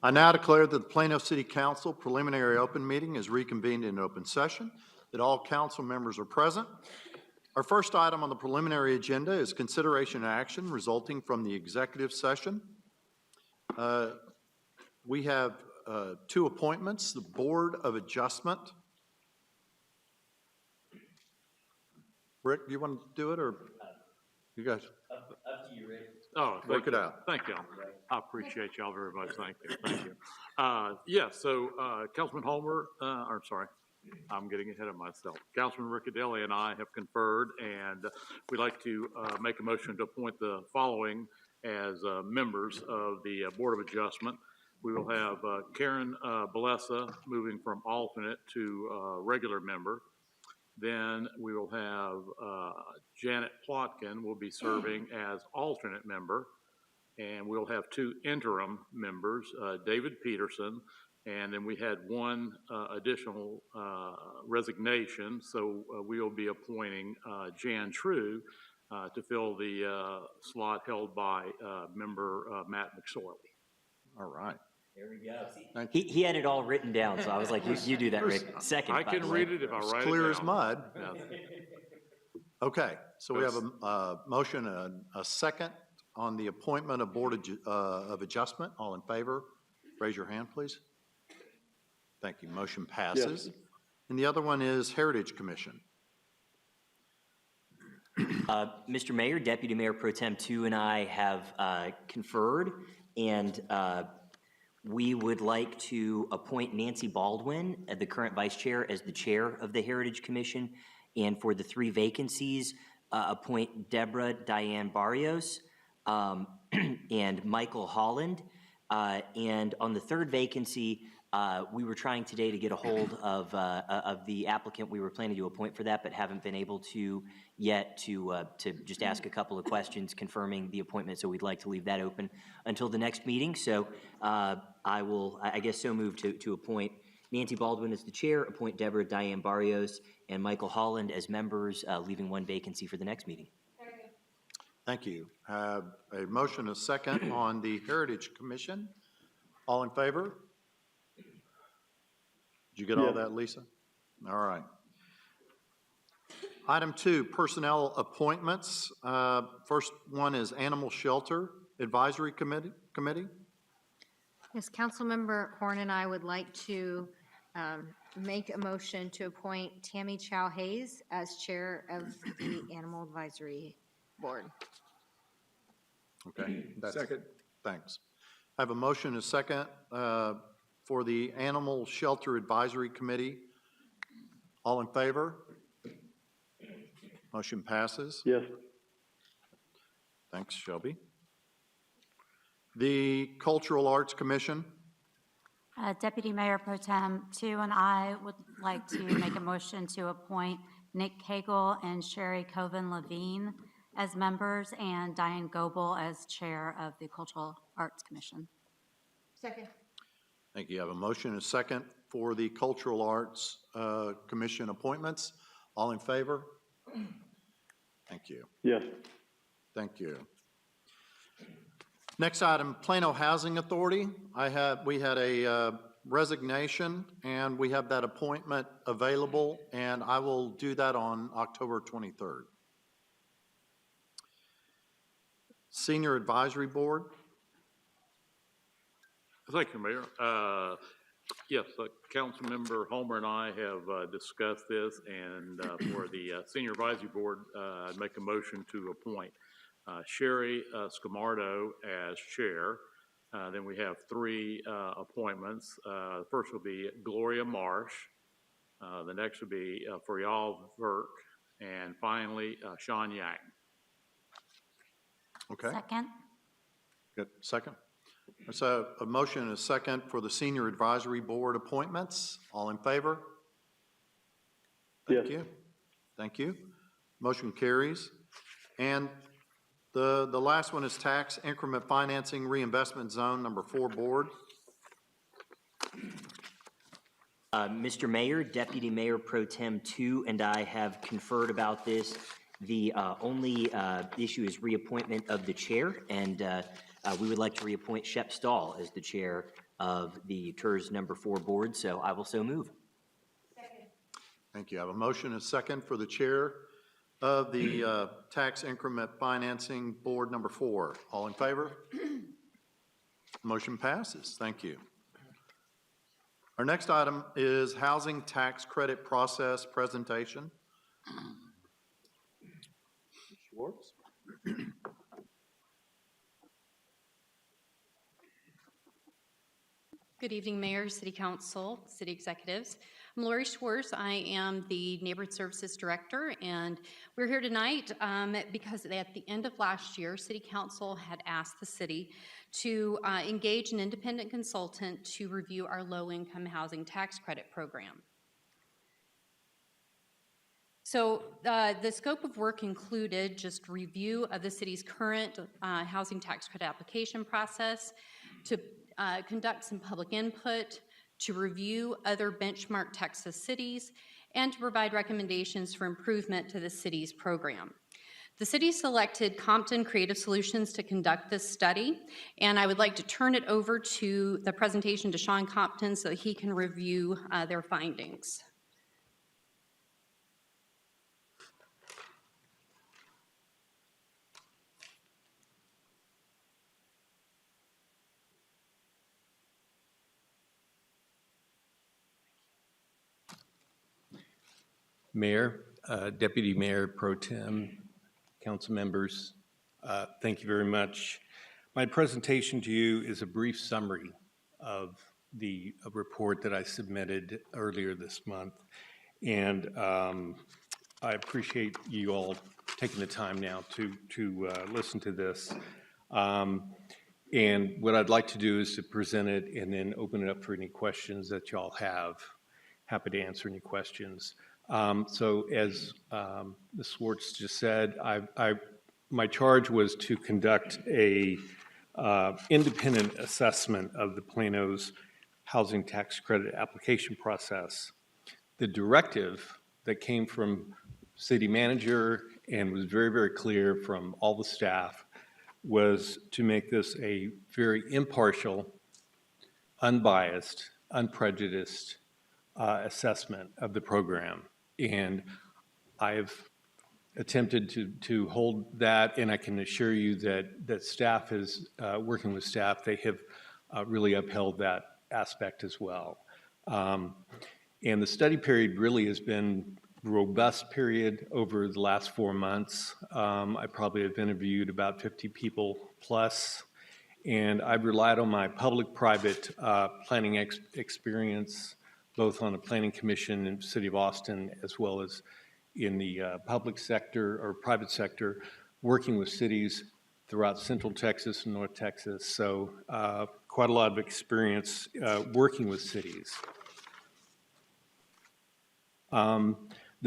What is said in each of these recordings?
I now declare that the Plano City Council preliminary open meeting is reconvened in open session, that all council members are present. Our first item on the preliminary agenda is consideration and action resulting from the executive session. We have two appointments, the Board of Adjustment. Rick, do you want to do it, or you guys? Up to you, Rick. Oh, work it out. Thank y'all. I appreciate y'all very much. Thank you. Thank you. So Councilman Homer, I'm getting ahead of myself. Councilman Riccadelli and I have conferred, and we'd like to make a motion to appoint the following as members of the Board of Adjustment. We will have Karen Balessa moving from alternate to regular member. Then we will have Janet Plotkin will be serving as alternate member. And we'll have two interim members, David Peterson, and then we had one additional resignation. So we'll be appointing Jan True to fill the slot held by member Matt McSorley. All right. There we go. Thank you. He had it all written down, so I was like, you do that, Rick. Second. I can read it if I write it down. Clear as mud. Yes. Okay, so we have a motion and a second on the appointment of Board of Adjustment. All in favor, raise your hand, please. Thank you. Motion passes. Yes. And the other one is Heritage Commission. Mr. Mayor, Deputy Mayor Pro Tem 2 and I have conferred, and we would like to appoint Nancy Baldwin, the current vice chair, as the chair of the Heritage Commission. And for the three vacancies, appoint Deborah Diane Barrios and Michael Holland. And on the third vacancy, we were trying today to get a hold of the applicant we were planning to appoint for that, but haven't been able to yet to just ask a couple of questions confirming the appointment. So we'd like to leave that open until the next meeting. So I guess so move to appoint Nancy Baldwin as the chair, appoint Deborah Diane Barrios and Michael Holland as members, leaving one vacancy for the next meeting. Thank you. A motion, a second on the Heritage Commission. All in favor? Did you get all that, Lisa? All right. Item 2, personnel appointments. First one is Animal Shelter Advisory Committee. Yes, Councilmember Horn and I would like to make a motion to appoint Tammy Chow Hayes as chair of the Animal Advisory Board. Okay. Second. Thanks. I have a motion and a second for the Animal Shelter Advisory Committee. All in favor? Motion passes. Yes. Thanks, Shelby. The Cultural Arts Commission. Deputy Mayor Pro Tem 2 and I would like to make a motion to appoint Nick Cagle and Sherry Coven-Levine as members and Diane Goebel as chair of the Cultural Arts Commission. Second. Thank you. I have a motion and a second for the Cultural Arts Commission appointments. All in favor? Thank you. Yes. Thank you. Next item, Plano Housing Authority. We had a resignation, and we have that appointment available, and I will do that on October 23rd. Senior Advisory Board. Thank you, Mayor. Yes, Councilmember Homer and I have discussed this, and for the Senior Advisory Board, I'd make a motion to appoint Sherry Scamardo as chair. Then we have three appointments. The first will be Gloria Marsh. The next will be Faryal Verk. And finally, Sean Yang. Okay. Second. Good. Second. So a motion and a second for the Senior Advisory Board appointments. All in favor? Thank you. Thank you. Motion carries. And the last one is Tax Increment Financing Reinvestment Zone number 4 Board. Mr. Mayor, Deputy Mayor Pro Tem 2 and I have conferred about this. The only issue is reappointment of the chair, and we would like to reappoint Shep Stahl as the chair of the TERS number 4 board, so I will so move. Thank you. I have a motion and a second for the chair of the Tax Increment Financing Board number 4. All in favor? Motion passes. Thank you. Our next item is Housing Tax Credit Process Presentation. Schwartz? Good evening, Mayor, City Council, City Executives. I'm Lori Schwartz. I am the Neighborhood Services Director, and we're here tonight because at the end of last year, City Council had asked the city to engage an independent consultant to review our low-income housing tax credit program. So the scope of work included just review of the city's current housing tax credit application process, to conduct some public input, to review other benchmark Texas cities, and to provide recommendations for improvement to the city's program. The city selected Compton Creative Solutions to conduct this study, and I would like to turn it over to the presentation to Sean Compton so that he can review their findings. Mayor, Deputy Mayor Pro Tem, council members, thank you very much. My presentation to you is a brief summary of the report that I submitted earlier this month. And I appreciate you all taking the time now to listen to this. And what I'd like to do is to present it and then open it up for any questions that y'all have. Happy to answer any questions. So as Ms. Swartz just said, my charge was to conduct a independent assessment of the Plano's housing tax credit application process. The directive that came from city manager and was very, very clear from all the staff was to make this a very impartial, unbiased, unprejudiced assessment of the program. And I've attempted to hold that, and I can assure you that staff is, working with staff, they have really upheld that aspect as well. And the study period really has been a robust period over the last 4 months. I probably have interviewed about 50 people plus, and I've relied on my public-private planning experience, both on the Planning Commission in the City of Austin, as well as in the public sector or private sector, working with cities throughout Central Texas and North Texas. So quite a lot of experience working with cities. The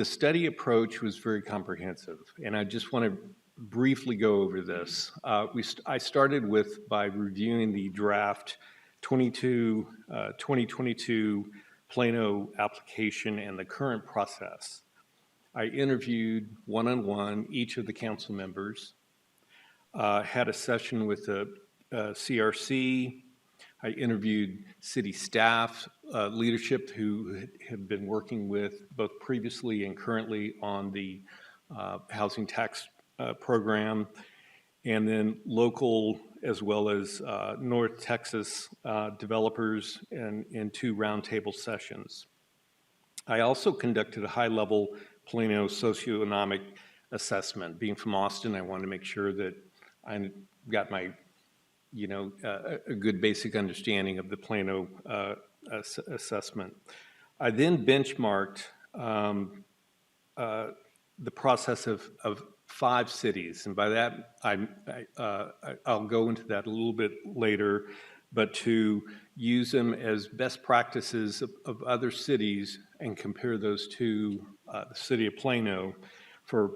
study approach was very comprehensive, and I just want to briefly go over this. I started by reviewing the draft 2022 Plano application and the current process. I interviewed one-on-one each of the council members, had a session with the CRC. I interviewed city staff, leadership who have been working with both previously and currently on the housing tax program, and then local as well as North Texas developers in 2 roundtable sessions. I also conducted a high-level Plano socioeconomic assessment. Being from Austin, I wanted to make sure that I got my, a good basic understanding of the Plano assessment. I then benchmarked the process of 5 cities, and by that, I'll go into that a little bit later, but to use them as best practices of other cities and compare those to the city of Plano for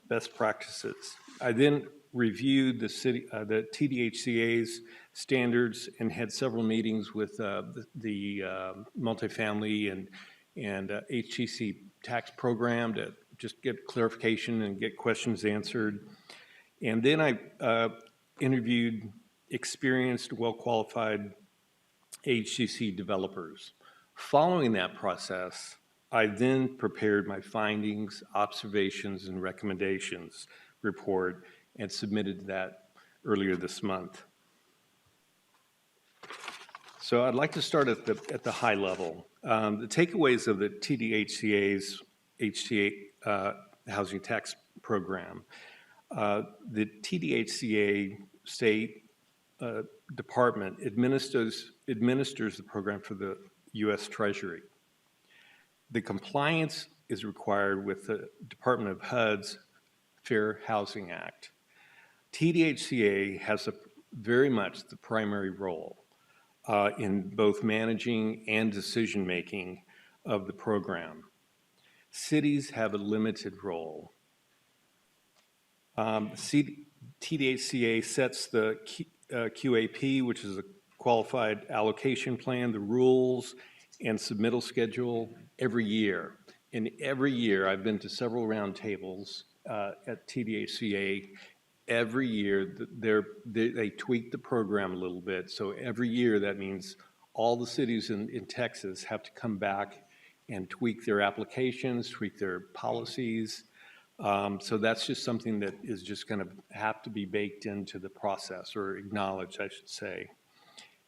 best practices. I then reviewed the TDHCA's standards and had several meetings with the multifamily and HTC tax program to just get clarification and get questions answered. And then I interviewed experienced, well-qualified HTC developers. Following that process, I then prepared my findings, observations, and recommendations report and submitted that earlier this month. So I'd like to start at the high level. The takeaways of the TDHCA's HTA housing tax program. The TDHCA state department administers the program for the U.S. Treasury. The compliance is required with the Department of HUD's Fair Housing Act. TDHCA has very much the primary role in both managing and decision-making of the program. Cities have a limited role. TDHCA sets the QAP, which is a qualified allocation plan, the rules and submittal schedule every year. And every year, I've been to several roundtables at TDHCA. Every year, they tweak the program a little bit. So every year, that means all the cities in Texas have to come back and tweak their applications, tweak their policies. So that's just something that is just going to have to be baked into the process, or acknowledged, I should say.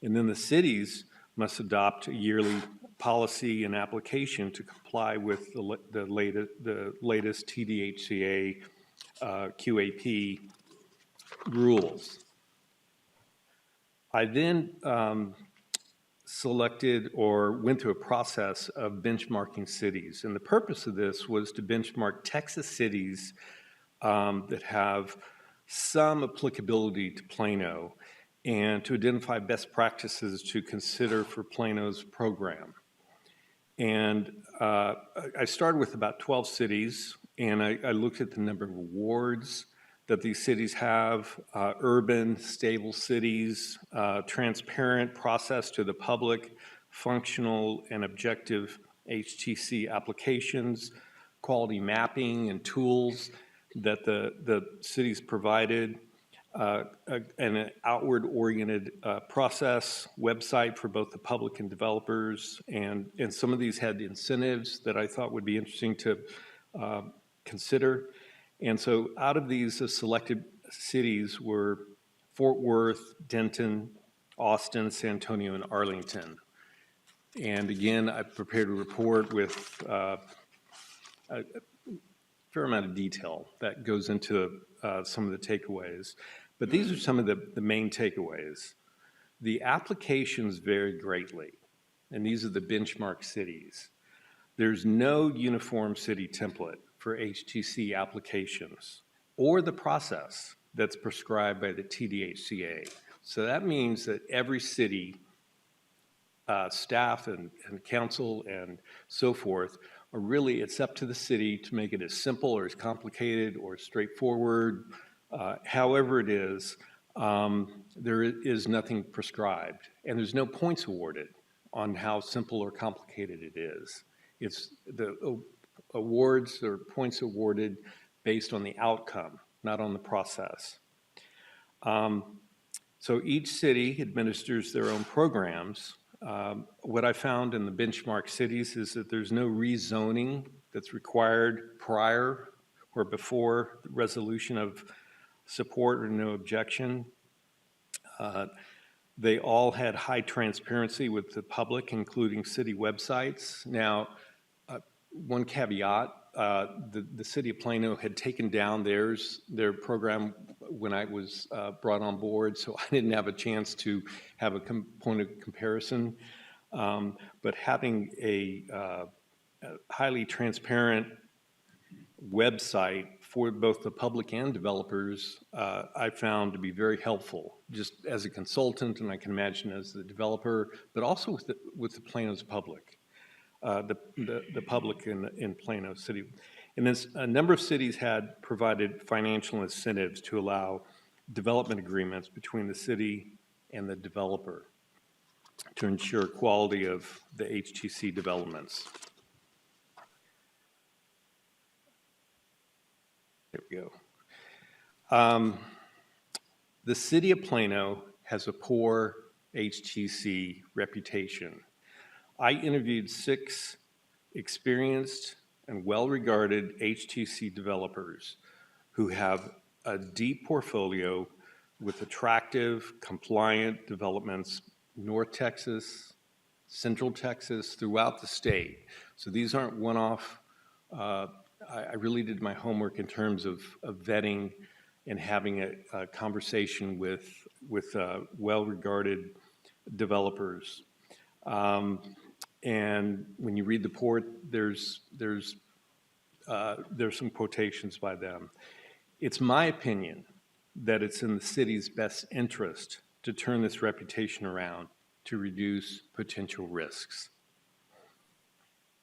And then the cities must adopt a yearly policy and application to comply with the latest TDHCA QAP rules. I then selected or went through a process of benchmarking cities. And the purpose of this was to benchmark Texas cities that have some applicability to Plano and to identify best practices to consider for Plano's program. And I started with about 12 cities, and I looked at the number of awards that these cities have, urban, stable cities, transparent process to the public, functional and objective HTC applications, quality mapping and tools that the cities provided, an outward-oriented process, website for both the public and developers, and some of these had incentives that I thought would be interesting to consider. And so out of these selected cities were Fort Worth, Denton, Austin, San Antonio, and Arlington. And again, I prepared a report with a fair amount of detail that goes into some of the takeaways. But these are some of the main takeaways. The applications vary greatly, and these are the benchmark cities. There's no uniform city template for HTC applications or the process that's prescribed by the TDHCA. So that means that every city, staff and council and so forth, are really, it's up to the city to make it as simple or as complicated or straightforward. However it is, there is nothing prescribed, and there's no points awarded on how simple or complicated it is. It's the awards or points awarded based on the outcome, not on the process. So each city administers their own programs. What I found in the benchmark cities is that there's no rezoning that's required prior or before the resolution of support or no objection. They all had high transparency with the public, including city websites. Now, one caveat, the city of Plano had taken down their program when I was brought on board, so I didn't have a chance to have a point of comparison. But having a highly transparent website for both the public and developers, I found to be very helpful, just as a consultant, and I can imagine as the developer, but also with the Plano's public. The public in Plano City. And then a number of cities had provided financial incentives to allow development agreements between the city and the developer to ensure quality of the HTC developments. There we go. The city of Plano has a poor HTC reputation. I interviewed 6 experienced and well-regarded HTC developers who have a deep portfolio with attractive, compliant developments, North Texas, Central Texas, throughout the state. So these aren't one-off. I really did my homework in terms of vetting and having a conversation with well-regarded developers. And when you read the report, there's some quotations by them. It's my opinion that it's in the city's best interest to turn this reputation around to reduce potential risks.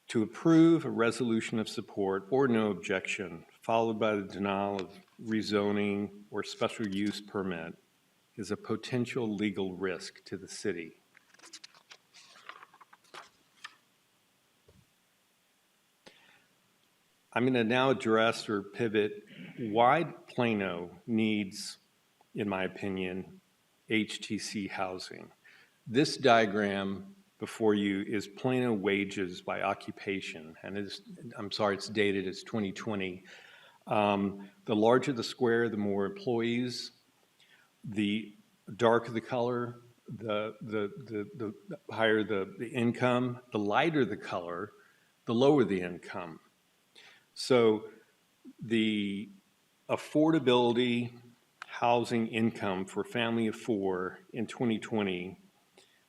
To approve a resolution of support or no objection, followed by the denial of rezoning or special use permit, is a potential legal risk to the city. I'm going to now address or pivot why Plano needs, in my opinion, HTC housing. This diagram before you is Plano wages by occupation, and it's dated as 2020. The larger the square, the more employees. The darker the color, the higher the income. The lighter the color, the lower the income. So the affordability housing income for a family of 4 in 2020,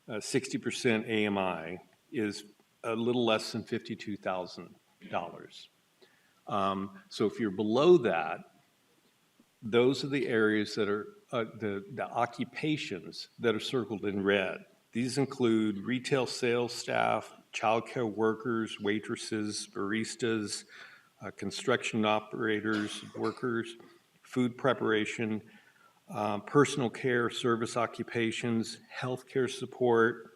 60% AMI, is a little less than $52,000. So if you're below that, those are the areas that are the occupations that are circled in red. These include retail sales staff, childcare workers, waitresses, baristas, construction operators, workers, food preparation, personal care, service occupations, healthcare support,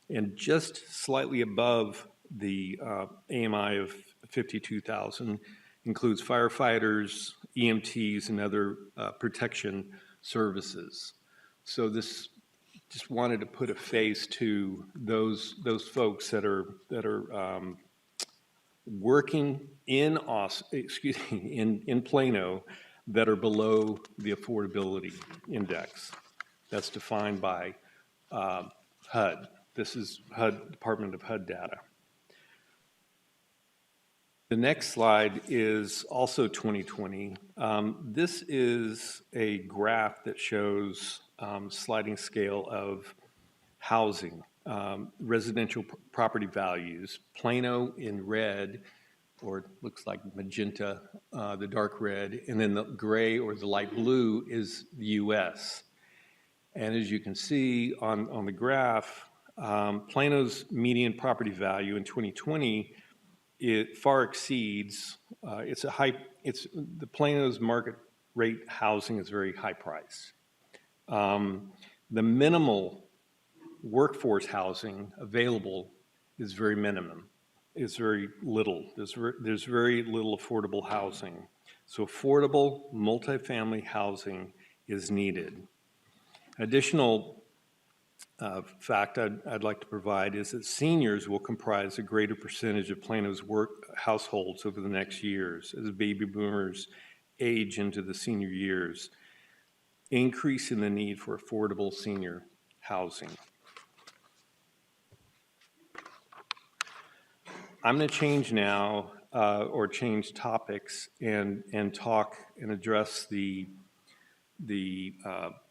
and just slightly above the AMI of 52,000 includes firefighters, EMTs, and other protection services. So this just wanted to put a face to those folks that are working in Plano that are below the affordability index. That's defined by HUD. This is HUD, Department of HUD data. The next slide is also 2020. This is a graph that shows sliding scale of housing, residential property values. Plano in red, or it looks like magenta, the dark red, and then the gray or the light blue is the US. And as you can see on the graph, Plano's median property value in 2020, it far exceeds, the Plano's market rate housing is very high priced. The minimal workforce housing available is very minimum. It's very little. There's very little affordable housing. So affordable multifamily housing is needed. Additional fact I'd like to provide is that seniors will comprise a greater percentage of Plano's households over the next years as baby boomers age into the senior years, increasing the need for affordable senior housing. I'm going to change now, or change topics and talk and address the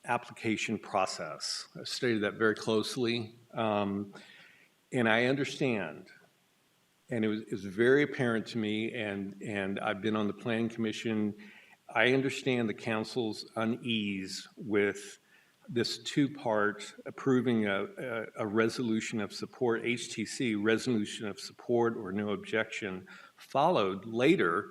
application process. I studied that very closely, and I understand, and it was very apparent to me, and I've been on the Planning Commission. I understand the council's unease with this two-part approving a resolution of support, HTC resolution of support or no objection, followed later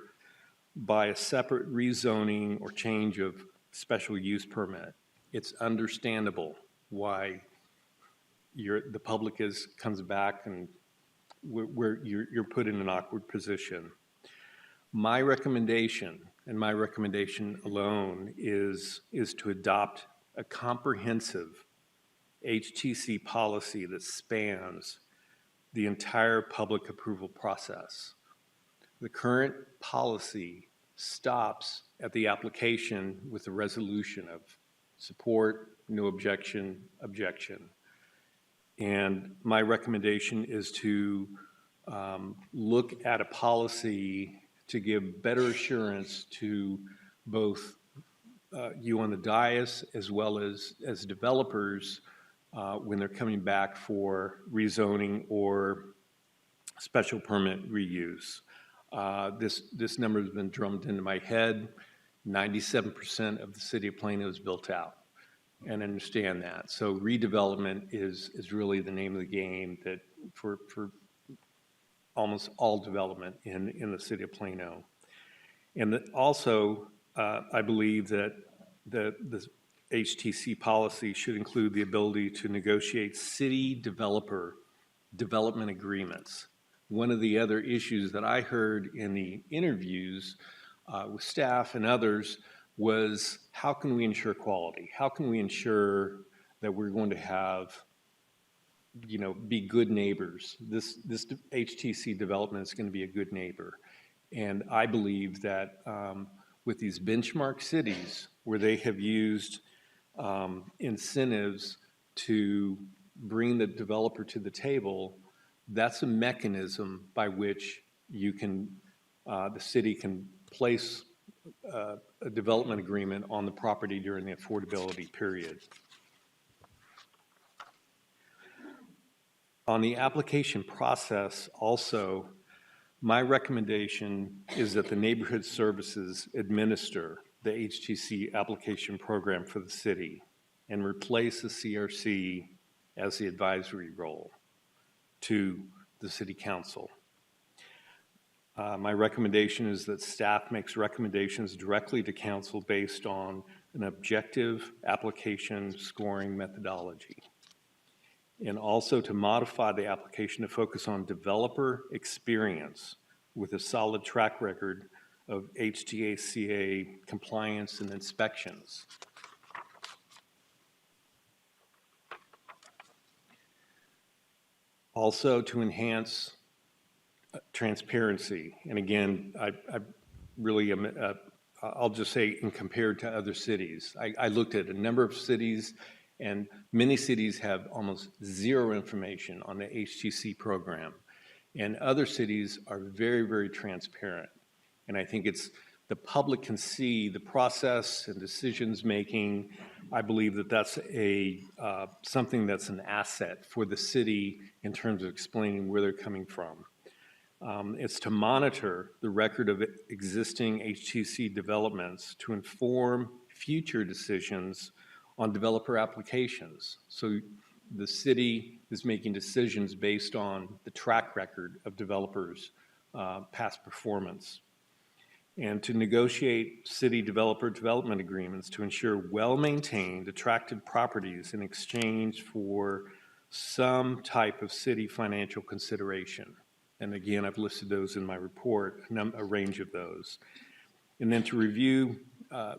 by a separate rezoning or change of special use permit. It's understandable why the public comes back and you're put in an awkward position. My recommendation, and my recommendation alone, is to adopt a comprehensive HTC policy that spans the entire public approval process. The current policy stops at the application with a resolution of support, no objection, objection. And my recommendation is to look at a policy to give better assurance to both you on the dais as well as developers when they're coming back for rezoning or special permit reuse. This number has been drummed into my head. 97% of the city of Plano is built out, and understand that. So redevelopment is really the name of the game that for almost all development in the city of Plano. And that also, I believe that the HTC policy should include the ability to negotiate city developer development agreements. One of the other issues that I heard in the interviews with staff and others was, how can we ensure quality? How can we ensure that we're going to have, be good neighbors? This HTC development is going to be a good neighbor. And I believe that with these benchmark cities where they have used incentives to bring the developer to the table, that's a mechanism by which you can, the city can place a development agreement on the property during the affordability period. On the application process also, my recommendation is that the neighborhood services administer the HTC application program for the city and replace the CRC as the advisory role to the city council. My recommendation is that staff makes recommendations directly to council based on an objective application scoring methodology. And also to modify the application to focus on developer experience with a solid track record of HTACA compliance and inspections. Also to enhance transparency. And again, I really am, I'll just say, in compared to other cities. I looked at a number of cities, and many cities have almost zero information on the HTC program. And other cities are very, very transparent. And I think it's, the public can see the process and decisions making. I believe that that's something that's an asset for the city in terms of explaining where they're coming from. It's to monitor the record of existing HTC developments to inform future decisions on developer applications. So the city is making decisions based on the track record of developers' past performance. And to negotiate city developer development agreements to ensure well-maintained, attractive properties in exchange for some type of city financial consideration. And again, I've listed those in my report, a range of those. And then to review,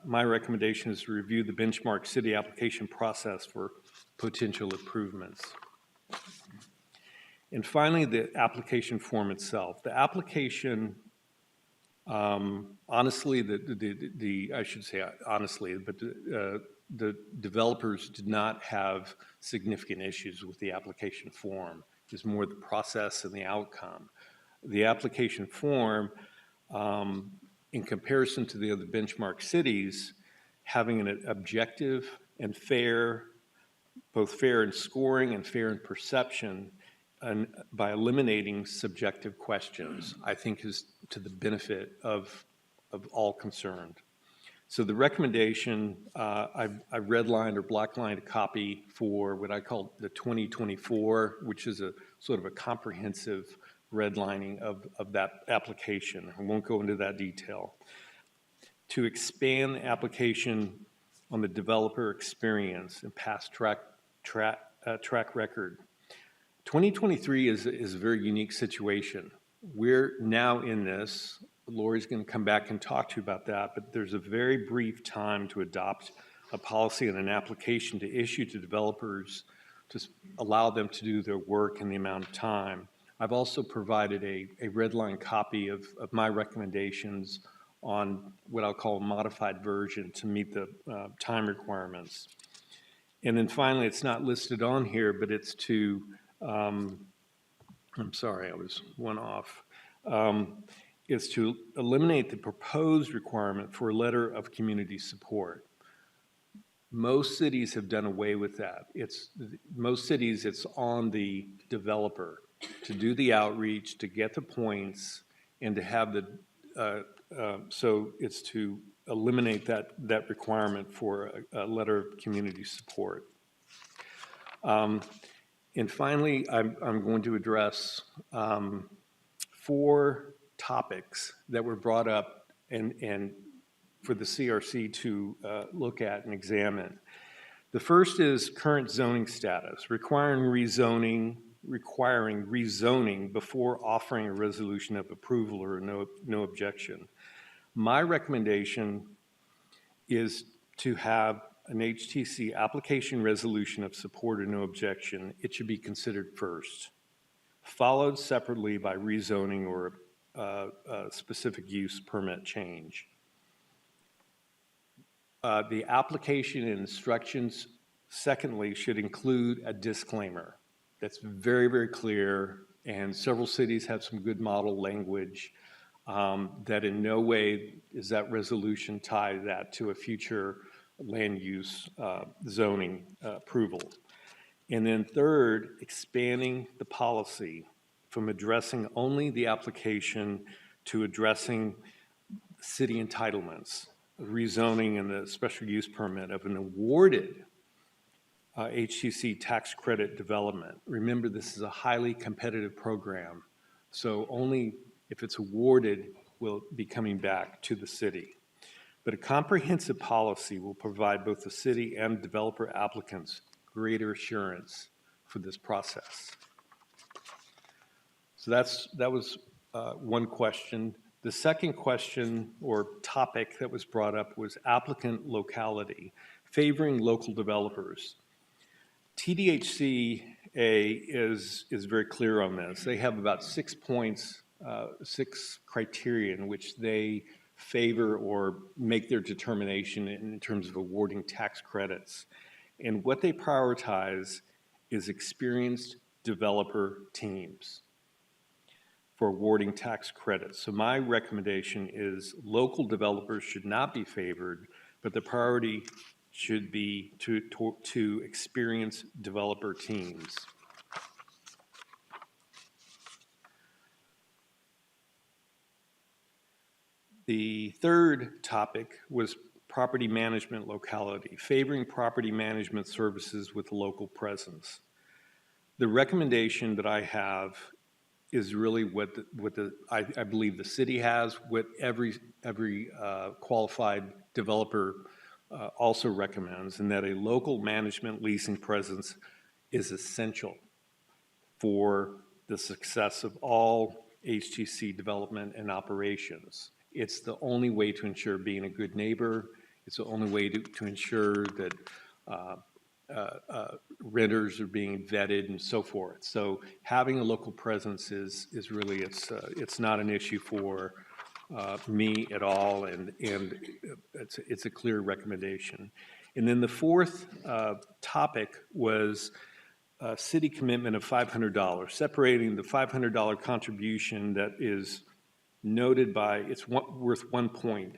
my recommendation is to review the benchmark city application process for potential improvements. And finally, the application form itself. The application, honestly, I should say honestly, but the developers did not have significant issues with the application form. It's more the process and the outcome. The application form, in comparison to the other benchmark cities, having an objective and fair, both fair in scoring and fair in perception, and by eliminating subjective questions, I think is to the benefit of all concerned. So the recommendation, I've redlined or blacklined a copy for what I call the 2024, which is a sort of a comprehensive redlining of that application. I won't go into that detail. To expand the application on the developer experience and past track record. 2023 is a very unique situation. We're now in this. Lori's going to come back and talk to you about that, but there's a very brief time to adopt a policy and an application to issue to developers allow them to do their work in the amount of time. I've also provided a red line copy of my recommendations on what I'll call a modified version to meet the time requirements. And then finally, it's not listed on here, but it's to, I'm sorry, I was one off, is to eliminate the proposed requirement for a letter of community support. Most cities have done away with that. Most cities, it's on the developer to do the outreach, to get the points, and to have so it's to eliminate that requirement for a letter of community support. And finally, I'm going to address 4 topics that were brought up and for the CRC to look at and examine. The first is current zoning status, requiring rezoning before offering a resolution of approval or no objection. My recommendation is to have an HTC application resolution of support or no objection. It should be considered first, followed separately by rezoning or a specific use permit change. The application and instructions, secondly, should include a disclaimer that's very, very clear, and several cities have some good model language that in no way is that resolution tied that to a future land use zoning approval. And then third, expanding the policy from addressing only the application to addressing city entitlements, rezoning and the special use permit of an awarded HTC tax credit development. Remember, this is a highly competitive program, so only if it's awarded will be coming back to the city. But a comprehensive policy will provide both the city and developer applicants greater assurance for this process. So that was one question. The second question or topic that was brought up was applicant locality, favoring local developers. TDHCA is very clear on this. They have about 6 points, 6 criteria in which they favor or make their determination in terms of awarding tax credits. And what they prioritize is experienced developer teams for awarding tax credits. So my recommendation is local developers should not be favored, but the priority should be to experienced developer teams. The third topic was property management locality, favoring property management services with local presence. The recommendation that I have is really what I believe the city has, what every qualified developer also recommends, and that a local management leasing presence is essential for the success of all HTC development and operations. It's the only way to ensure being a good neighbor. It's the only way to ensure that renters are being vetted and so forth. So having a local presence is really, it's not an issue for me at all, and it's a clear recommendation. And then the fourth topic was city commitment of $500, separating the $500 contribution that is noted by, it's worth 1 point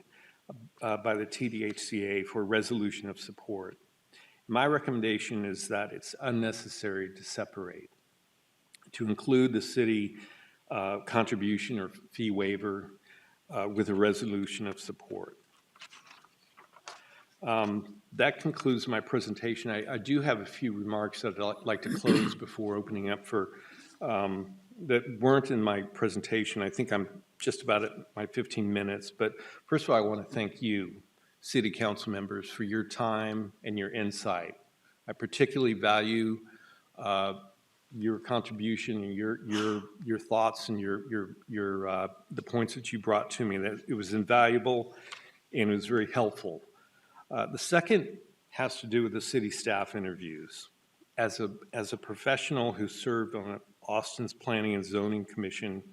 by the TDHCA for resolution of support. My recommendation is that it's unnecessary to separate, to include the city contribution or fee waiver with a resolution of support. That concludes my presentation. I do have a few remarks that I'd like to close before opening up for, that weren't in my presentation. I think I'm just about at my 15 minutes, but first of all, I want to thank you, City Council members, for your time and your insight. I particularly value your contribution and your thoughts and the points that you brought to me. That it was invaluable and it was very helpful. The second has to do with the city staff interviews. as a professional who served on Austin's Planning and Zoning Commission,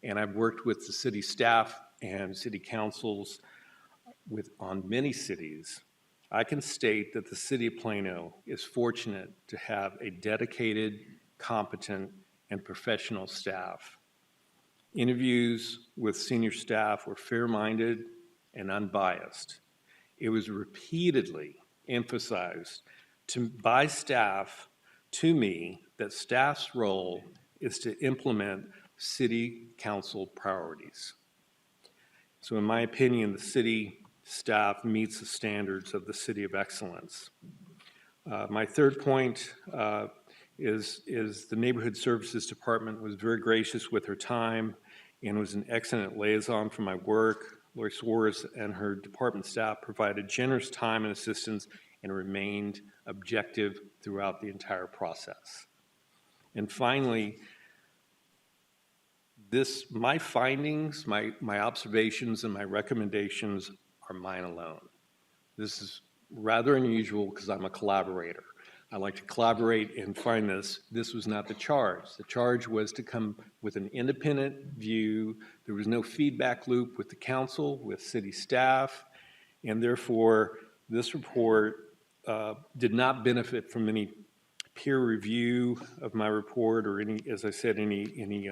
and I've worked with the city staff and city councils on many cities, I can state that the city of Plano is fortunate to have a dedicated, competent, and professional staff. Interviews with senior staff were fair-minded and unbiased. It was repeatedly emphasized by staff to me that staff's role is to implement city council priorities. So in my opinion, the city staff meets the standards of the City of Excellence. My third point is the Neighborhood Services Department was very gracious with her time and was an excellent liaison for my work. Lori Suarez and her department staff provided generous time and assistance and remained objective throughout the entire process. And finally, my findings, my observations, and my recommendations are mine alone. This is rather unusual because I'm a collaborator. I like to collaborate and find this. This was not the charge. The charge was to come with an independent view. There was no feedback loop with the council, with city staff, and therefore this report did not benefit from any peer review of my report or any, as I said, any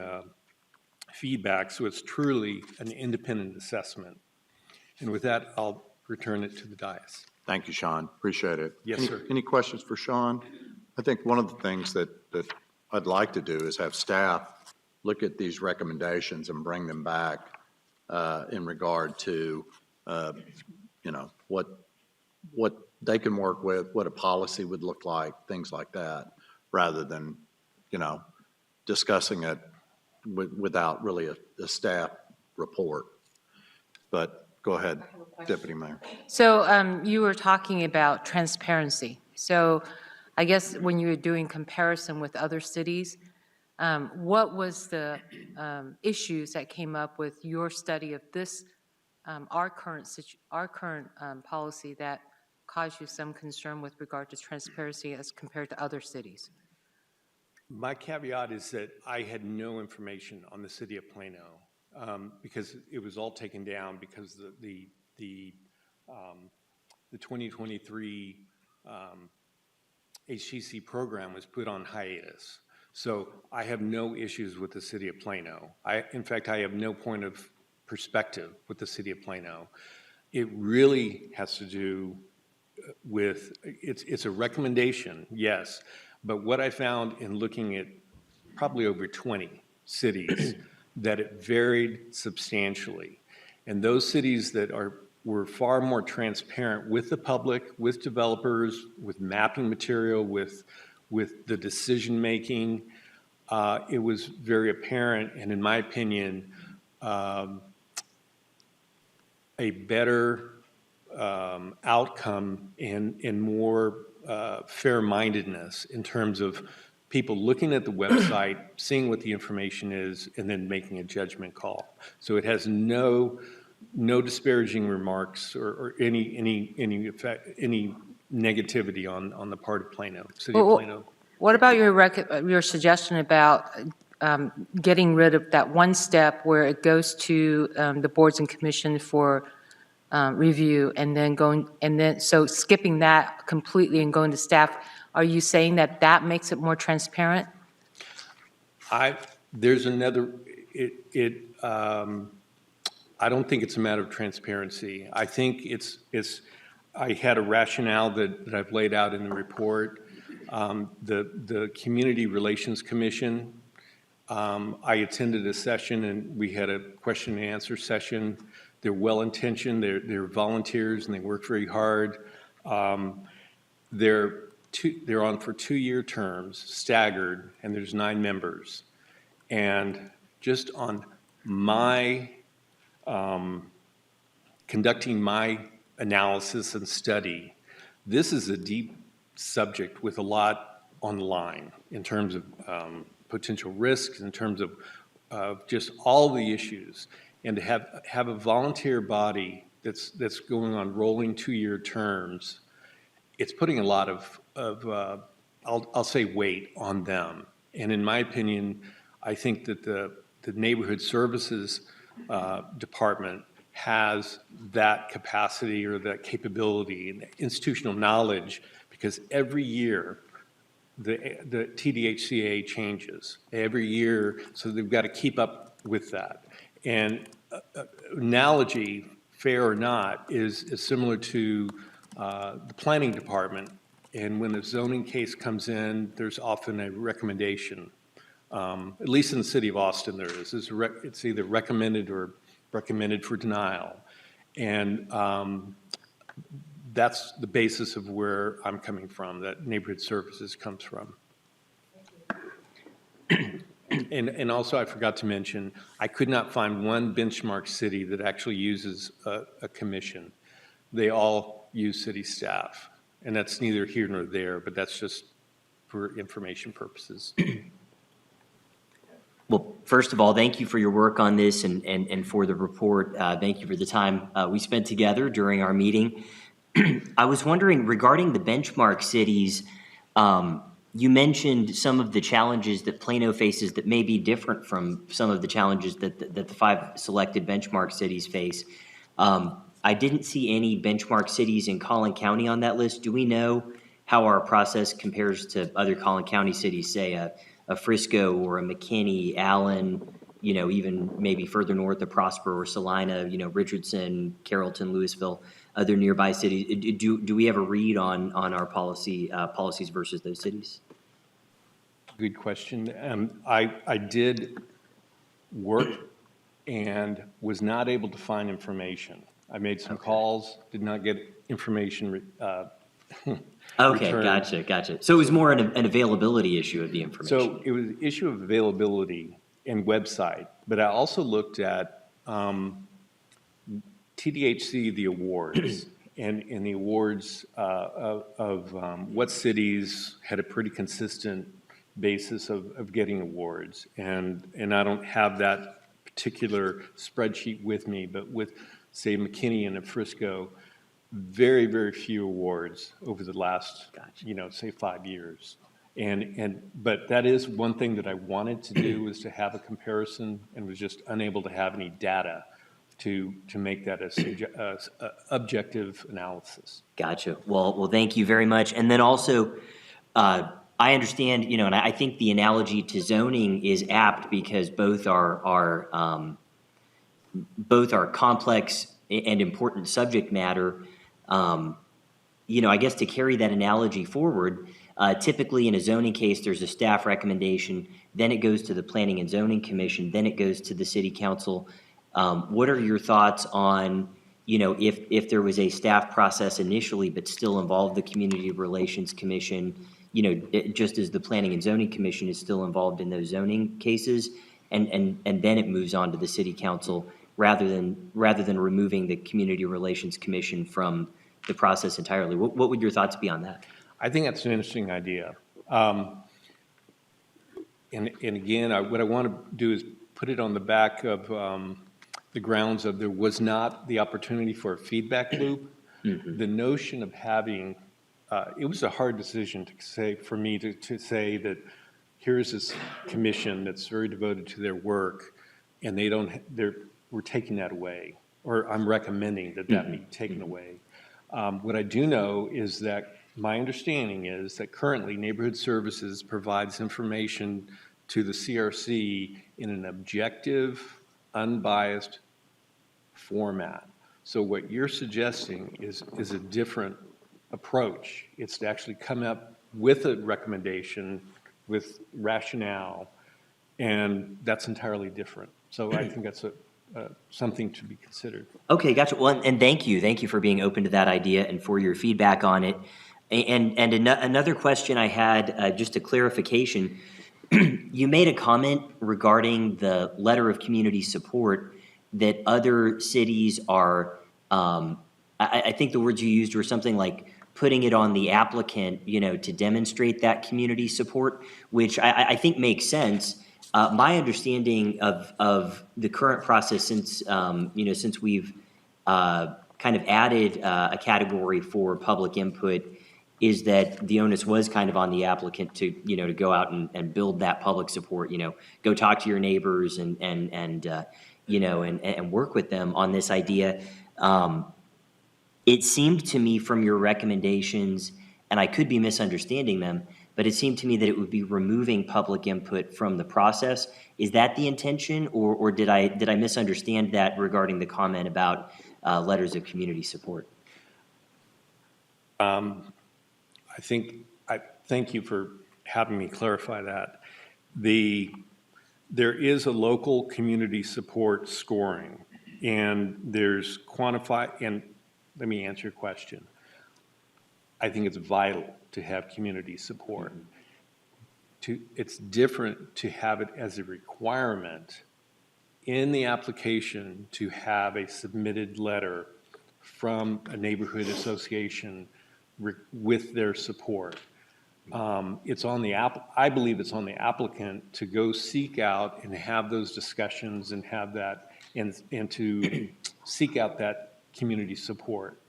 feedback. So it's truly an independent assessment. And with that, I'll return it to the dais. Thank you, Sean. Appreciate it. Yes, Any- sir. Any questions for Sean? I think one of the things that I'd like to do is have staff look at these recommendations and bring them back in regard to, what they can work with, what a policy would look like, things like that, rather than, discussing it without really a staff report. But go ahead, Deputy Mayor. So you were talking about transparency. So I guess when you were doing comparison with other cities, what was the issues that came up with your study of this, our current policy that caused you some concern with regard to transparency as compared to other cities? My caveat is that I had no information on the city of Plano because it was all taken down because the 2023 HTC program was put on hiatus. So I have no issues with the city of Plano. In fact, I have no point of perspective with the city of Plano. It really has to do with, it's a recommendation, yes, but what I found in looking at probably over 20 cities, that it varied substantially. And those cities that were far more transparent with the public, with developers, with mapping material, with the decision-making, it was very apparent, and in my opinion, a better outcome and more fair-mindedness in terms of people looking at the website, seeing what the information is, and then making a judgment call. So it has no disparaging remarks or any negativity on the part of Plano, City of Plano. What about your suggestion about getting rid of that one step where it goes to the boards and commission for review and then so skipping that completely and going to staff? Are you saying that makes it more transparent? There's another, I don't think it's a matter of transparency. I think I had a rationale that I've laid out in the report. The Community Relations Commission, I attended a session and we had a question and answer session. They're well-intentioned, they're volunteers and they work very hard. They're on for 2-year terms, staggered, and there's 9 members. And just on my conducting my analysis and study, this is a deep subject with a lot on the line in terms of potential risks, in terms of just all the issues. And to have a volunteer body that's going on rolling 2-year terms, it's putting a lot of I'll say weight on them. And in my opinion, I think that the Neighborhood Services Department has that capacity or that capability and institutional knowledge, because every year the TDHCA changes every year, so they've got to keep up with that. And analogy, fair or not, is similar to the planning department. And when a zoning case comes in, there's often a recommendation. At least in the city of Austin, there is. It's either recommended or recommended for denial. And that's the basis of where I'm coming from, that neighborhood services comes from. And also, I forgot to mention, I could not find one benchmark city that actually uses a commission. They all use city staff, and that's neither here nor there, but that's just for information purposes. Well, first of all, thank you for your work on this and for the report. Thank you for the time we spent together during our meeting. I was wondering, regarding the benchmark cities, you mentioned some of the challenges that Plano faces that may be different from some of the challenges that the 5 selected benchmark cities face. I didn't see any benchmark cities in Collin County on that list. Do we know how our process compares to other Collin County cities, say a Frisco or a McKinney, Allen, you know, even maybe further north of Prosper or Salina, you know, Richardson, Carrollton, Louisville, other nearby cities? Do we have a read on our policies versus those cities? Good question. I did work and was not able to find information. I made some calls, did not get information. Okay, returned. gotcha. So it was more an availability issue of the information. So it was an issue of availability and website, but I also looked at TDHC, the awards, and the awards of what cities had a pretty consistent basis of getting awards. And I don't have that particular spreadsheet with me, but with, say, McKinney and Frisco, very, very few awards over the last, you know, say 5 years. But that is one thing that I wanted to do, was to have a comparison, and was just unable to have any data to make that a objective analysis. Gotcha. Well, thank you very much. And then also, I understand, you know, and I think the analogy to zoning is apt, because both are complex and important subject matter. You know, I guess to carry that analogy forward, typically in a zoning case, there's a staff recommendation, then it goes to the Planning and Zoning Commission, then it goes to the City Council. What are your thoughts on, you know, if there was a staff process initially but still involved the Community Relations Commission, you know, just as the Planning and Zoning Commission is still involved in those zoning cases, and then it moves on to the City Council, rather than removing the Community Relations Commission from the process entirely? What would your thoughts be on that? I think that's an interesting idea. And again, what I want to do is put it on the back of the grounds of there was not the opportunity for a feedback loop. Mm-hmm. The notion of having, it was a hard decision to say, for me to say that here's this commission that's very devoted to their work, and we're taking that away, or I'm recommending that be taken away. What I do know is that my understanding is that currently Neighborhood Services provides information to the CRC in an objective, unbiased format. So what you're suggesting is a different approach. It's to actually come up with a recommendation, with rationale, and that's entirely different. So I think that's something to be considered. Okay, gotcha. Well, and thank you for being open to that idea and for your feedback on it. And another question I had, just a clarification. You made a comment regarding the letter of community support that other cities are, I think the words you used were something like putting it on the applicant, you know, to demonstrate that community support, which I think makes sense. My understanding of the current process, since we've kind of added a category for public input, is that the onus was kind of on the applicant to, to go out and build that public support, go talk to your neighbors and work with them on this idea. It seemed to me from your recommendations, and I could be misunderstanding them, but it seemed to me that it would be removing public input from the process. Is that the intention, or did I misunderstand that regarding the comment about letters of community support? Thank you for having me clarify that. There is a local community support scoring, and there's and let me answer your question. I think it's vital to have community support. It's different to have it as a requirement in the application to have a submitted letter from a neighborhood association with their support. It's on the I believe it's on the applicant to go seek out and have those discussions and have that and to seek out that community support.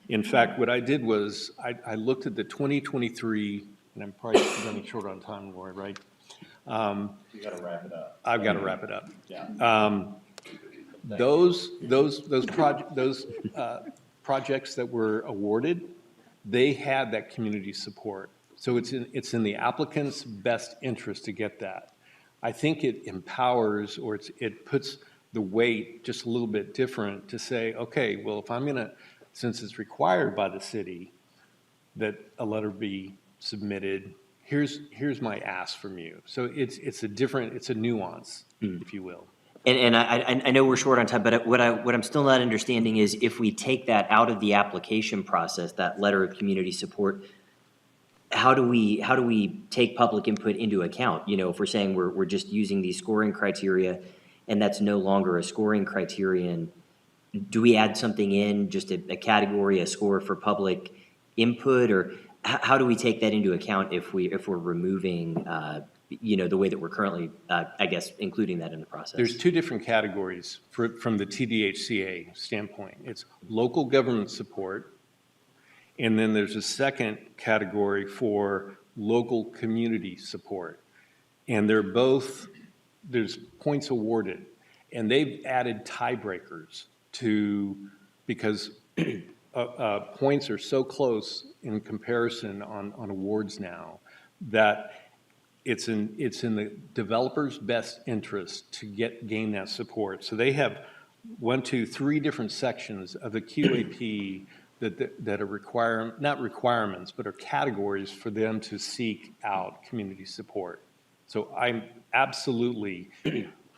In fact, what I did was I looked at the 2023, and I'm probably running short on time, Roy, right? You got to wrap it up. I've got to wrap it up. Yeah. Those projects that were awarded, they had that community support. So it's in the applicant's best interest to get that. I think it empowers, or it puts the weight just a little bit different to say, okay, well, if I'm gonna, since it's required by the city that a letter be submitted, here's my ask from you. So it's a nuance, if you will. And I know we're short on time, but what I'm still not understanding is if we take that out of the application process, that letter of community support, how do we take public input into account? If we're saying we're just using these scoring criteria, and that's no longer a scoring criterion, do we add something in, just a category, a score for public input, or how do we take that into account if we're removing the way that we're currently, I guess, including that in the process? There's two different categories from the TDHCA standpoint. It's local government support, and then there's a second category for local community support. And they're both, there's points awarded, and they've added tiebreakers because points are so close in comparison on awards now that it's in the developer's best interest to gain that support. So they have 1, 2, 3 different sections of the QAP that are not requirements, but are categories for them to seek out community support. So I'm absolutely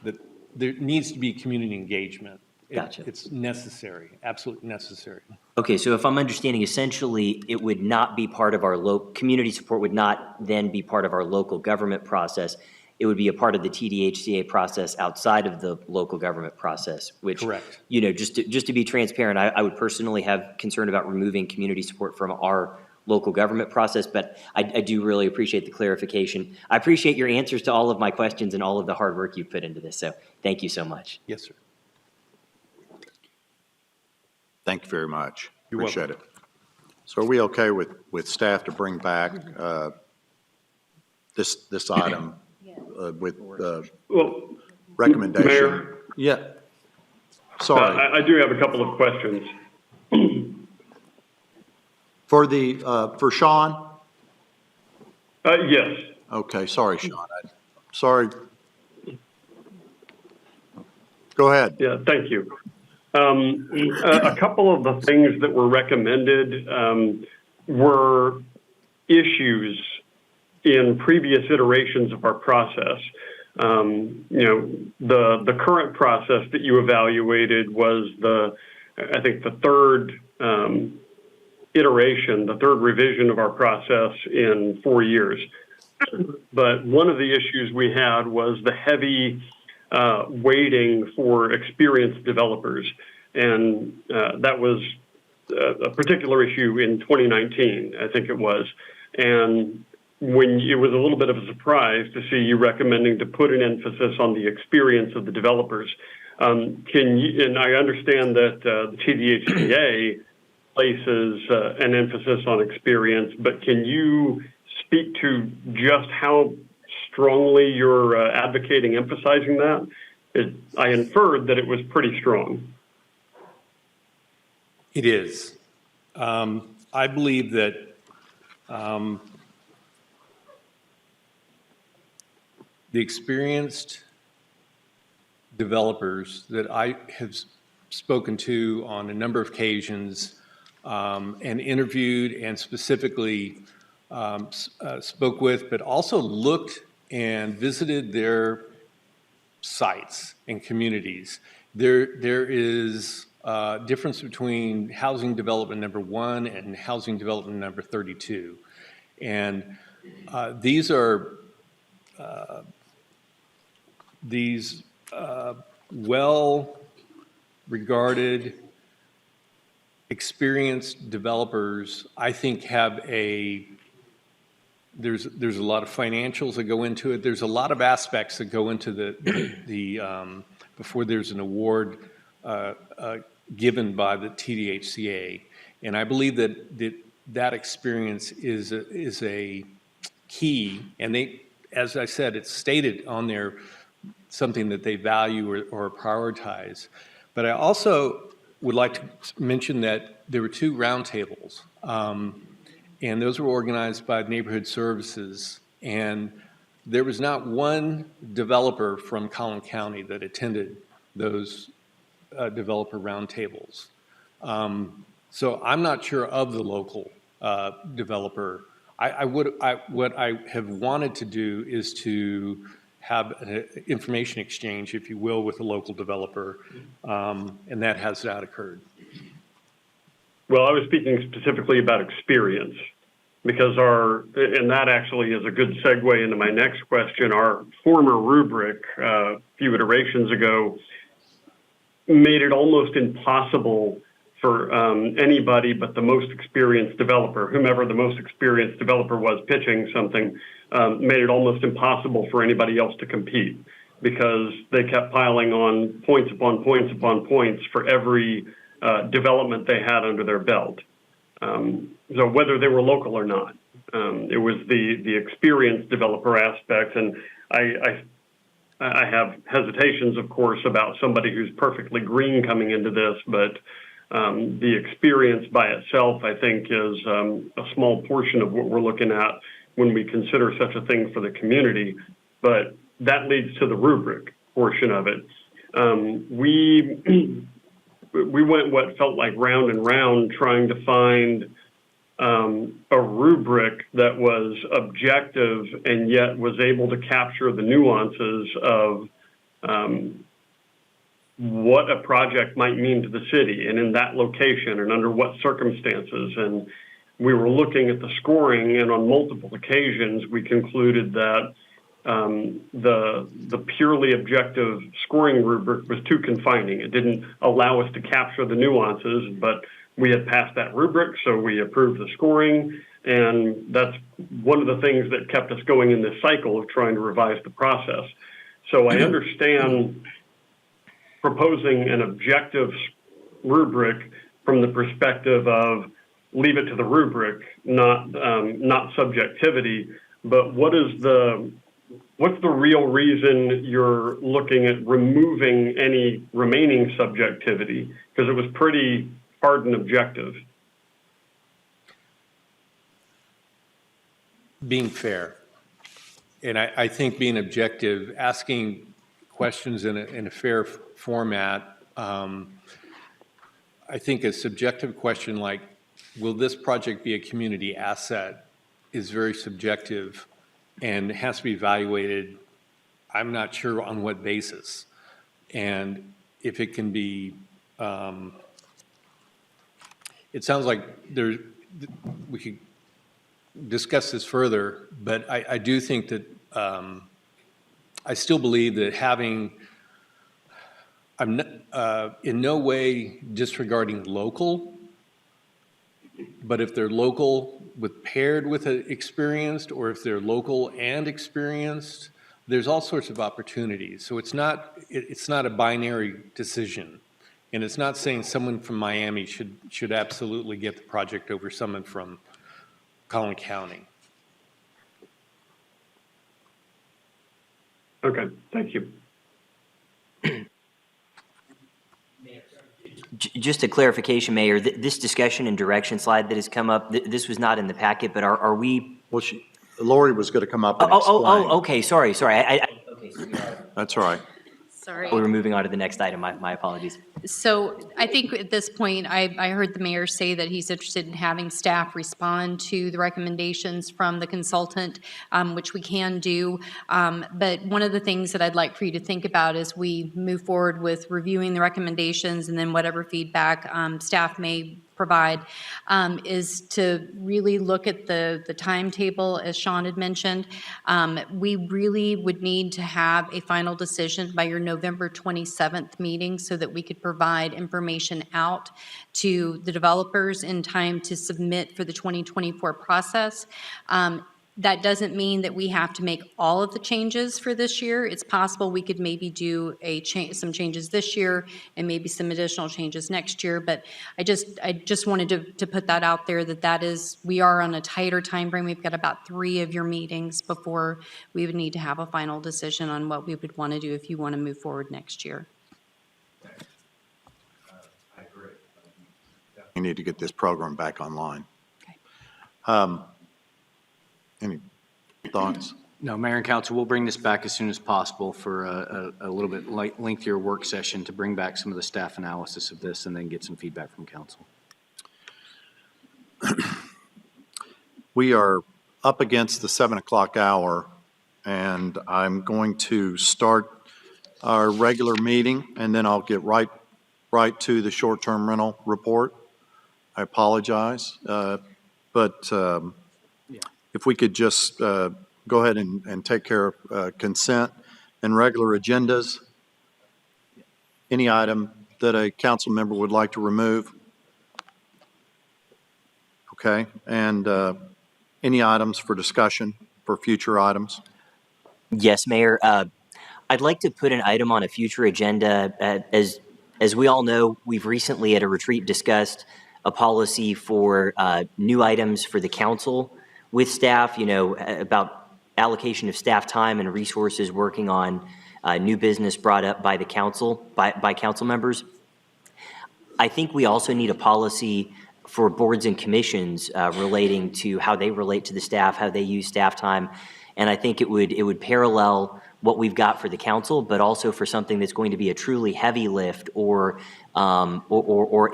that there needs to be community engagement. Gotcha. It's necessary, absolutely necessary. Okay, so if I'm understanding, essentially, it would not be part of our community support would not then be part of our local government process. It would be a part of the TDHCA process outside of the local government process, which, correct. Just to be transparent, I would personally have concern about removing community support from our local government process, but I do really appreciate the clarification. I appreciate your answers to all of my questions and all of the hard work you've put into this, so thank you so much. Yes, sir. Thank you very much. You're Appreciate welcome. it. So are we okay with staff to bring back this item with recommendation? Mayor? Yeah. Sorry. I do have a couple of questions. For Sean? Yes. Okay, sorry, Sean. Sorry. Go ahead. Yeah, thank you. A couple of the things that were recommended were issues in previous iterations of our process. The current process that you evaluated was I think the third iteration, the third revision of our process in 4 years. But one of the issues we had was the heavy waiting for experienced developers. And that was a particular issue in 2019, I think it was. And when it was a little bit of a surprise to see you recommending to put an emphasis on the experience of the developers. And I understand that the TDHCA places an emphasis on experience, but can you speak to just how strongly you're advocating emphasizing that? I inferred that it was pretty strong. It is. I believe that the experienced developers that I have spoken to on a number of occasions and interviewed and specifically spoke with, but also looked and visited their sites and communities. There is a difference between housing development number 1 and housing development number 32. And these are well-regarded, experienced developers, I think, have there's a lot of financials that go into it. There's a lot of aspects that go into the before there's an award given by the TDHCA. And I believe that experience is a key, and they, as I said, it's stated on there, something that they value or prioritize. But I also would like to mention that there were 2 roundtables, and those were organized by Neighborhood Services, and there was not one developer from Collin County that attended those developer roundtables. So I'm not sure of the local developer. What I have wanted to do is to have an information exchange, if you will, with the local developer, and that has not occurred. Well, I was speaking specifically about experience, because and that actually is a good segue into my next question. Our former rubric, a few iterations ago, made it almost impossible for anybody but the most experienced developer, whomever the most experienced developer was pitching something, made it almost impossible for anybody else to compete, because they kept piling on points upon points upon points for every development they had under their belt. So whether they were local or not, it was the experienced developer aspect. And I have hesitations, of course, about somebody who's perfectly green coming into this, but the experience by itself, I think, is a small portion of what we're looking at when we consider such a thing for the community. But that leads to the rubric portion of it. We went what felt like round and round trying to find a rubric that was objective and yet was able to capture the nuances of what a project might mean to the city and in that location and under what circumstances. And we were looking at the scoring, and on multiple occasions we concluded that the purely objective scoring rubric was too confining. It didn't allow us to capture the nuances, but we had passed that rubric, so we approved the scoring, and that's one of the things that kept us going in this cycle of trying to revise the process. So I understand proposing an objective rubric from the perspective of leave it to the rubric, not subjectivity, but what's the real reason you're looking at removing any remaining subjectivity? Because it was pretty hard and objective. Being fair. And I think being objective, asking questions in a fair format, I think a subjective question like, will this project be a community asset, is very subjective and has to be evaluated, I'm not sure on what basis. And if it can be, it sounds like we could discuss this further, but I do think that I still believe that I'm in no way disregarding local, but if they're local paired with an experienced, or if they're local and experienced, there's all sorts of opportunities. So it's not a binary decision. And it's not saying someone from Miami should absolutely get the project over someone from Collin County. Okay, thank you. Just a clarification, Mayor, this discussion and direction slide that has come up, this was not in the packet, but are we? Well, Lori was going to come up and explain. Okay, sorry. Okay, so That's right. Sorry. we were moving on to the next item, my apologies. So I think at this point, I heard the mayor say that he's interested in having staff respond to the recommendations from the consultant, which we can do. But one of the things that I'd like for you to think about as we move forward with reviewing the recommendations and then whatever feedback staff may provide is to really look at the timetable, as Sean had mentioned. We really would need to have a final decision by your November 27th meeting so that we could provide information out to the developers in time to submit for the 2024 process. That doesn't mean that we have to make all of the changes for this year. It's possible we could maybe do some changes this year and maybe some additional changes next year. But I just wanted to put that out there we are on a tighter time frame. We've got about 3 of your meetings before we would need to have a final decision on what we would want to do if you want to move forward next year. I agree. We need to get this program back online. Okay. Any thoughts? No, Mayor and Council, we'll bring this back as soon as possible for a little bit lengthier work session to bring back some of the staff analysis of this and then get some feedback from council. We are up against the 7 o'clock hour, and I'm going to start our regular meeting, and then I'll get right to the short-term rental report. I apologize, but if we could just go ahead and take care of consent and regular agendas. Any item that a council member would like to remove? Okay, and any items for discussion for future items? Yes, Mayor. I'd like to put an item on a future agenda. As we all know, we've recently at a retreat discussed a policy for new items for the council with staff, about allocation of staff time and resources working on new business brought up by the council, by council members. I think we also need a policy for boards and commissions relating to how they relate to the staff, how they use staff time. And I think it would parallel what we've got for the council, but also for something that's going to be a truly heavy lift or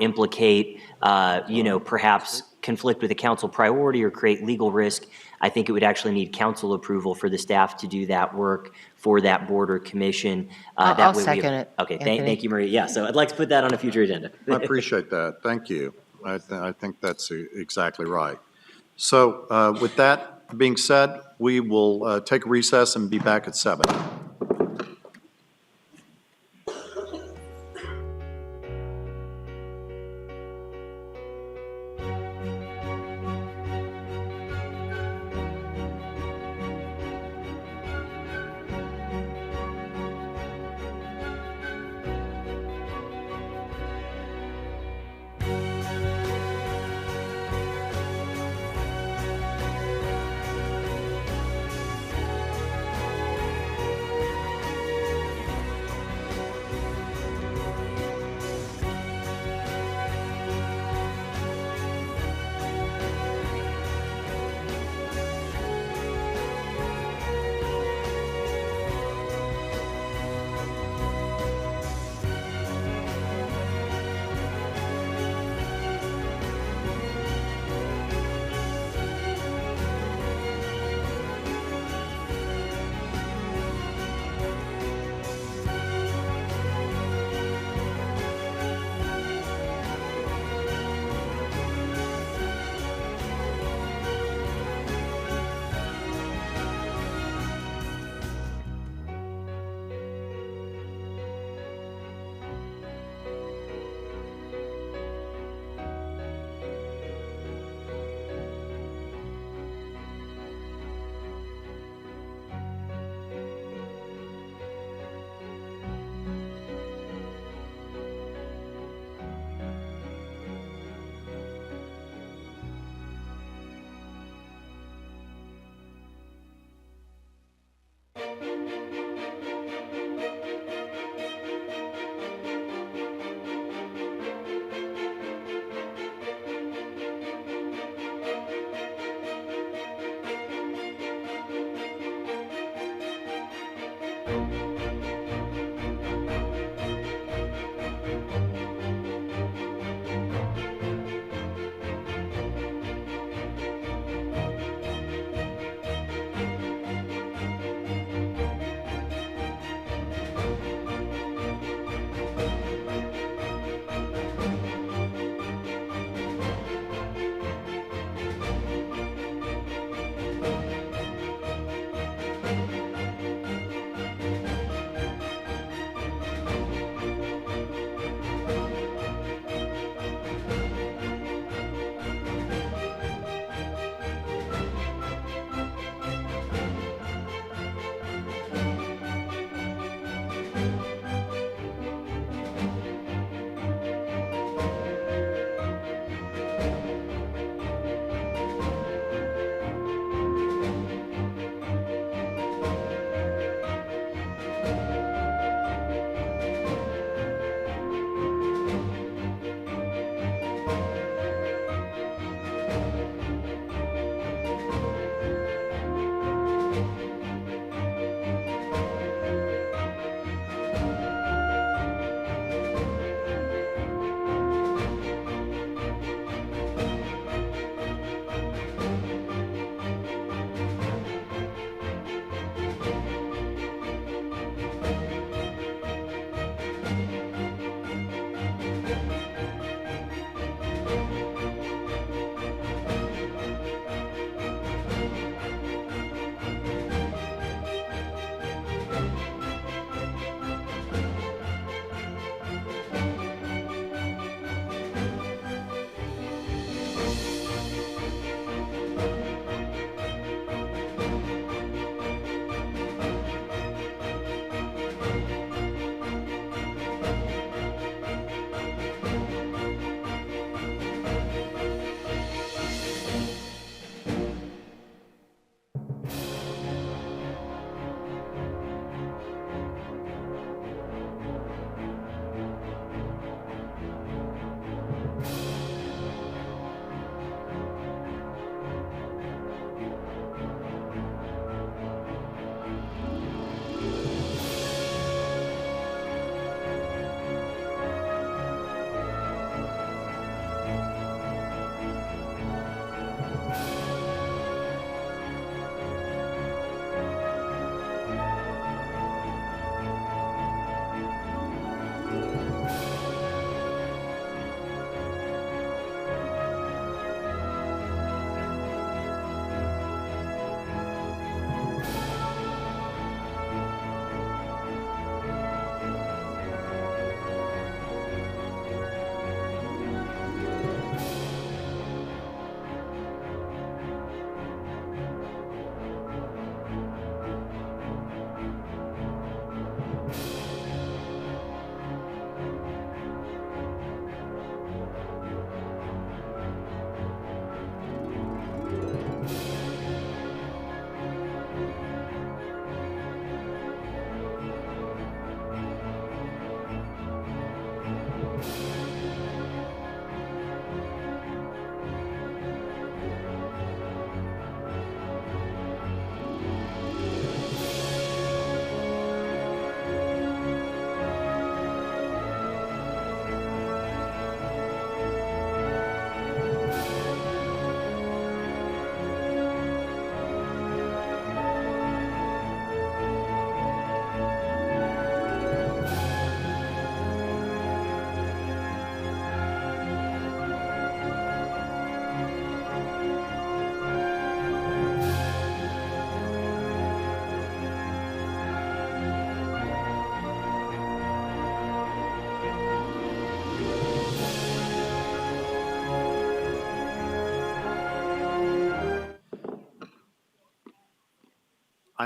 implicate, perhaps conflict with a council priority or create legal risk. I think it would actually need council approval for the staff to do that work for that board or commission. I'll second it. Okay, thank you, Maria. Yeah, so I'd like to put that on a future agenda. I appreciate that. Thank you. I think that's exactly right. So with that being said, we will take a recess and be back at 7.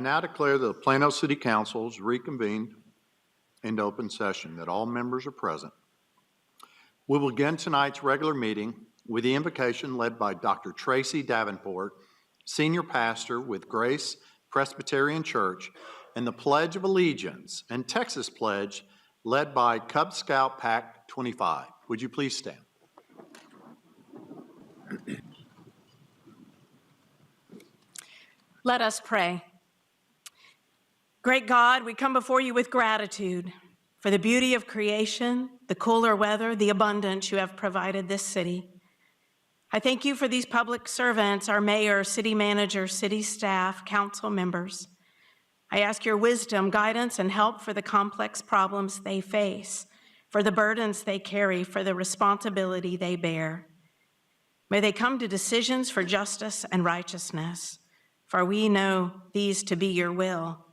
I now declare that the Plano City Council is reconvened into open session, that all members are present. We will begin tonight's regular meeting with the invocation led by Dr. Tracy Davenport, Senior Pastor with Grace Presbyterian Church, and the Pledge of Allegiance and Texas Pledge led by Cub Scout Pack 25. Would you please stand? Let us pray. Great God, we come before you with gratitude for the beauty of creation, the cooler weather, the abundance you have provided this city. I thank you for these public servants, our mayor, city manager, city staff, council members. I ask your wisdom, guidance, and help for the complex problems they face, for the burdens they carry, for the responsibility they bear. May they come to decisions for justice and righteousness, for we know these to be your will.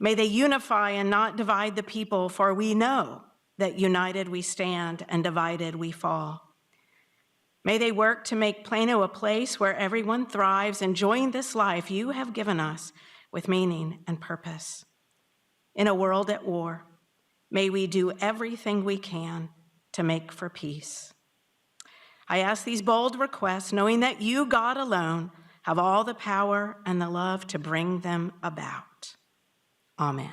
May they unify and not divide the people, for we know that united we stand and divided we fall. May they work to make Plano a place where everyone thrives, enjoying this life you have given us with meaning and purpose. In a world at war, may we do everything we can to make for peace. I ask these bold requests, knowing that you, God alone, have all the power and the love to bring them about. Amen.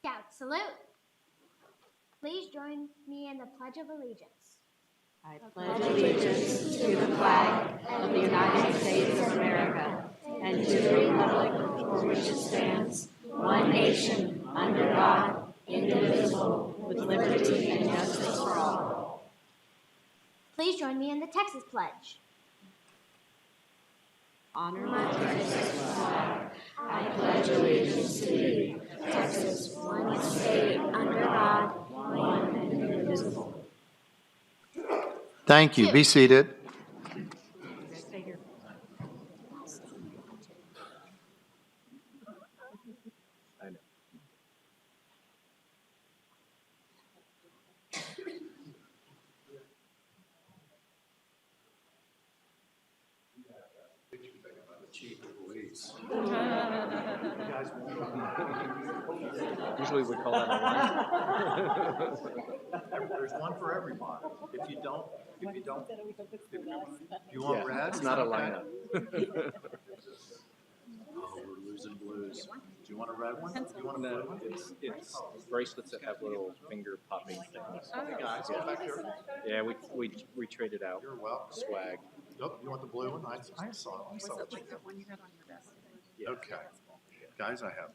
Scout salute. Please join me in the Pledge of Allegiance. I pledge allegiance to the flag of the United States of America and to the republic for which it stands, one nation, under God, indivisible, with liberty and justice for all. Please join me in the Texas Pledge. Honor my Texas flag. I pledge allegiance to thee, Texas, one state, under God, one and indivisible. Thank you. Be seated. Usually we call that a line. There's one for everybody. If you want red? It's not a lineup. Oh, we're losing blues. Do you want a red one? Do you want a blue No, one? it's bracelets that have little finger popping things. Hey guys, get back here. Yeah, we traded out You're welcome. swag. Yep, you want the blue one? I saw what you did. Okay. Guys, I have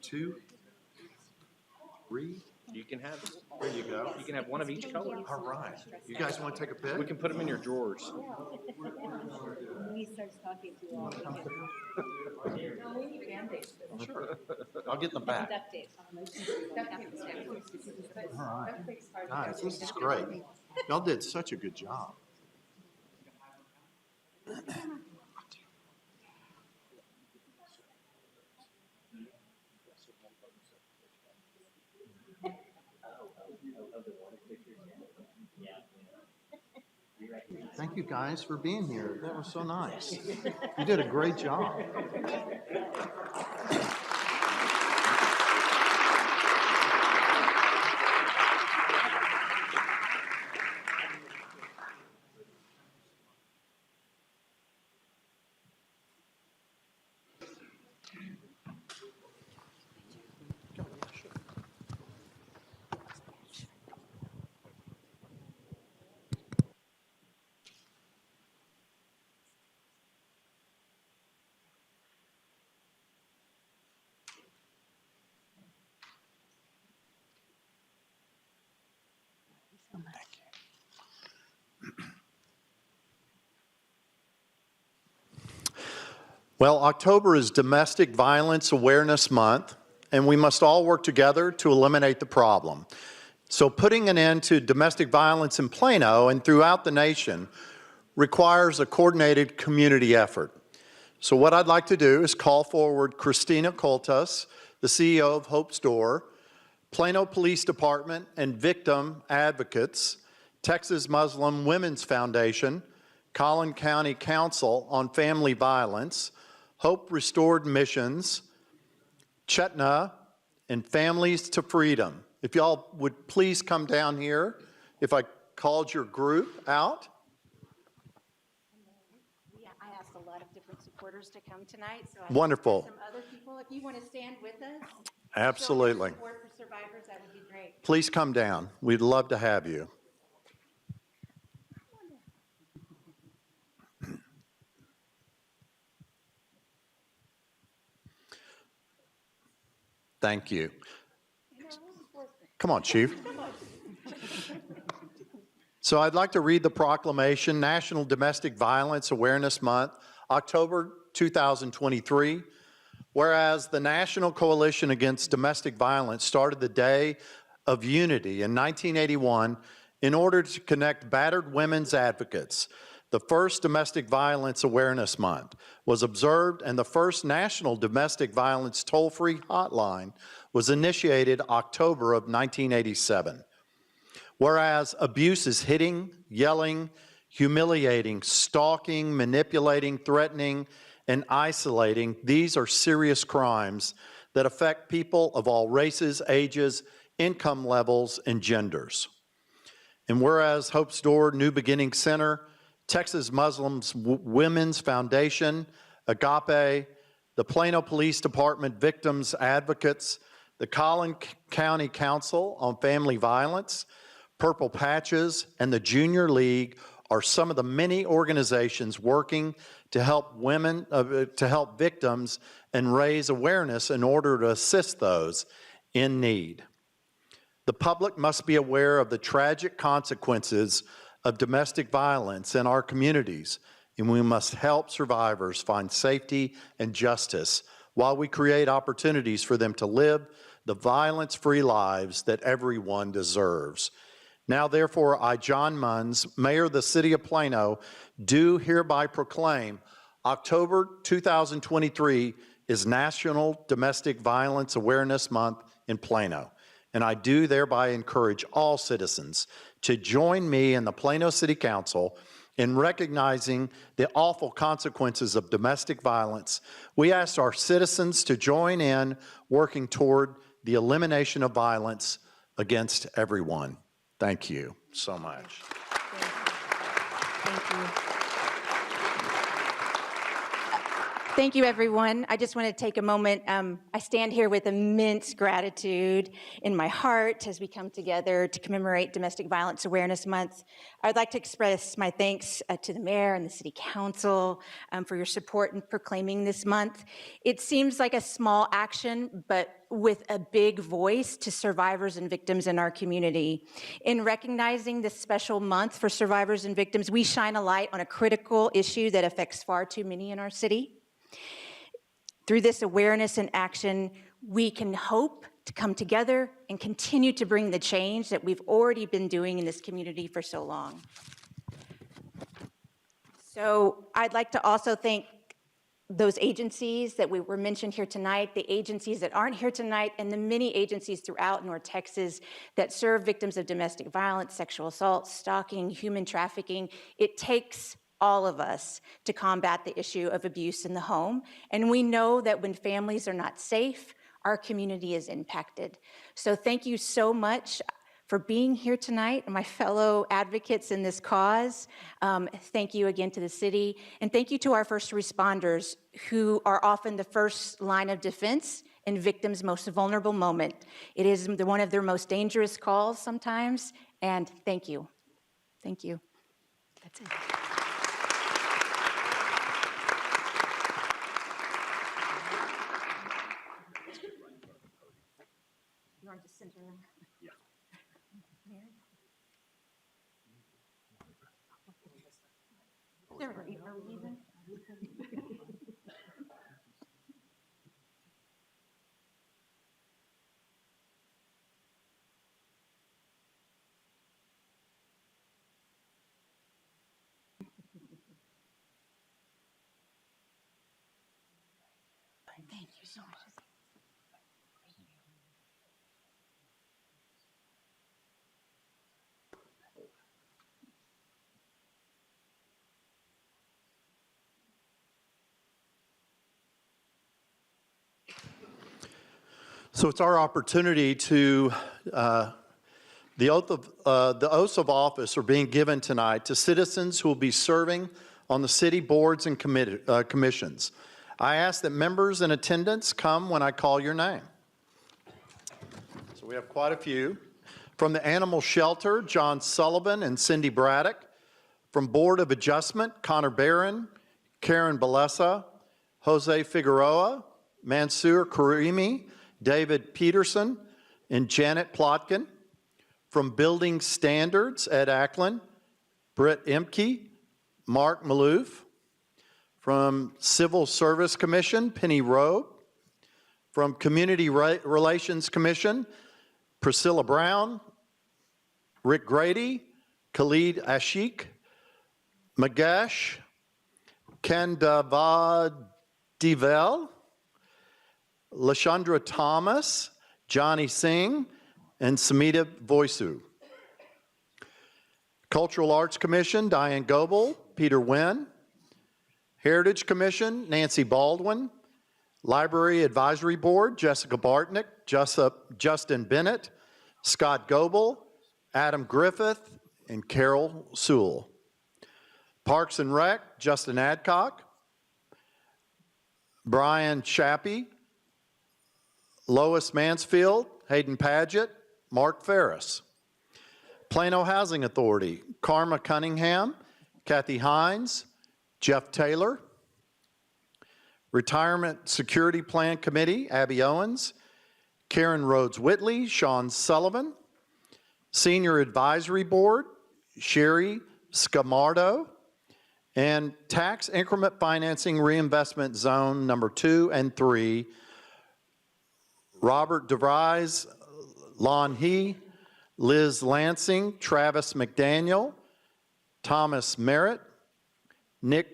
2, 3. You can have, There you go. you can have one of each color. All right. You guys want to take a pic? We can put them in your drawers. Sure. I'll get in the back. All right. Guys, this is great. Y'all did such a good job. Thank you guys for being here. That was so nice. You did a great job. Well, October is Domestic Violence Awareness Month, and we must all work together to eliminate the problem. So putting an end to domestic violence in Plano and throughout the nation requires a coordinated community effort. So what I'd like to do is call forward Christina Coltas, the CEO of Hope's Door, Plano Police Department and victim advocates, Texas Muslim Women's Foundation, Collin County Council on Family Violence, Hope Restored Missions, Chetna, and Families to Freedom. If y'all would please come down here, if I called your group out. Yeah, I asked a lot of different supporters to come tonight, so Wonderful. some other people, if you want to stand with us. Absolutely. Show your support for survivors, that would be great. Please come down. We'd love to have you. Thank you. Come on, Chief. So I'd like to read the proclamation, National Domestic Violence Awareness Month, October 2023. Whereas the National Coalition Against Domestic Violence started the Day of Unity in 1981 in order to connect battered women's advocates. The first Domestic Violence Awareness Month was observed, and the first National Domestic Violence Toll-Free Hotline was initiated October of 1987. Whereas abuse is hitting, yelling, humiliating, stalking, manipulating, threatening, and isolating, these are serious crimes that affect people of all races, ages, income levels, and genders. And whereas Hope's Door New Beginning Center, Texas Muslims Women's Foundation, Agape, the Plano Police Department Victims Advocates, the Collin County Council on Family Violence, Purple Patches, and the Junior League are some of the many organizations working to help women, to help victims and raise awareness in order to assist those in need. The public must be aware of the tragic consequences of domestic violence in our communities, and we must help survivors find safety and justice while we create opportunities for them to live the violence-free lives that everyone deserves. Now, therefore, I, John Munns, Mayor of the City of Plano, do hereby proclaim October 2023 is National Domestic Violence Awareness Month in Plano. And I do thereby encourage all citizens to join me and the Plano City Council in recognizing the awful consequences of domestic violence. We ask our citizens to join in working toward the elimination of violence against everyone. Thank you so much. Thank you. Thank you, everyone. I just want to take a moment. I stand here with immense gratitude in my heart as we come together to commemorate Domestic Violence Awareness Month. I'd like to express my thanks to the mayor and the city council for your support in proclaiming this month. It seems like a small action, but with a big voice to survivors and victims in our community. In recognizing this special month for survivors and victims, we shine a light on a critical issue that affects far too many in our city. Through this awareness and action, we can hope to come together and continue to bring the change that we've already been doing in this community for so long. So I'd like to also thank those agencies that were mentioned here tonight, the agencies that aren't here tonight, and the many agencies throughout North Texas that serve victims of domestic violence, sexual assault, stalking, human trafficking. It takes all of us to combat the issue of abuse in the home. And we know that when families are not safe, our community is impacted. So thank you so much for being here tonight, my fellow advocates in this cause. Thank you again to the city. And thank you to our first responders who are often the first line of defense in victims' most vulnerable moment. It is one of their most dangerous calls sometimes. And thank you. Thank you. That's it. You want to center them? Yeah. Are we even? Thank you so much. So it's our opportunity to, the oaths of office are being given tonight to citizens who will be serving on the city boards and commissions. I ask that members in attendance come when I call your name. So we have quite a few. From the Animal Shelter, John Sullivan and Cindy Braddock. From Board of Adjustment, Connor Barron, Karen Balesa, Jose Figueroa, Mansour Karimi, David Peterson, and Janet Plotkin. From Building Standards, Ed Ackland, Britt Emke, Mark Maloof. From Civil Service Commission, Penny Rowe. From Community Relations Commission, Priscilla Brown, Rick Grady, Khalid Ashik, Magash, Kandavad Devel, Lashandra Thomas, Johnny Singh, and Samita Voisu. Cultural Arts Commission, Diane Goebel, Peter Wynn. Heritage Commission, Nancy Baldwin. Library Advisory Board, Jessica Bartnick, Justin Bennett, Scott Goebel, Adam Griffith, and Carol Sewell. Parks and Rec, Justin Adcock, Brian Chappie, Lois Mansfield, Hayden Paget, Mark Ferris. Plano Housing Authority, Karma Cunningham, Kathy Hines, Jeff Taylor. Retirement Security Plan Committee, Abby Owens, Karen Rhodes Whitley, Sean Sullivan. Senior Advisory Board, Sherry Scamardo. And Tax Increment Financing Reinvestment Zone number 2 and 3, Robert DeVries, Lon He, Liz Lansing, Travis McDaniel, Thomas Merritt, Nick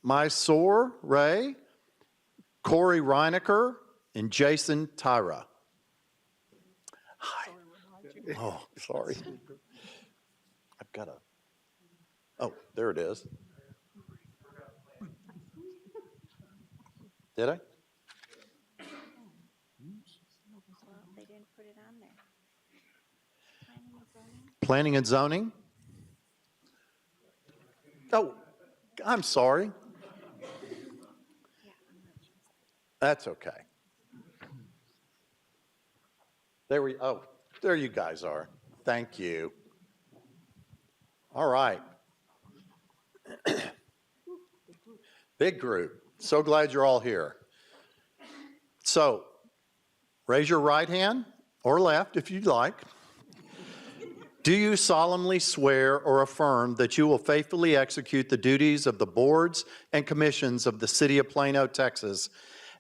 Mysore Ray, Corey Reinecker, and Jason Tyra. Hi. Oh, sorry. I've got a, oh, there it is. Did I? They didn't put it on there. Planning and zoning? Oh, I'm sorry. That's okay. There you guys are. Thank you. All right. Big group. So glad you're all here. So, raise your right hand or left if you'd like. Do you solemnly swear or affirm that you will faithfully execute the duties of the boards and commissions of the City of Plano, Texas,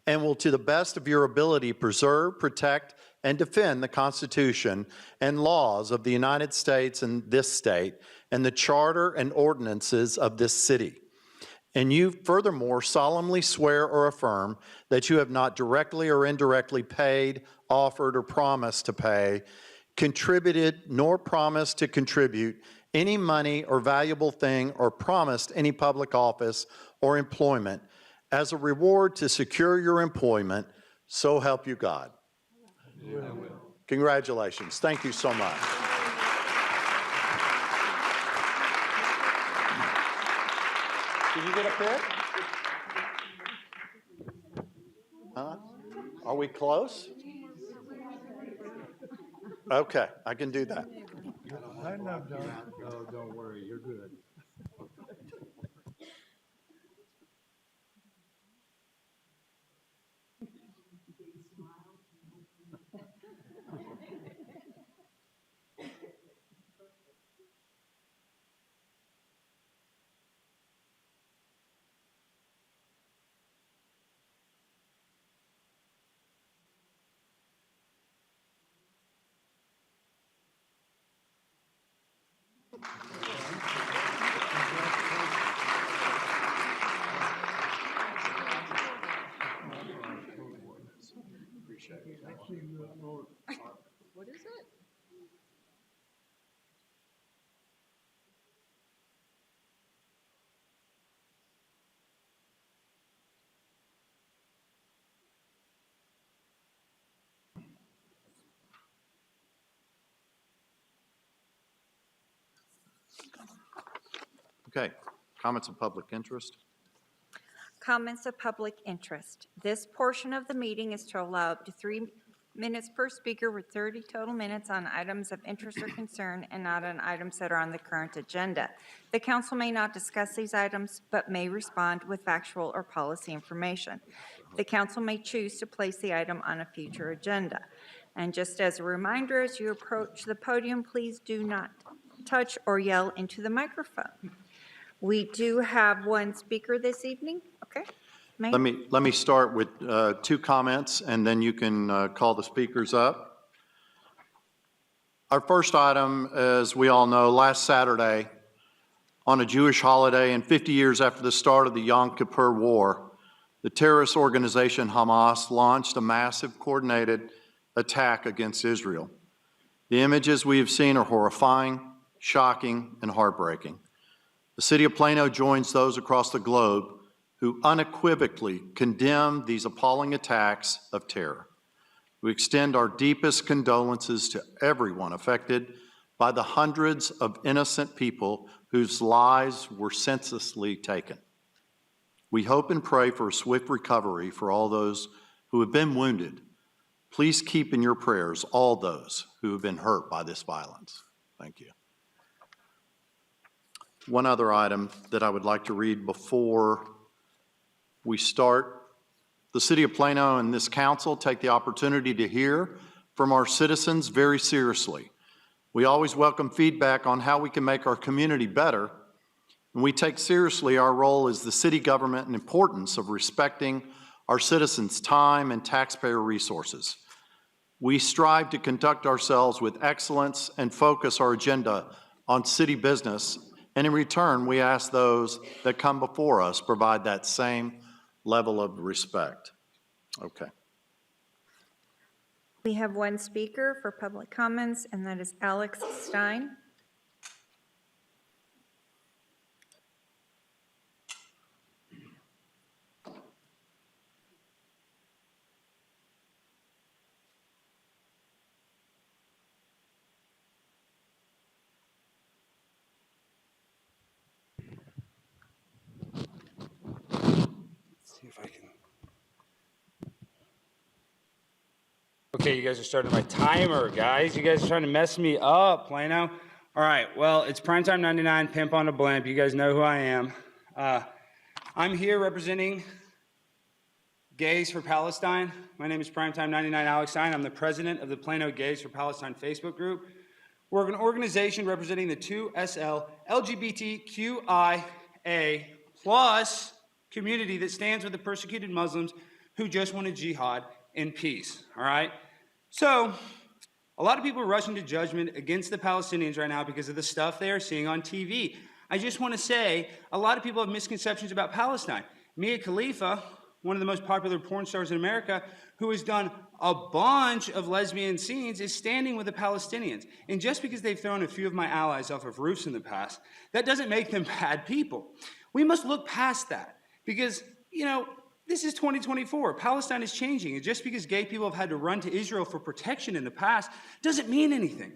and will to the best of your ability preserve, protect, and defend the Constitution and laws of the United States and this state, and the charter and ordinances of this city? And you furthermore solemnly swear or affirm that you have not directly or indirectly paid, offered, or promised to pay, contributed, nor promised to contribute any money or valuable thing, or promised any public office or employment as a reward to secure your employment, so help you God. Yeah. Congratulations. Thank you so much. Did you get a pick? Huh? Are we close? Okay, I can do that. No, don't worry, you're good. Okay, comments of public interest? Comments of public interest. This portion of the meeting is to allow up to 3 minutes per speaker with 30 total minutes on items of interest or concern and not on items that are on the current agenda. The council may not discuss these items, but may respond with factual or policy information. The council may choose to place the item on a future agenda. And just as a reminder, as you approach the podium, please do not touch or yell into the microphone. We do have one speaker this evening. Okay. Mayor? Let me start with 2 comments, and then you can call the speakers up. Our first item, as we all know, last Saturday, on a Jewish holiday and 50 years after the start of the Yom Kippur War, the terrorist organization Hamas launched a massive coordinated attack against Israel. The images we have seen are horrifying, shocking, and heartbreaking. The city of Plano joins those across the globe who unequivocally condemn these appalling attacks of terror. We extend our deepest condolences to everyone affected by the hundreds of innocent people whose lives were senselessly taken. We hope and pray for a swift recovery for all those who have been wounded. Please keep in your prayers all those who have been hurt by this violence. Thank you. One other item that I would like to read before we start. The City of Plano and this council take the opportunity to hear from our citizens very seriously. We always welcome feedback on how we can make our community better, and we take seriously our role as the city government and importance of respecting our citizens' time and taxpayer resources. We strive to conduct ourselves with excellence and focus our agenda on city business, and in return, we ask those that come before us provide that same level of respect. Okay. We have one speaker for public comments, and that is Alex Stein. See if I can. Okay, you guys are starting my timer, guys. You guys are trying to mess me up, Plano. All right, well, it's Primetime 99, Pimp on a Blimp. You guys know who I am. I'm here representing Gays for Palestine. My name is Primetime 99 Alex Stein. I'm the president of the Plano Gays for Palestine Facebook group. We're an organization representing the 2SL LGBTQIA plus community that stands with the persecuted Muslims who just want a jihad in peace, all right? So, a lot of people are rushing to judgment against the Palestinians right now because of the stuff they are seeing on TV. I just want to say, a lot of people have misconceptions about Palestine. Mia Khalifa, one of the most popular porn stars in America, who has done a bunch of lesbian scenes, is standing with the Palestinians. And just because they've thrown a few of my allies off of roofs in the past, that doesn't make them bad people. We must look past that because, you know, this is 2024. Palestine is changing. And just because gay people have had to run to Israel for protection in the past doesn't mean anything.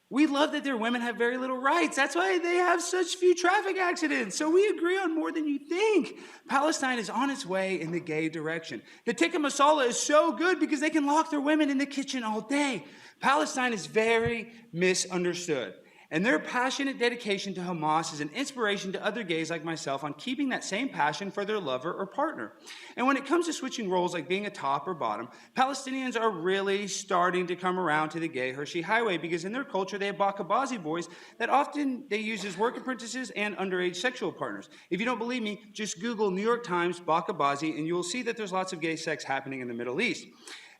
We love that their women have very little rights. That's why they have such few traffic accidents. So we agree on more than you think. Palestine is on its way in the gay direction. The tikka masala is so good because they can lock their women in the kitchen all day. Palestine is very misunderstood. And their passionate dedication to Hamas is an inspiration to other gays like myself on keeping that same passion for their lover or partner. And when it comes to switching roles like being a top or bottom, Palestinians are really starting to come around to the gay Hershey Highway because in their culture they have bakabazi boys that often they use as work apprentices and underage sexual partners. If you don't believe me, just Google New York Times bakabazi and you will see that there's lots of gay sex happening in the Middle East.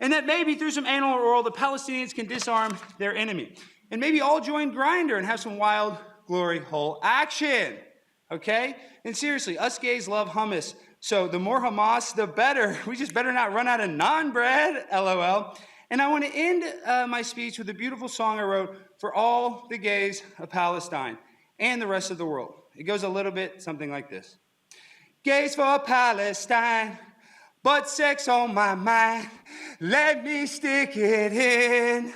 And that maybe through some anal or oral, the Palestinians can disarm their enemy. And maybe all join Grindr and have some wild glory hole action, okay? And seriously, us gays love hummus. So the more Hamas, the better. We just better not run out of naan bread, LOL. And I want to end my speech with a beautiful song I wrote for all the gays of Palestine and the rest of the world. It goes a little bit something like this. Gays for Palestine, but sex on my mind. Let me stick it in.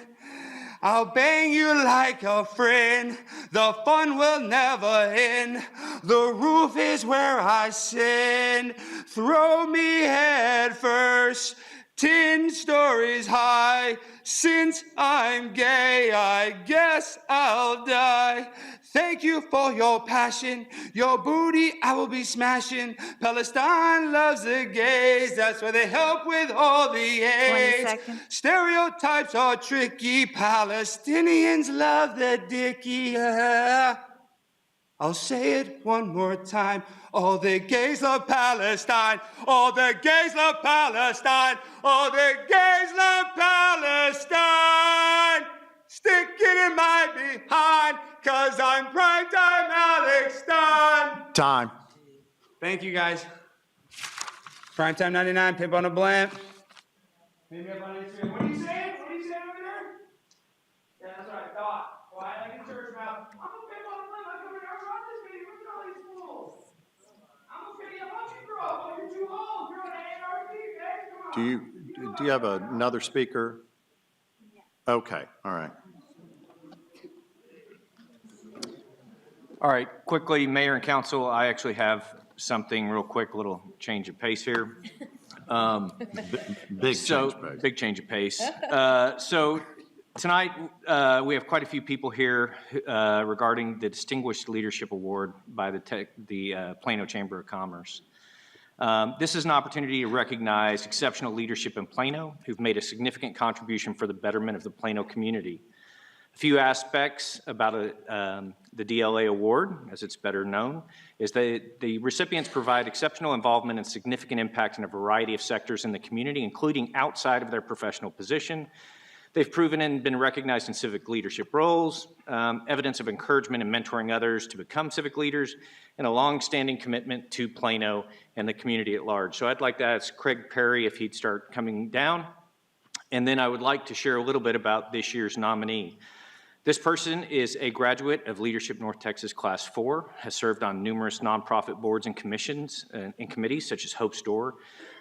I'll bang you like a friend. The fun will never end. The roof is where I sin. Throw me head first, 10 stories high. Since I'm gay, I guess I'll die. Thank you for your passion. Your booty I will be smashing. Palestine loves the gays. That's why they help with all the AIDS. 20 seconds. Stereotypes are tricky. Palestinians love the dickie. I'll say it one more time. All the gays love Palestine. All the gays love Palestine. All the gays love Palestine. Stick it in my behind, 'cause I'm primetime Alex Stein. Time. Thank you, guys. Primetime 99, Pimp on a Blimp. Hit me up on Instagram. What are you saying? What are you saying over there? Yeah, that's what I thought. Quiet like a church mouse. I'm a pimp on a blimp. I come here, I run this meeting. Look at all these fools. I'm gonna pick you up. Why don't you grow up? Oh, you're too old. You're on ARP, man. Come on. Do you have another speaker? Okay, all right. All right, quickly, Mayor and Council, I actually have something real quick, a little change of pace here. Big change of pace. Big change of pace. So tonight, we have quite a few people here regarding the Distinguished Leadership Award by the Plano Chamber of Commerce. This is an opportunity to recognize exceptional leadership in Plano who've made a significant contribution for the betterment of the Plano community. A few aspects about the DLA award, as it's better known, is that the recipients provide exceptional involvement and significant impact in a variety of sectors in the community, including outside of their professional position. They've proven and been recognized in civic leadership roles, evidence of encouragement and mentoring others to become civic leaders, and a long-standing commitment to Plano and the community at large. So I'd like to ask Craig Perry if he'd start coming down. And then I would like to share a little bit about this year's nominee. This person is a graduate of Leadership North Texas Class 4, has served on numerous nonprofit boards and commissions and committees such as Hope's Door,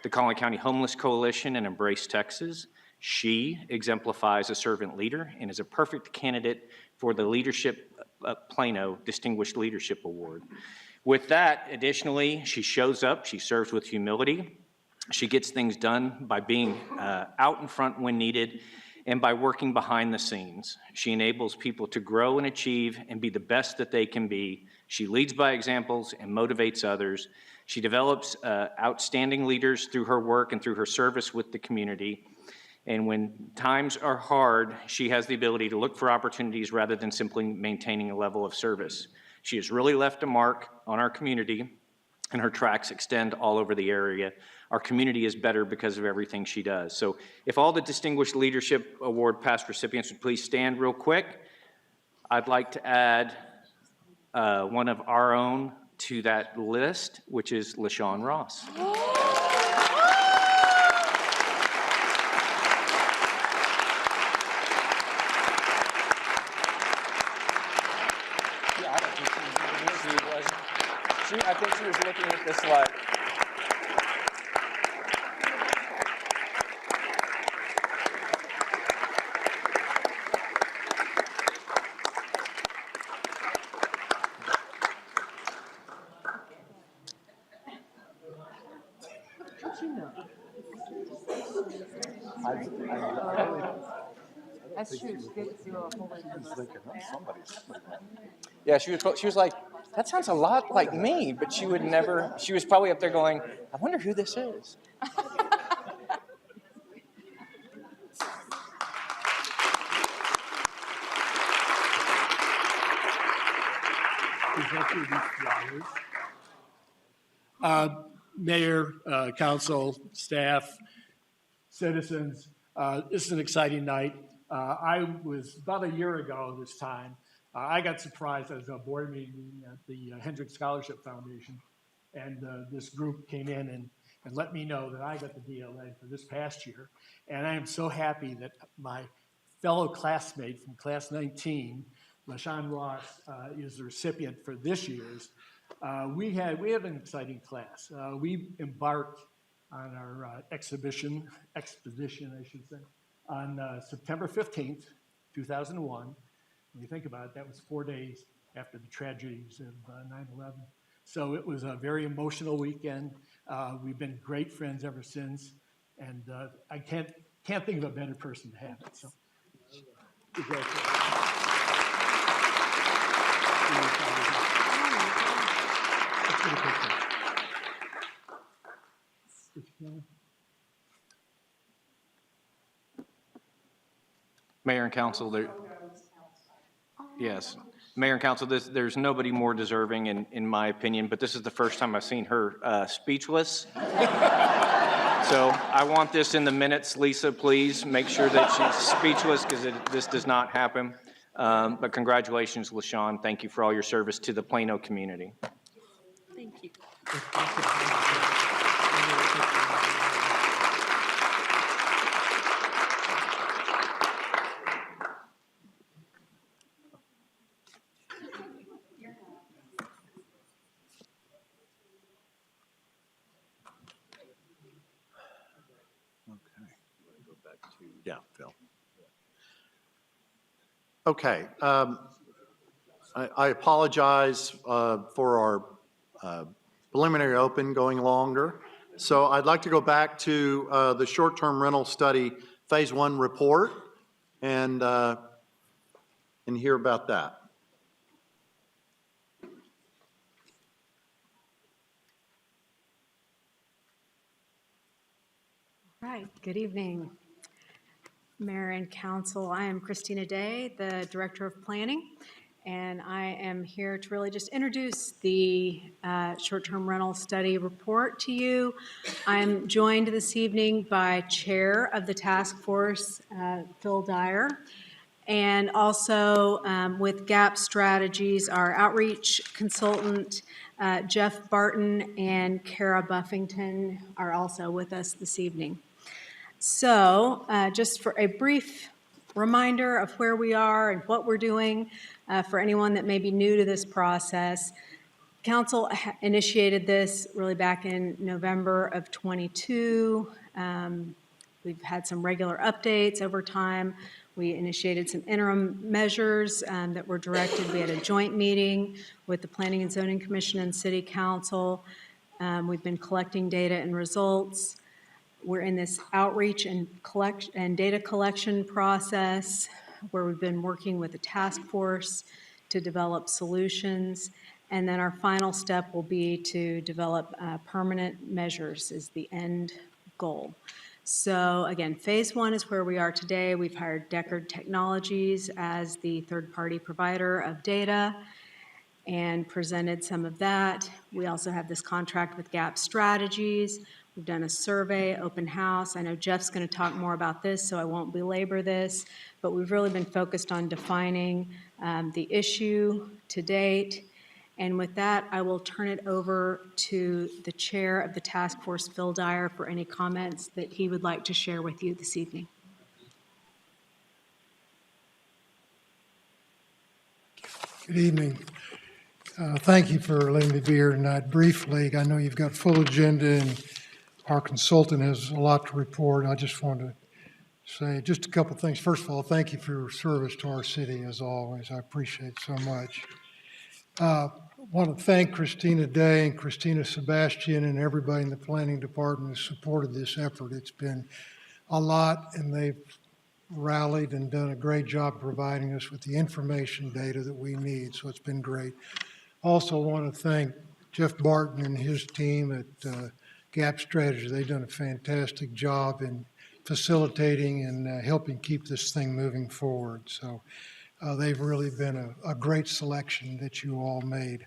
the Collin County Homeless Coalition, and Embrace Texas. She exemplifies a servant leader and is a perfect candidate for the Leadership Plano Distinguished Leadership Award. With that, additionally, she shows up, she serves with humility, she gets things done by being out in front when needed, and by working behind the scenes. She enables people to grow and achieve and be the best that they can be. She leads by examples and motivates others. She develops outstanding leaders through her work and through her service with the community. And when times are hard, she has the ability to look for opportunities rather than simply maintaining a level of service. She has really left a mark on our community, and her tracks extend all over the area. Our community is better because of everything she does. So if all the Distinguished Leadership Award past recipients would please stand real quick. I'd like to add one of our own to that list, which is LaShawn Ross. I think she was looking at this like. That's true. Yeah, she was like, that sounds a lot like me, but she would never, she was probably up there going, I wonder who this is. Mayor, council, staff, citizens, this is an exciting night. I was, about a year ago this time, I got surprised. I was at a board meeting at the Hendrick Scholarship Foundation, and this group came in and let me know that I got the DLA for this past year. And I am so happy that my fellow classmate from class 19, LaShawn Ross, is the recipient for this year's. We have an exciting class. We embarked on our expedition, I should say, on September 15th 2001. When you think about it, that was 4 days after the tragedies of 9/11. So it was a very emotional weekend. We've been great friends ever since, and I can't think of a better person to have it. So, Mayor and council, yes. Mayor and council, there's nobody more deserving in my opinion, but this is the first time I've seen her speechless. So I want this in the minutes. Lisa, please make sure that she's speechless because this does not happen. But congratulations, LaShawn. Thank you for all your service to the Plano community. Thank you. Yeah, Phil. Okay. I apologize for our preliminary open going longer. So I'd like to go back to the short-term rental study phase 1 report and hear about that. Right, good evening, Mayor and Council. I am Christina Day, the Director of Planning, and I am here to really just introduce the short-term rental study report to you. I'm joined this evening by Chair of the Task Force, Phil Dyer, and also with GAP Strategies, our outreach consultant, Jeff Barton and Kara Buffington are also with us this evening. So just for a brief reminder of where we are and what we're doing for anyone that may be new to this process, Council initiated this really back in November of 22. We've had some regular updates over time. We initiated some interim measures that were directed. We had a joint meeting with the Planning and Zoning Commission and City Council. We've been collecting data and results. We're in this outreach and data collection process where we've been working with a task force to develop solutions. And then our final step will be to develop permanent measures is the end goal. So again, phase 1 is where we are today. We've hired Deckard Technologies as the third-party provider of data and presented some of that. We also have this contract with GAP Strategies. We've done a survey, open house. I know Jeff's going to talk more about this, so I won't belabor this, but we've really been focused on defining the issue to date. And with that, I will turn it over to the chair of the task force, Phil Dyer, for any comments that he would like to share with you this evening. Good evening. Thank you for letting me be here tonight. Briefly, I know you've got a full agenda and our consultant has a lot to report. I just wanted to say just a couple things. First of all, thank you for your service to our city as always. I appreciate it so much. I want to thank Christina Day and Christina Sebastian and everybody in the planning department who supported this effort. It's been a lot and they've rallied and done a great job providing us with the information data that we need. So it's been great. Also want to thank Jeff Barton and his team at GAP Strategy. They've done a fantastic job in facilitating and helping keep this thing moving forward. So they've really been a great selection that you all made.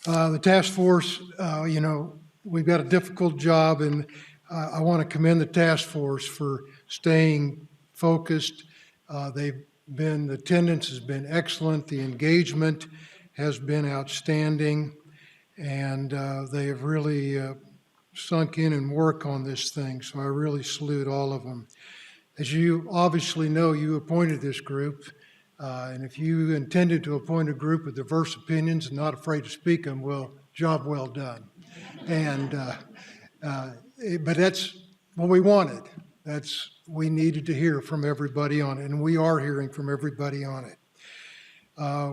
The task force, you know, we've got a difficult job, and I want to commend the task force for staying focused. The attendance has been excellent. The engagement has been outstanding, and they have really sunk in and work on this thing, so I really salute all of them. As you obviously know, you appointed this group, and if you intended to appoint a group with diverse opinions and not afraid to speak them, well, job well done. And but that's what we wanted. we needed to hear from everybody on it, and we are hearing from everybody on it.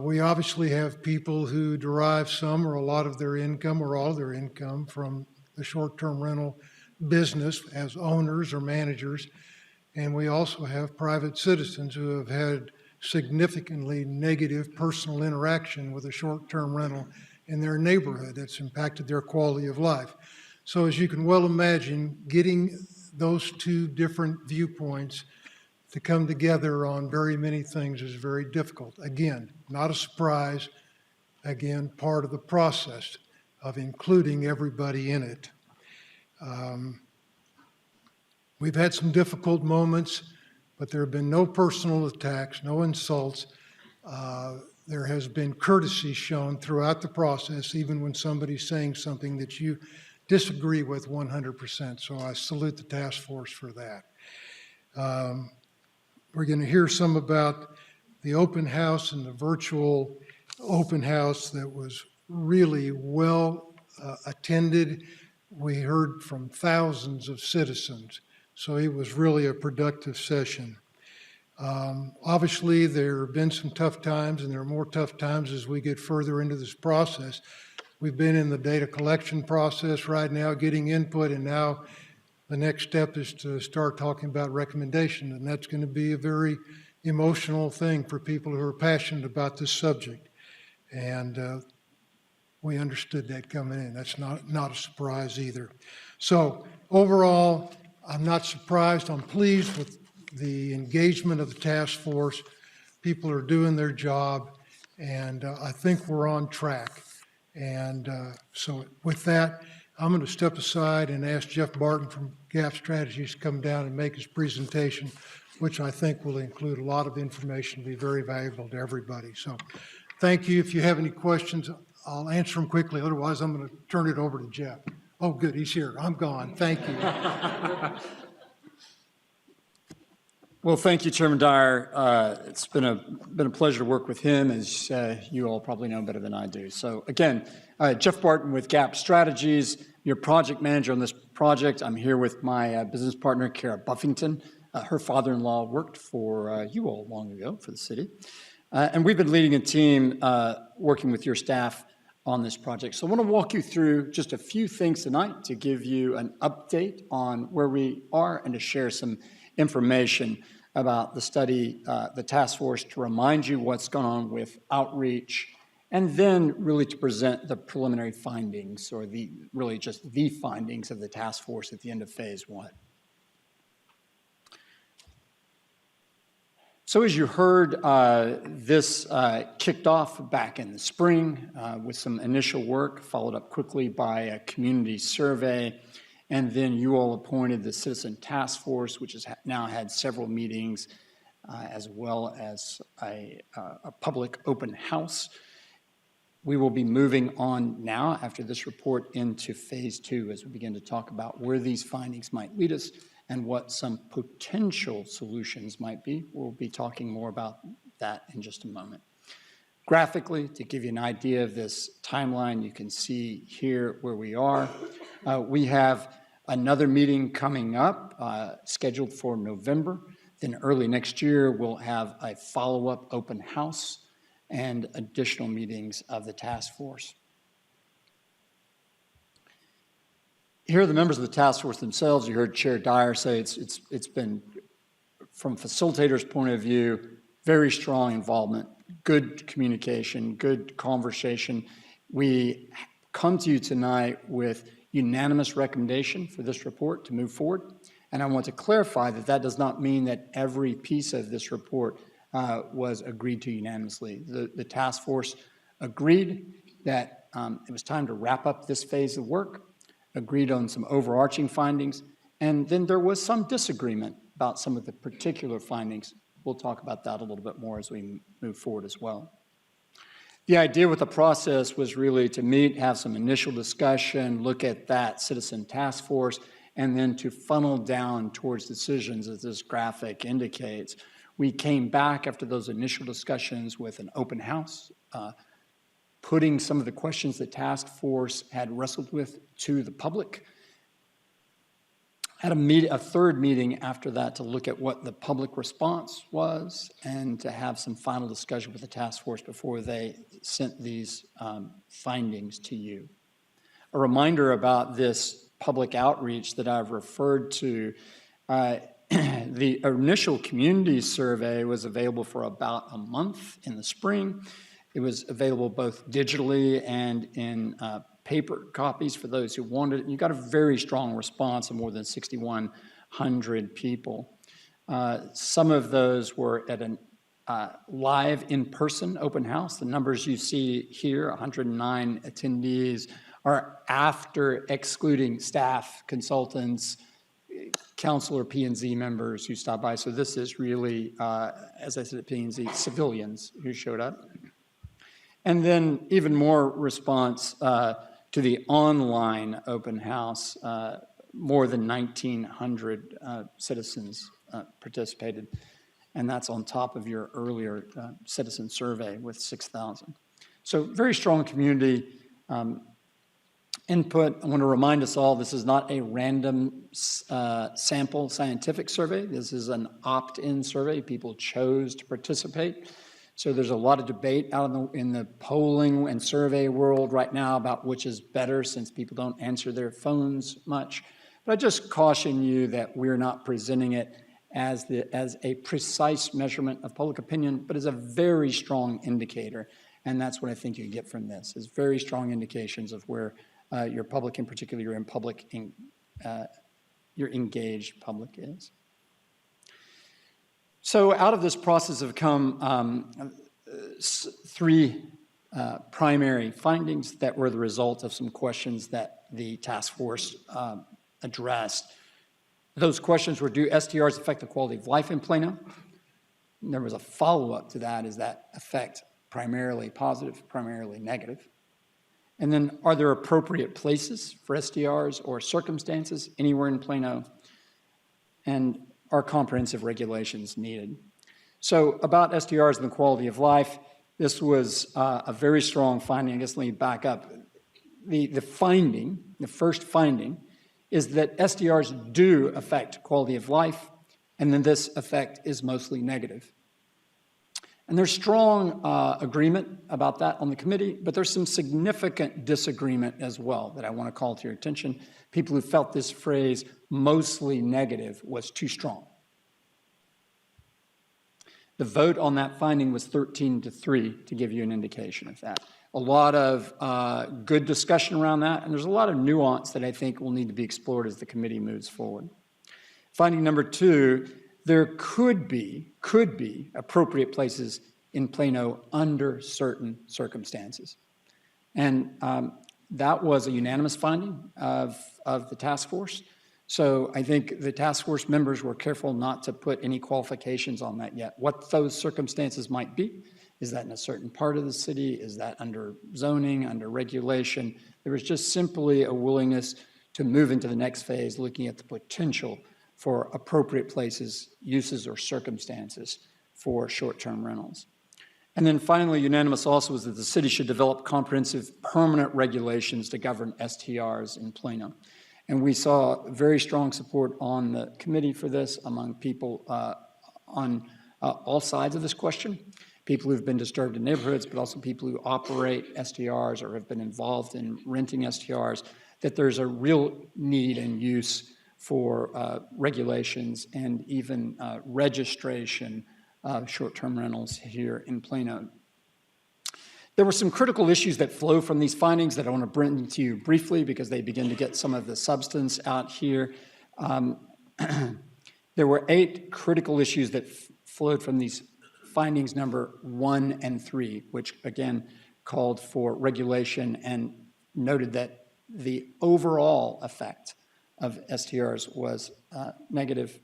We obviously have people who derive some or a lot of their income or all of their income from the short-term rental business as owners or managers. And we also have private citizens who have had significantly negative personal interaction with a short-term rental in their neighborhood that's impacted their quality of life. So as you can well imagine, getting those two different viewpoints to come together on very many things is very difficult. Again, not a surprise. Again, part of the process of including everybody in it. We've had some difficult moments, but there have been no personal attacks, no insults. There has been courtesy shown throughout the process, even when somebody's saying something that you disagree with 100%. So I salute the task force for that. We're going to hear some about the open house and the virtual open house that was really well attended. We heard from thousands of citizens, so it was really a productive session. Obviously, there have been some tough times, and there are more tough times as we get further into this process. We've been in the data collection process right now, getting input, and now the next step is to start talking about recommendations, and that's going to be a very emotional thing for people who are passionate about this subject. And we understood that coming in. That's not a surprise either. So overall, I'm not surprised. I'm pleased with the engagement of the task force. People are doing their job, and I think we're on track. And so with that, I'm going to step aside and ask Jeff Barton from GAP Strategies to come down and make his presentation, which I think will include a lot of information, be very valuable to everybody. So thank you. If you have any questions, I'll answer them quickly. Otherwise, I'm going to turn it over to Jeff. Oh, good. He's here. I'm gone. Thank you. Well, thank you, Chairman Dyer. It's been a pleasure to work with him, as you all probably know better than I do. So again, Jeff Barton with GAP Strategies, your project manager on this project. I'm here with my business partner, Kara Buffington. Her father-in-law worked for you all long ago for the city. And we've been leading a team working with your staff on this project. So I want to walk you through just a few things tonight to give you an update on where we are and to share some information about the study, the task force, to remind you what's gone on with outreach, and then really to present the preliminary findings, or really just the findings of the task force at the end of phase one. So as you heard, this kicked off back in the spring with some initial work, followed up quickly by a community survey. And then you all appointed the Citizen Task Force, which has now had several meetings, as well as a public open house. We will be moving on now, after this report, into phase two as we begin to talk about where these findings might lead us and what some potential solutions might be. We'll be talking more about that in just a moment. Graphically, to give you an idea of this timeline, you can see here where we are. We have another meeting coming up, scheduled for November. Then early next year, we'll have a follow-up open house and additional meetings of the task force. Here are the members of the task force themselves. You heard Chair Dyer say it's been, from facilitators' point of view, very strong involvement, good communication, good conversation. We come to you tonight with unanimous recommendation for this report to move forward. And I want to clarify that that does not mean that every piece of this report was agreed to unanimously. The task force agreed that it was time to wrap up this phase of work, agreed on some overarching findings, and then there was some disagreement about some of the particular findings. We'll talk about that a little bit more as we move forward as well. The idea with the process was really to meet, have some initial discussion, look at that citizen task force, and then to funnel down towards decisions, as this graphic indicates. We came back after those initial discussions with an open house, putting some of the questions the task force had wrestled with to the public. Had a third meeting after that to look at what the public response was and to have some final discussion with the task force before they sent these findings to you. A reminder about this public outreach that I've referred to, the initial community survey was available for about a month in the spring. It was available both digitally and in paper copies for those who wanted it. You got a very strong response of more than 6,100 people. Some of those were at a live in-person open house. The numbers you see here, 109 attendees, are after excluding staff, consultants, council or P&Z members who stopped by. So this is really, as I said at P&Z, civilians who showed up. And then even more response to the online open house. More than 1,900 citizens participated, and that's on top of your earlier citizen survey with 6,000. So very strong community input. I want to remind us all, this is not a random sample scientific survey. This is an opt-in survey. People chose to participate. So there's a lot of debate out in the polling and survey world right now about which is better, since people don't answer their phones much. But I just caution you that we're not presenting it as a precise measurement of public opinion, but as a very strong indicator. And that's what I think you get from this, is very strong indications of where your public, in particular your engaged public is. So out of this process have come three primary findings that were the result of some questions that the task force addressed. Those questions were, do STRs affect the quality of life in Plano? And there was a follow-up to that, is that affect primarily positive, primarily negative? And then, are there appropriate places for STRs or circumstances anywhere in Plano? And are comprehensive regulations needed? So about STRs and the quality of life, this was a very strong finding. I guess let me back up. The first finding, is that STRs do affect quality of life, and then this effect is mostly negative. And there's strong agreement about that on the committee, but there's some significant disagreement as well that I want to call to your attention. People who felt this phrase, mostly negative, was too strong. The vote on that finding was 13-3, to give you an indication of that. A lot of good discussion around that, and there's a lot of nuance that I think will need to be explored as the committee moves forward. Finding number 2, there could be appropriate places in Plano under certain circumstances. And that was a unanimous finding of the task force. So I think the task force members were careful not to put any qualifications on that yet. What those circumstances might be, is that in a certain part of the city? Is that under zoning, under regulation? There was just simply a willingness to move into the next phase, looking at the potential for appropriate places, uses, or circumstances for short-term rentals. And then finally, unanimous also was that the city should develop comprehensive permanent regulations to govern STRs in Plano. And we saw very strong support on the committee for this among people on all sides of this question. People who've been disturbed in neighborhoods, but also people who operate STRs or have been involved in renting STRs, that there's a real need and use for regulations and even registration of short-term rentals here in Plano. There were some critical issues that flow from these findings that I want to bring to you briefly, because they begin to get some of the substance out here. There were 8 critical issues that flowed from these findings number 1 and 3, which again called for regulation and noted that the overall effect of STRs was negative.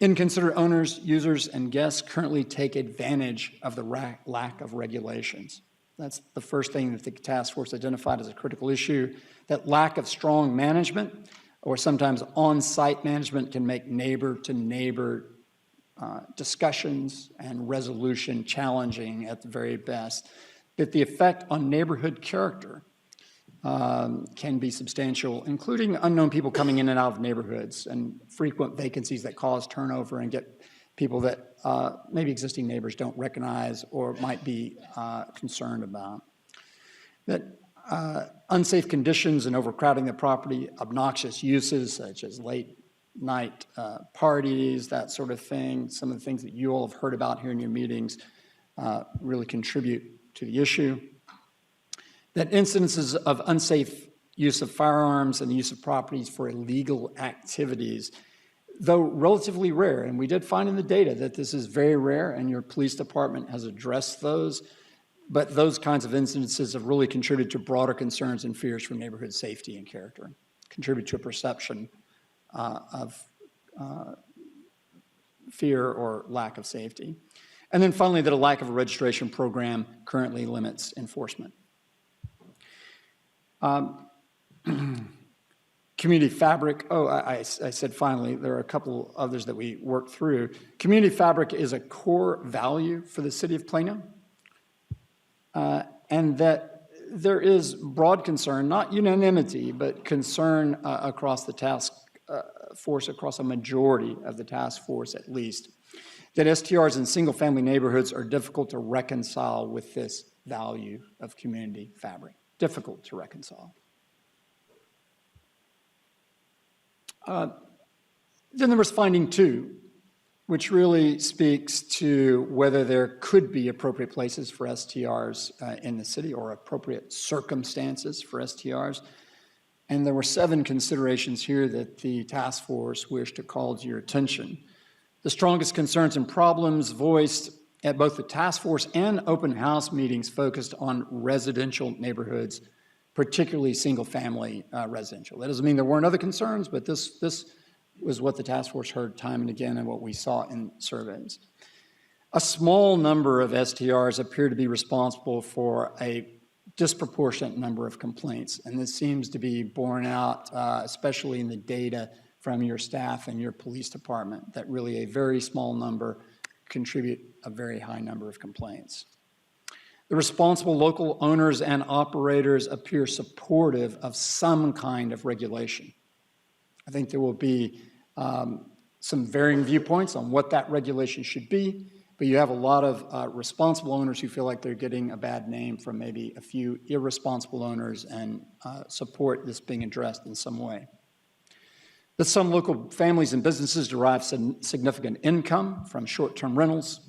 Inconsiderate owners, users, and guests currently take advantage of the lack of regulations. That's the first thing that the task force identified as a critical issue. That lack of strong management, or sometimes on-site management, can make neighbor-to-neighbor discussions and resolution challenging at the very best. That the effect on neighborhood character can be substantial, including unknown people coming in and out of neighborhoods and frequent vacancies that cause turnover and get people that maybe existing neighbors don't recognize or might be concerned about. That unsafe conditions and overcrowding the property, obnoxious uses such as late night parties, that sort of thing, some of the things that you all have heard about here in your meetings really contribute to the issue. That incidences of unsafe use of firearms and the use of properties for illegal activities, though relatively rare, and we did find in the data that this is very rare, and your police department has addressed those, but those kinds of incidences have really contributed to broader concerns and fears for neighborhood safety and character, contribute to a perception of fear or lack of safety. And then finally, that a lack of a registration program currently limits enforcement. Community fabric, I said finally, there are a couple others that we worked through. Community fabric is a core value for the city of Plano, and that there is broad concern, not unanimity, but concern across the task force, across a majority of the task force at least, that STRs in single-family neighborhoods are difficult to reconcile with this value of community fabric. Difficult to reconcile. Then there was finding 2, which really speaks to whether there could be appropriate places for STRs in the city or appropriate circumstances for STRs. And there were 7 considerations here that the task force wished to call to your attention. The strongest concerns and problems voiced at both the task force and open house meetings focused on residential neighborhoods, particularly single-family residential. That doesn't mean there weren't other concerns, but this was what the task force heard time and again and what we saw in surveys. A small number of STRs appear to be responsible for a disproportionate number of complaints, and this seems to be borne out, especially in the data from your staff and your police department, that really a very small number contribute a very high number of complaints. The responsible local owners and operators appear supportive of some kind of regulation. I think there will be some varying viewpoints on what that regulation should be, but you have a lot of responsible owners who feel like they're getting a bad name from maybe a few irresponsible owners and support this being addressed in some way. That some local families and businesses derive significant income from short-term rentals,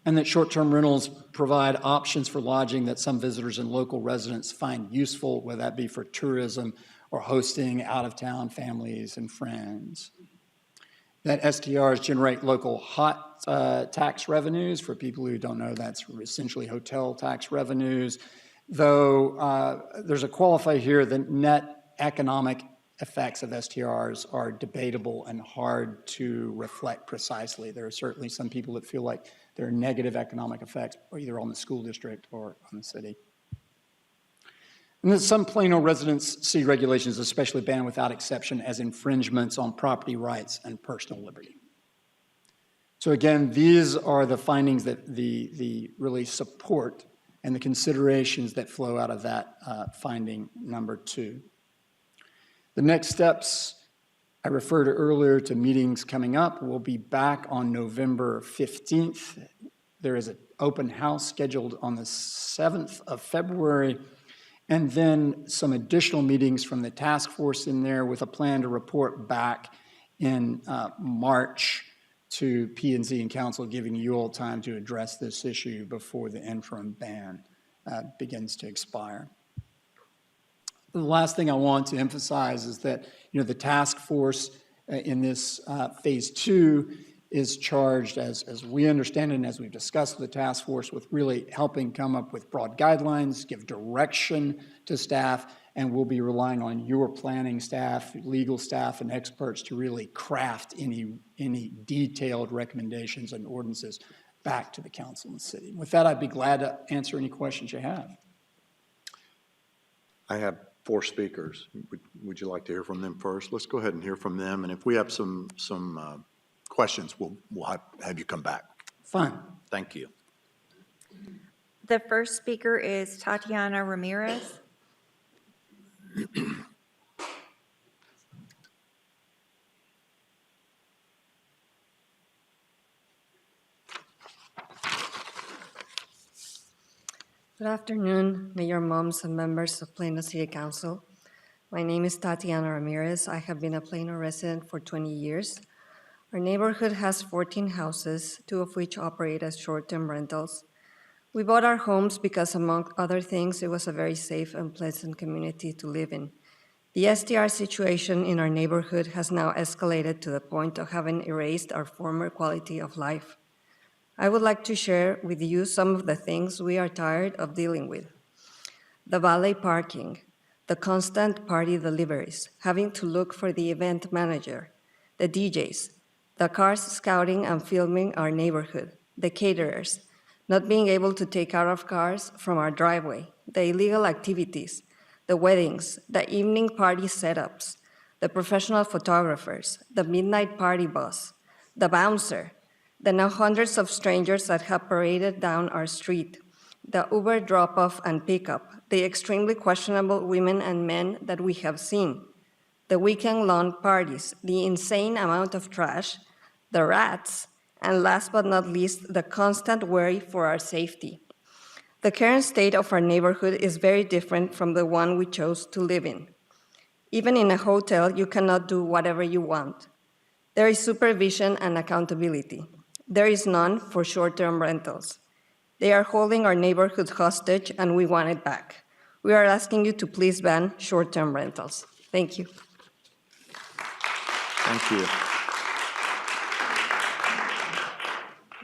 and that short-term rentals provide options for lodging that some visitors and local residents find useful, whether that be for tourism or hosting out-of-town families and friends. That STRs generate local hot tax revenues. For people who don't know, that's essentially hotel tax revenues, though there's a qualifier here that net economic effects of STRs are debatable and hard to reflect precisely. There are certainly some people that feel like there are negative economic effects either on the school district or on the city. And then some Plano residents see regulations, especially banned without exception, as infringements on property rights and personal liberty. So again, these are the findings that the really support and the considerations that flow out of that finding number 2. The next steps I referred earlier to meetings coming up. We'll be back on November 15th. There is an open house scheduled on the 7th of February, and then some additional meetings from the task force in there with a plan to report back in March to P&Z and council, giving you all time to address this issue before the interim ban begins to expire. The last thing I want to emphasize is that, the task force in this phase 2 is charged, as we understand it and as we've discussed with the task force, with really helping come up with broad guidelines, give direction to staff, and we'll be relying on your planning staff, legal staff, and experts to really craft any detailed recommendations and ordinances back to the council and the city. With that, I'd be glad to answer any questions you have. I have 4 speakers. Would you like to hear from them first? Let's go ahead and hear from them, and if we have some questions, we'll have you come back. Fine. Thank you. The first speaker is Tatiana Ramirez. Good afternoon, Mayor, moms, and members of Plano City Council. My name is Tatiana Ramirez. I have been a Plano resident for 20 years. Our neighborhood has 14 houses, 2 of which operate as short-term rentals. We bought our homes because, among other things, it was a very safe and pleasant community to live in. The STR situation in our neighborhood has now escalated to the point of having erased our former quality of life. I would like to share with you some of the things we are tired of dealing with. The valet parking, the constant party deliveries, having to look for the event manager, the DJs, the cars scouting and filming our neighborhood, the caterers, not being able to take out of cars from our driveway, the illegal activities, the weddings, the evening party setups, the professional photographers, the midnight party bus, the bouncer, the now hundreds of strangers that have paraded down our street, the Uber drop-off and pickup, the extremely questionable women and men that we have seen, the weekend lawn parties, the insane amount of trash, the rats, and last but not least, the constant worry for our safety. The current state of our neighborhood is very different from the one we chose to live in. Even in a hotel, you cannot do whatever you want. There is supervision and accountability. There is none for short-term rentals. They are holding our neighborhood hostage, and we want it back. We are asking you to please ban short-term rentals. Thank you. Thank you.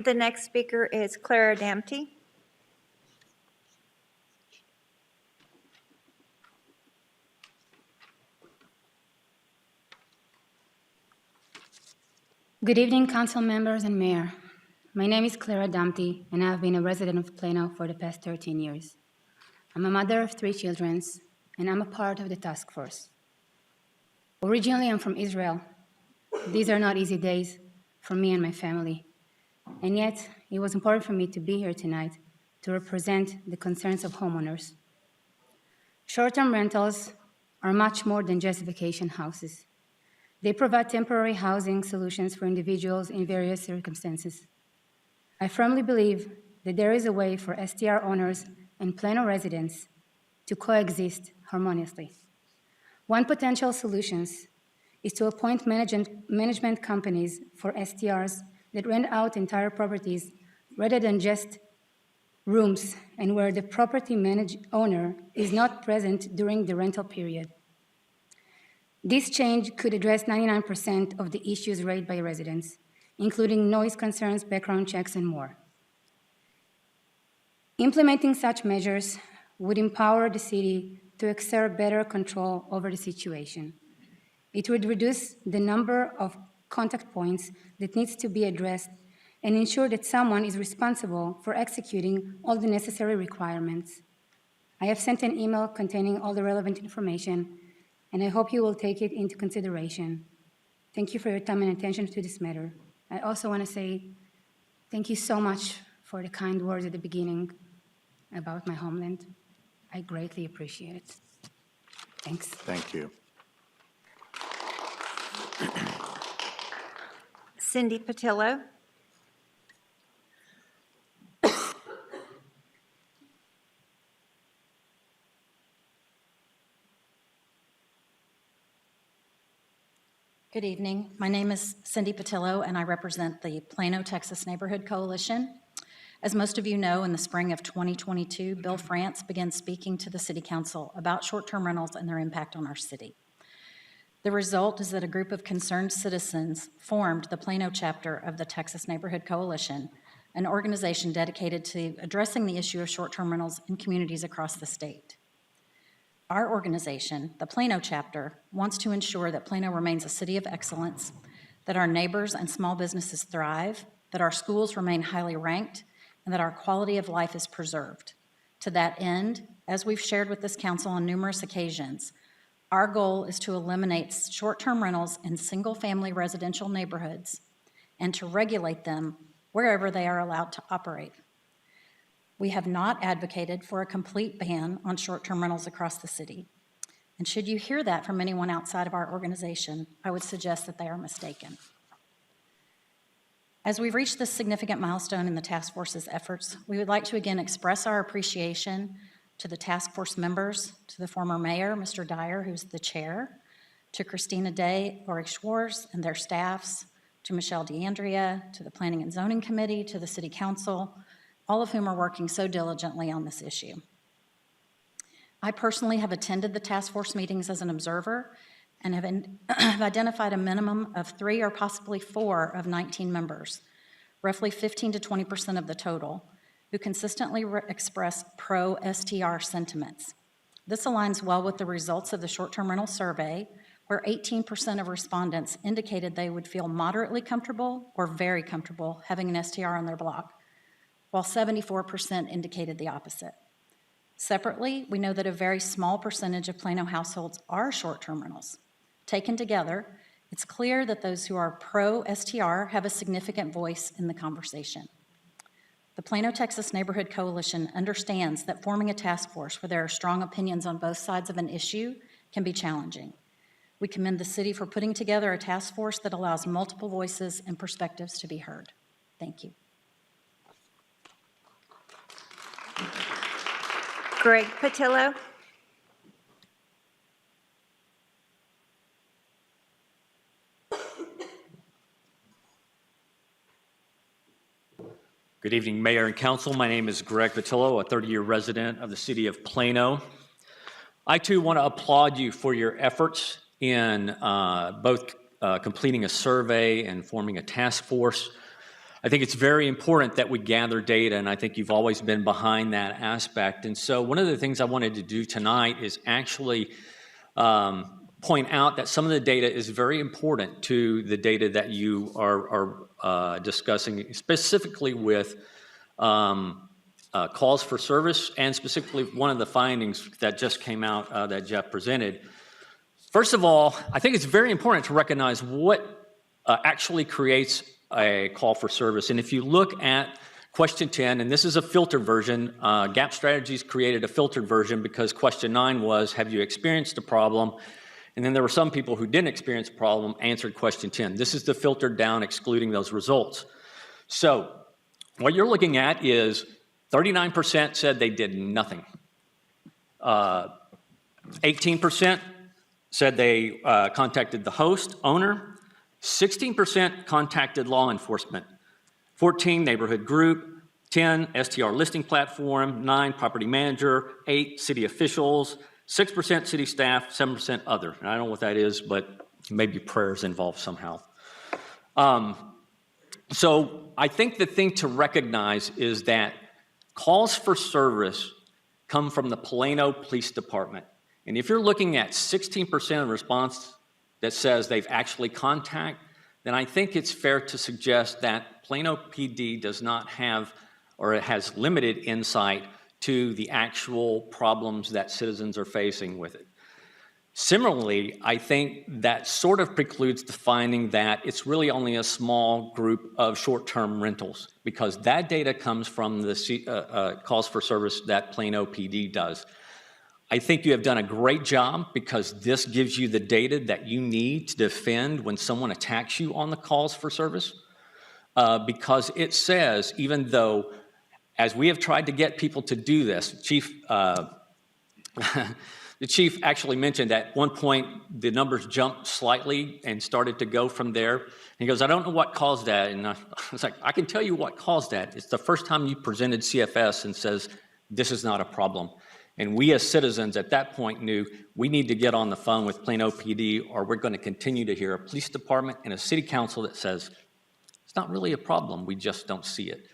The next speaker is Clara Damty. Good evening, council members and mayor. My name is Clara Damty, and I have been a resident of Plano for the past 13 years. I'm a mother of 3 children, and I'm a part of the task force. Originally, I'm from Israel. These are not easy days for me and my family, and yet it was important for me to be here tonight to represent the concerns of homeowners. Short-term rentals are much more than just vacation houses. They provide temporary housing solutions for individuals in various circumstances. I firmly believe that there is a way for STR owners and Plano residents to coexist harmoniously. One potential solution is to appoint management companies for STRs that rent out entire properties rather than just rooms, and where the property owner is not present during the rental period. This change could address 99% of the issues raised by residents, including noise concerns, background checks, and more. Implementing such measures would empower the city to exert better control over the situation. It would reduce the number of contact points that needs to be addressed and ensure that someone is responsible for executing all the necessary requirements. I have sent an email containing all the relevant information, and I hope you will take it into consideration. Thank you for your time and attention to this matter. I also want to say thank you so much for the kind words at the beginning about my homeland. I greatly appreciate it. Thanks. Thank you. Cindy Patillo. Good evening. My name is Cindy Patillo, and I represent the Plano, Texas Neighborhood Coalition. As most of you know, in the spring of 2022, Bill France began speaking to the City Council about short-term rentals and their impact on our city. The result is that a group of concerned citizens formed the Plano chapter of the Texas Neighborhood Coalition, an organization dedicated to addressing the issue of short-term rentals in communities across the state. Our organization, the Plano chapter, wants to ensure that Plano remains a city of excellence, that our neighbors and small businesses thrive, that our schools remain highly ranked, and that our quality of life is preserved. To that end, as we've shared with this council on numerous occasions, our goal is to eliminate short-term rentals in single-family residential neighborhoods and to regulate them wherever they are allowed to operate. We have not advocated for a complete ban on short-term rentals across the city. And should you hear that from anyone outside of our organization, I would suggest that they are mistaken. As we've reached this significant milestone in the task force's efforts, we would like to again express our appreciation to the task force members, to the former mayor, Mr. Dyer, who's the chair, to Christina Day, Lori Schwartz, and their staffs, to Michelle DeAndrea, to the Planning and Zoning Committee, to the City Council, all of whom are working so diligently on this issue. I personally have attended the task force meetings as an observer and have identified a minimum of 3 or possibly 4 of 19 members, roughly 15 to 20% of the total, who consistently express pro-STR sentiments. This aligns well with the results of the short-term rental survey, where 18% of respondents indicated they would feel moderately comfortable or very comfortable having an STR on their block, while 74% indicated the opposite. Separately, we know that a very small percentage of Plano households are short-term rentals. Taken together, it's clear that those who are pro-STR have a significant voice in the conversation. The Plano, Texas Neighborhood Coalition understands that forming a task force where there are strong opinions on both sides of an issue can be challenging. We commend the city for putting together a task force that allows multiple voices and perspectives to be heard. Thank you. Greg Patillo. Good evening, Mayor and Council. My name is Greg Patillo, a 30-year resident of the city of Plano. I too want to applaud you for your efforts in both completing a survey and forming a task force. I think it's very important that we gather data, and I think you've always been behind that aspect. And so one of the things I wanted to do tonight is actually point out that some of the data is very important to the data that you are discussing, specifically with calls for service, and specifically one of the findings that just came out that Jeff presented. First of all, I think it's very important to recognize what actually creates a call for service. And if you look at question 10, and this is a filtered version, Gap Strategies created a filtered version because question 9 was, have you experienced a problem? And then there were some people who didn't experience a problem, answered question 10. This is the filtered down, excluding those results. So what you're looking at is 39% said they did nothing. 18% said they contacted the host, owner. 16% contacted law enforcement. 14, neighborhood group. 10, STR listing platform. 9, property manager. 8, city officials. 6% city staff. 7% other. And I don't know what that is, but maybe prayers involved somehow. So I think the thing to recognize is that calls for service come from the Plano Police Department. And if you're looking at 16% of response that says they've actually contacted, then I think it's fair to suggest that Plano PD does not have, or it has limited insight to the actual problems that citizens are facing with it. Similarly, I think that sort of precludes the finding that it's really only a small group of short-term rentals, because that data comes from the calls for service that Plano PD does. I think you have done a great job because this gives you the data that you need to defend when someone attacks you on the calls for service. Because it says, even though, as we have tried to get people to do this, the chief actually mentioned at one point the numbers jumped slightly and started to go from there. He goes, I don't know what caused that. And I was like, I can tell you what caused that. It's the first time you presented CFS and says, this is not a problem. And we as citizens at that point knew we need to get on the phone with Plano PD, or we're going to continue to hear a police department and a city council that says, it's not really a problem, we just don't see it.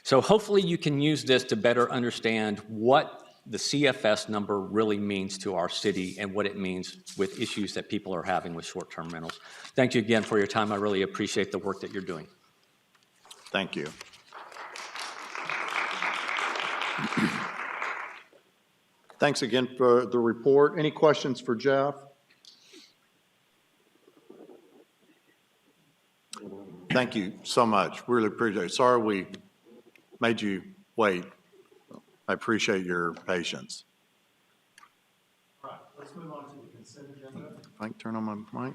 So hopefully you can use this to better understand what the CFS number really means to our city and what it means with issues that people are having with short-term rentals. Thank you again for your time. I really appreciate the work that you're doing. Thank you. Thanks again for the report. Any questions for Jeff? Thank you so much. Really appreciate it. Sorry we made you wait. I appreciate your patience. All right, let's move on to the consent agenda. Mike, turn on my mic.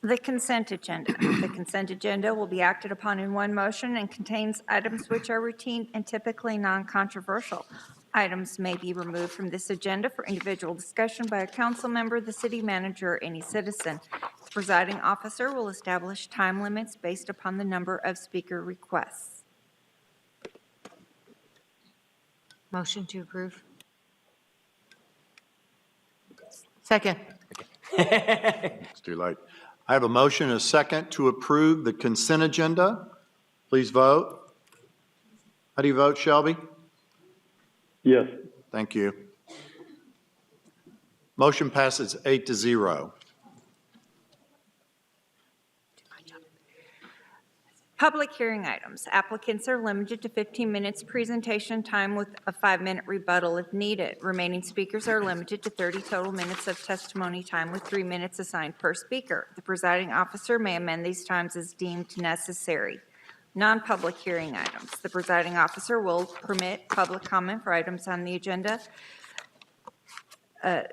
The consent agenda. The consent agenda will be acted upon in one motion and contains items which are routine and typically non-controversial. Items may be removed from this agenda for individual discussion by a council member, the city manager, or any citizen. The presiding officer will establish time limits based upon the number of speaker requests. Motion to approve. Second. It's too late. I have a motion and a second to approve the consent agenda. Please vote. How do you vote, Shelby? Yes. Thank you. Motion passes 8-0. Public hearing items. Applicants are limited to 15 minutes presentation time with a 5-minute rebuttal if needed. Remaining speakers are limited to 30 total minutes of testimony time with 3 minutes assigned per speaker. The presiding officer may amend these times as deemed necessary. Non-public hearing items. The presiding officer will permit public comment for items on the agenda and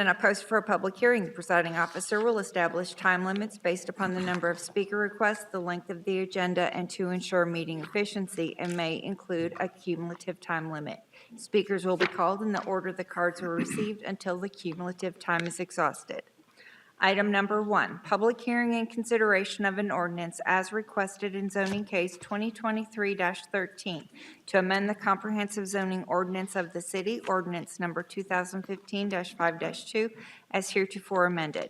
not posted for a public hearing. The presiding officer will establish time limits based upon the number of speaker requests, the length of the agenda, and to ensure meeting efficiency, and may include a cumulative time limit. Speakers will be called in the order the cards were received until the cumulative time is exhausted. Item number 1, public hearing and consideration of an ordinance as requested in zoning case 2023-13 to amend the comprehensive zoning ordinance of the city, ordinance number 2015-5-2, as heretofore amended.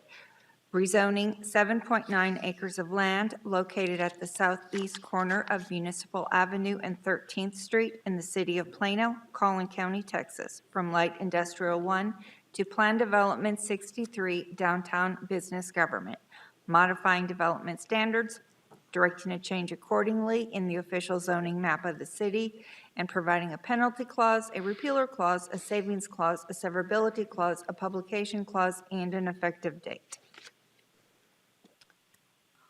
Rezoning 7.9 acres of land located at the southeast corner of Municipal Avenue and 13th Street in the city of Plano, Collin County, Texas, from Light Industrial 1 to Plan Development 63 Downtown Business Government, modifying development standards, directing a change accordingly in the official zoning map of the city, and providing a penalty clause, a repealer clause, a savings clause, a severability clause, a publication clause, and an effective date.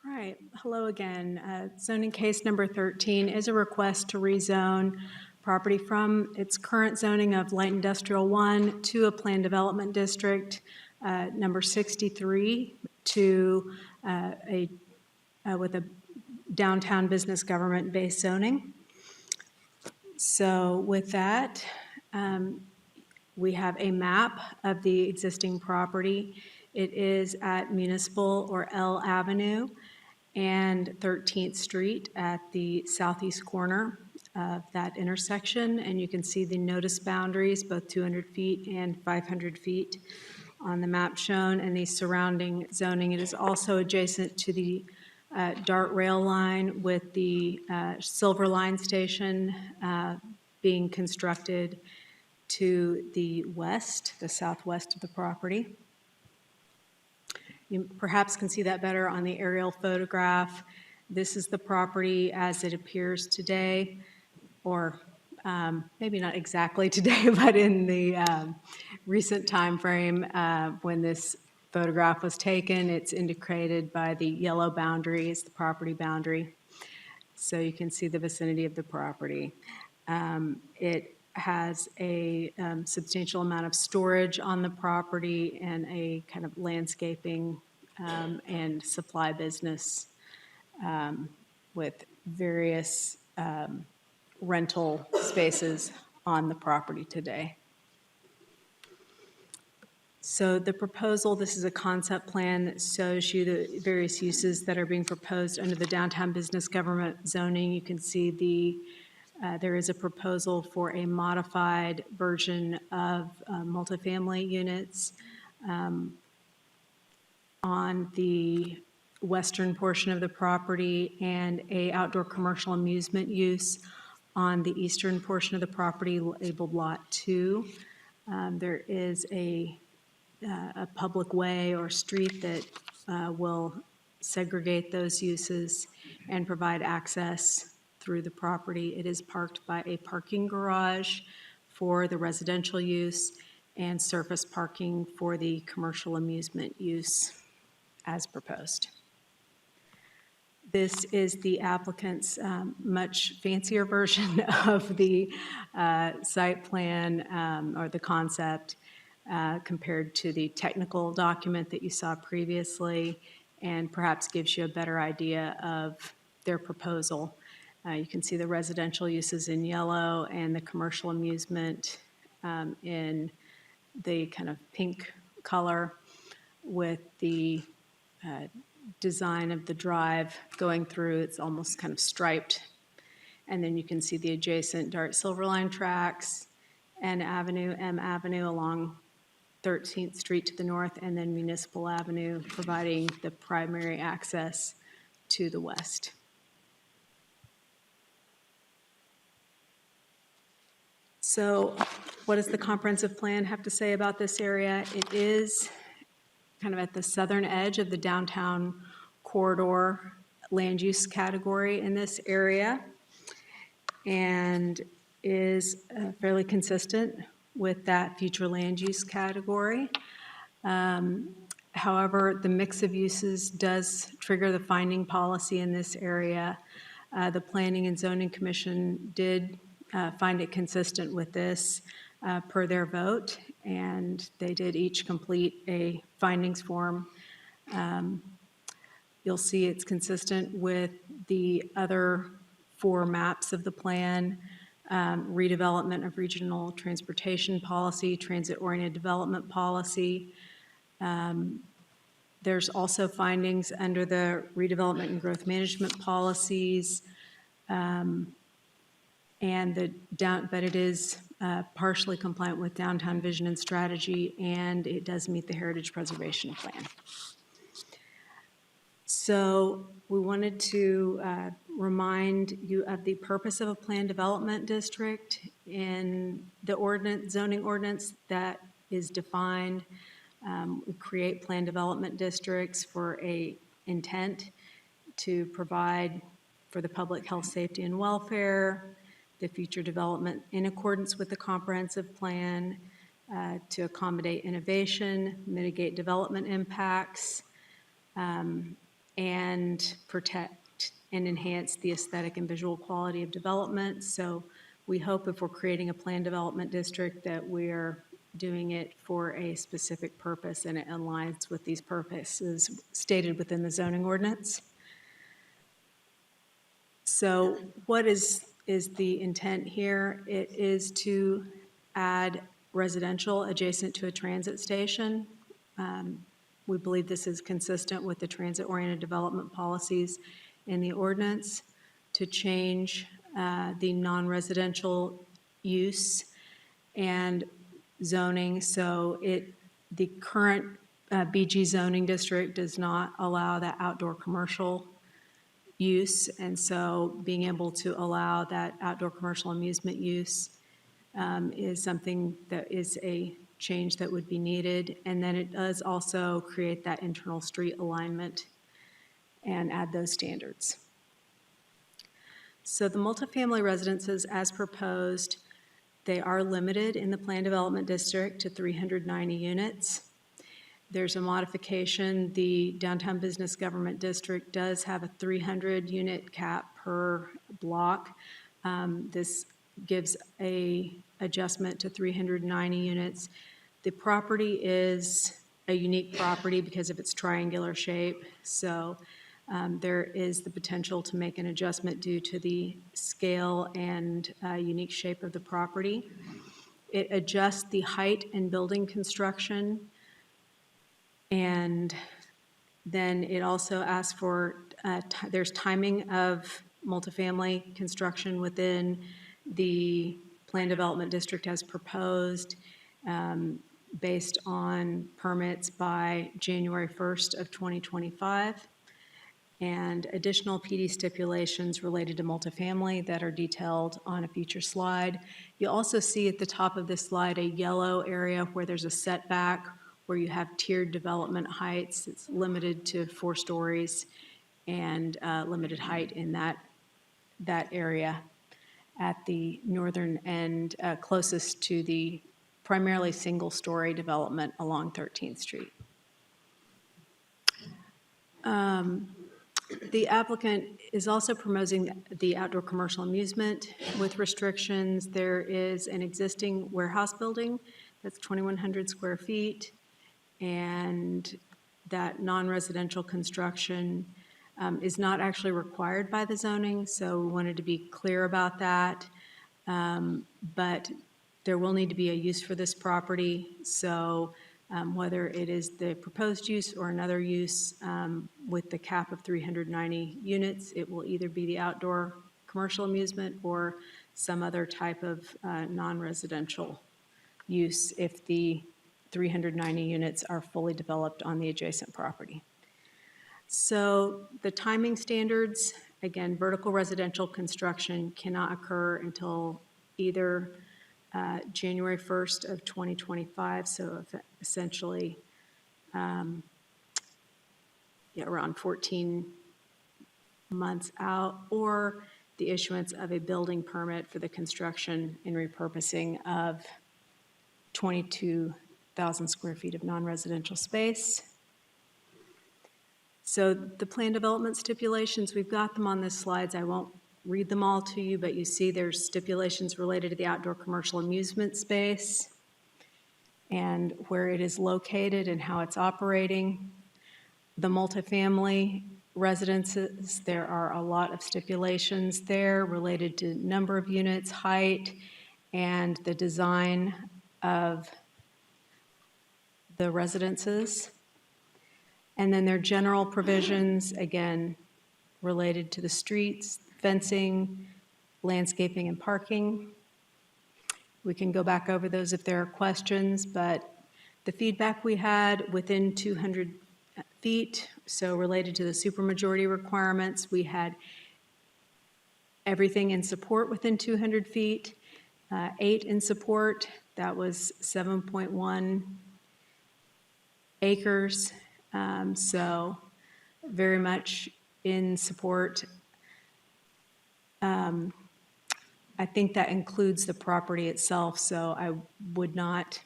All right, hello again. Zoning case number 13 is a request to rezone property from its current zoning of light industrial 1 to a planned development district, number 63, to with a downtown business government based zoning. So with that, we have a map of the existing property. It is at Municipal or L Avenue and 13th Street at the southeast corner of that intersection, and you can see the notice boundaries, both 200 feet and 500 feet on the map shown, and the surrounding zoning. It is also adjacent to the DART rail line with the Silver Line station being constructed to the west, the southwest of the property. You perhaps can see that better on the aerial photograph. This is the property as it appears today, or maybe not exactly today, but in the recent time frame when this photograph was taken. It's indicated by the yellow boundary is the property boundary. So you can see the vicinity of the property. It has a substantial amount of storage on the property and a kind of landscaping and supply business with various rental spaces on the property today. So the proposal, this is a concept plan that shows you the various uses that are being proposed under the downtown business government zoning. You can see there is a proposal for a modified version of multifamily units on the western portion of the property and a outdoor commercial amusement use on the eastern portion of the property labeled Lot 2. There is a public way or street that will segregate those uses and provide access through the property. It is parked by a parking garage for the residential use and surface parking for the commercial amusement use as proposed. This is the applicant's much fancier version of the site plan or the concept compared to the technical document that you saw previously, and perhaps gives you a better idea of their proposal. You can see the residential uses in yellow and the commercial amusement in the kind of pink color, with the design of the drive going through. It's almost kind of striped. And then you can see the adjacent Dart Silverline tracks and M Avenue along 13th Street to the north, and then Municipal Avenue providing the primary access to the west. So what does the comprehensive plan have to say about this area? It is kind of at the southern edge of the downtown corridor land use category in this area, and is fairly consistent with that future land use category. However, the mix of uses does trigger the finding policy in this area. The Planning and Zoning Commission did find it consistent with this per their vote, and they did each complete a findings form. You'll see it's consistent with the other 4 maps of the plan: redevelopment of regional transportation policy, transit-oriented development policy. There's also findings under the redevelopment and growth management policies, but it is partially compliant with downtown vision and strategy, and it does meet the heritage preservation plan. So we wanted to remind you of the purpose of a planned development district in the zoning ordinance that is defined. We create planned development districts for a intent to provide for the public health, safety, and welfare, the future development in accordance with the comprehensive plan, to accommodate innovation, mitigate development impacts, and protect and enhance the aesthetic and visual quality of development. So we hope if we're creating a planned development district that we're doing it for a specific purpose and it aligns with these purposes stated within the zoning ordinance. So what is the intent here? It is to add residential adjacent to a transit station. We believe this is consistent with the transit-oriented development policies in the ordinance, to change the non-residential use and zoning. So the current BG zoning district does not allow that outdoor commercial use, and so being able to allow that outdoor commercial amusement use is something that is a change that would be needed. And then it does also create that internal street alignment and add those standards. So the multifamily residences as proposed, they are limited in the planned development district to 390 units. There's a modification. The downtown business government district does have a 300 unit cap per block. This gives a adjustment to 390 units. The property is a unique property because of its triangular shape. So there is the potential to make an adjustment due to the scale and unique shape of the property. It adjusts the height and building construction, and then it also asks for, there's timing of multifamily construction within the planned development district as proposed, based on permits by January 1st of 2025, and additional PD stipulations related to multifamily that are detailed on a future slide. You'll also see at the top of this slide a yellow area where there's a setback, where you have tiered development heights. It's limited to 4 stories and limited height in that area at the northern end, closest to the primarily single-story development along 13th Street. The applicant is also promoting the outdoor commercial amusement with restrictions. There is an existing warehouse building that's 2,100 square feet, and that non-residential construction is not actually required by the zoning, so we wanted to be clear about that. But there will need to be a use for this property, so whether it is the proposed use or another use with the cap of 390 units, it will either be the outdoor commercial amusement or some other type of non-residential use if the 390 units are fully developed on the adjacent property. So the timing standards, again, vertical residential construction cannot occur until either January 1st of 2025, so essentially around 14 months out, or the issuance of a building permit for the construction and repurposing of 22,000 square feet of non-residential space. So the plan development stipulations, we've got them on the slides. I won't read them all to you, but you see there's stipulations related to the outdoor commercial amusement space and where it is located and how it's operating. The multifamily residences, there are a lot of stipulations there related to number of units, height, and the design of the residences. And then there are general provisions, again, related to the streets, fencing, landscaping, and parking. We can go back over those if there are questions, but the feedback we had within 200 feet, so related to the supermajority requirements, we had everything in support within 200 feet, 8 in support, that was 7.1 acres, so very much in support. I think that includes the property itself, so I would not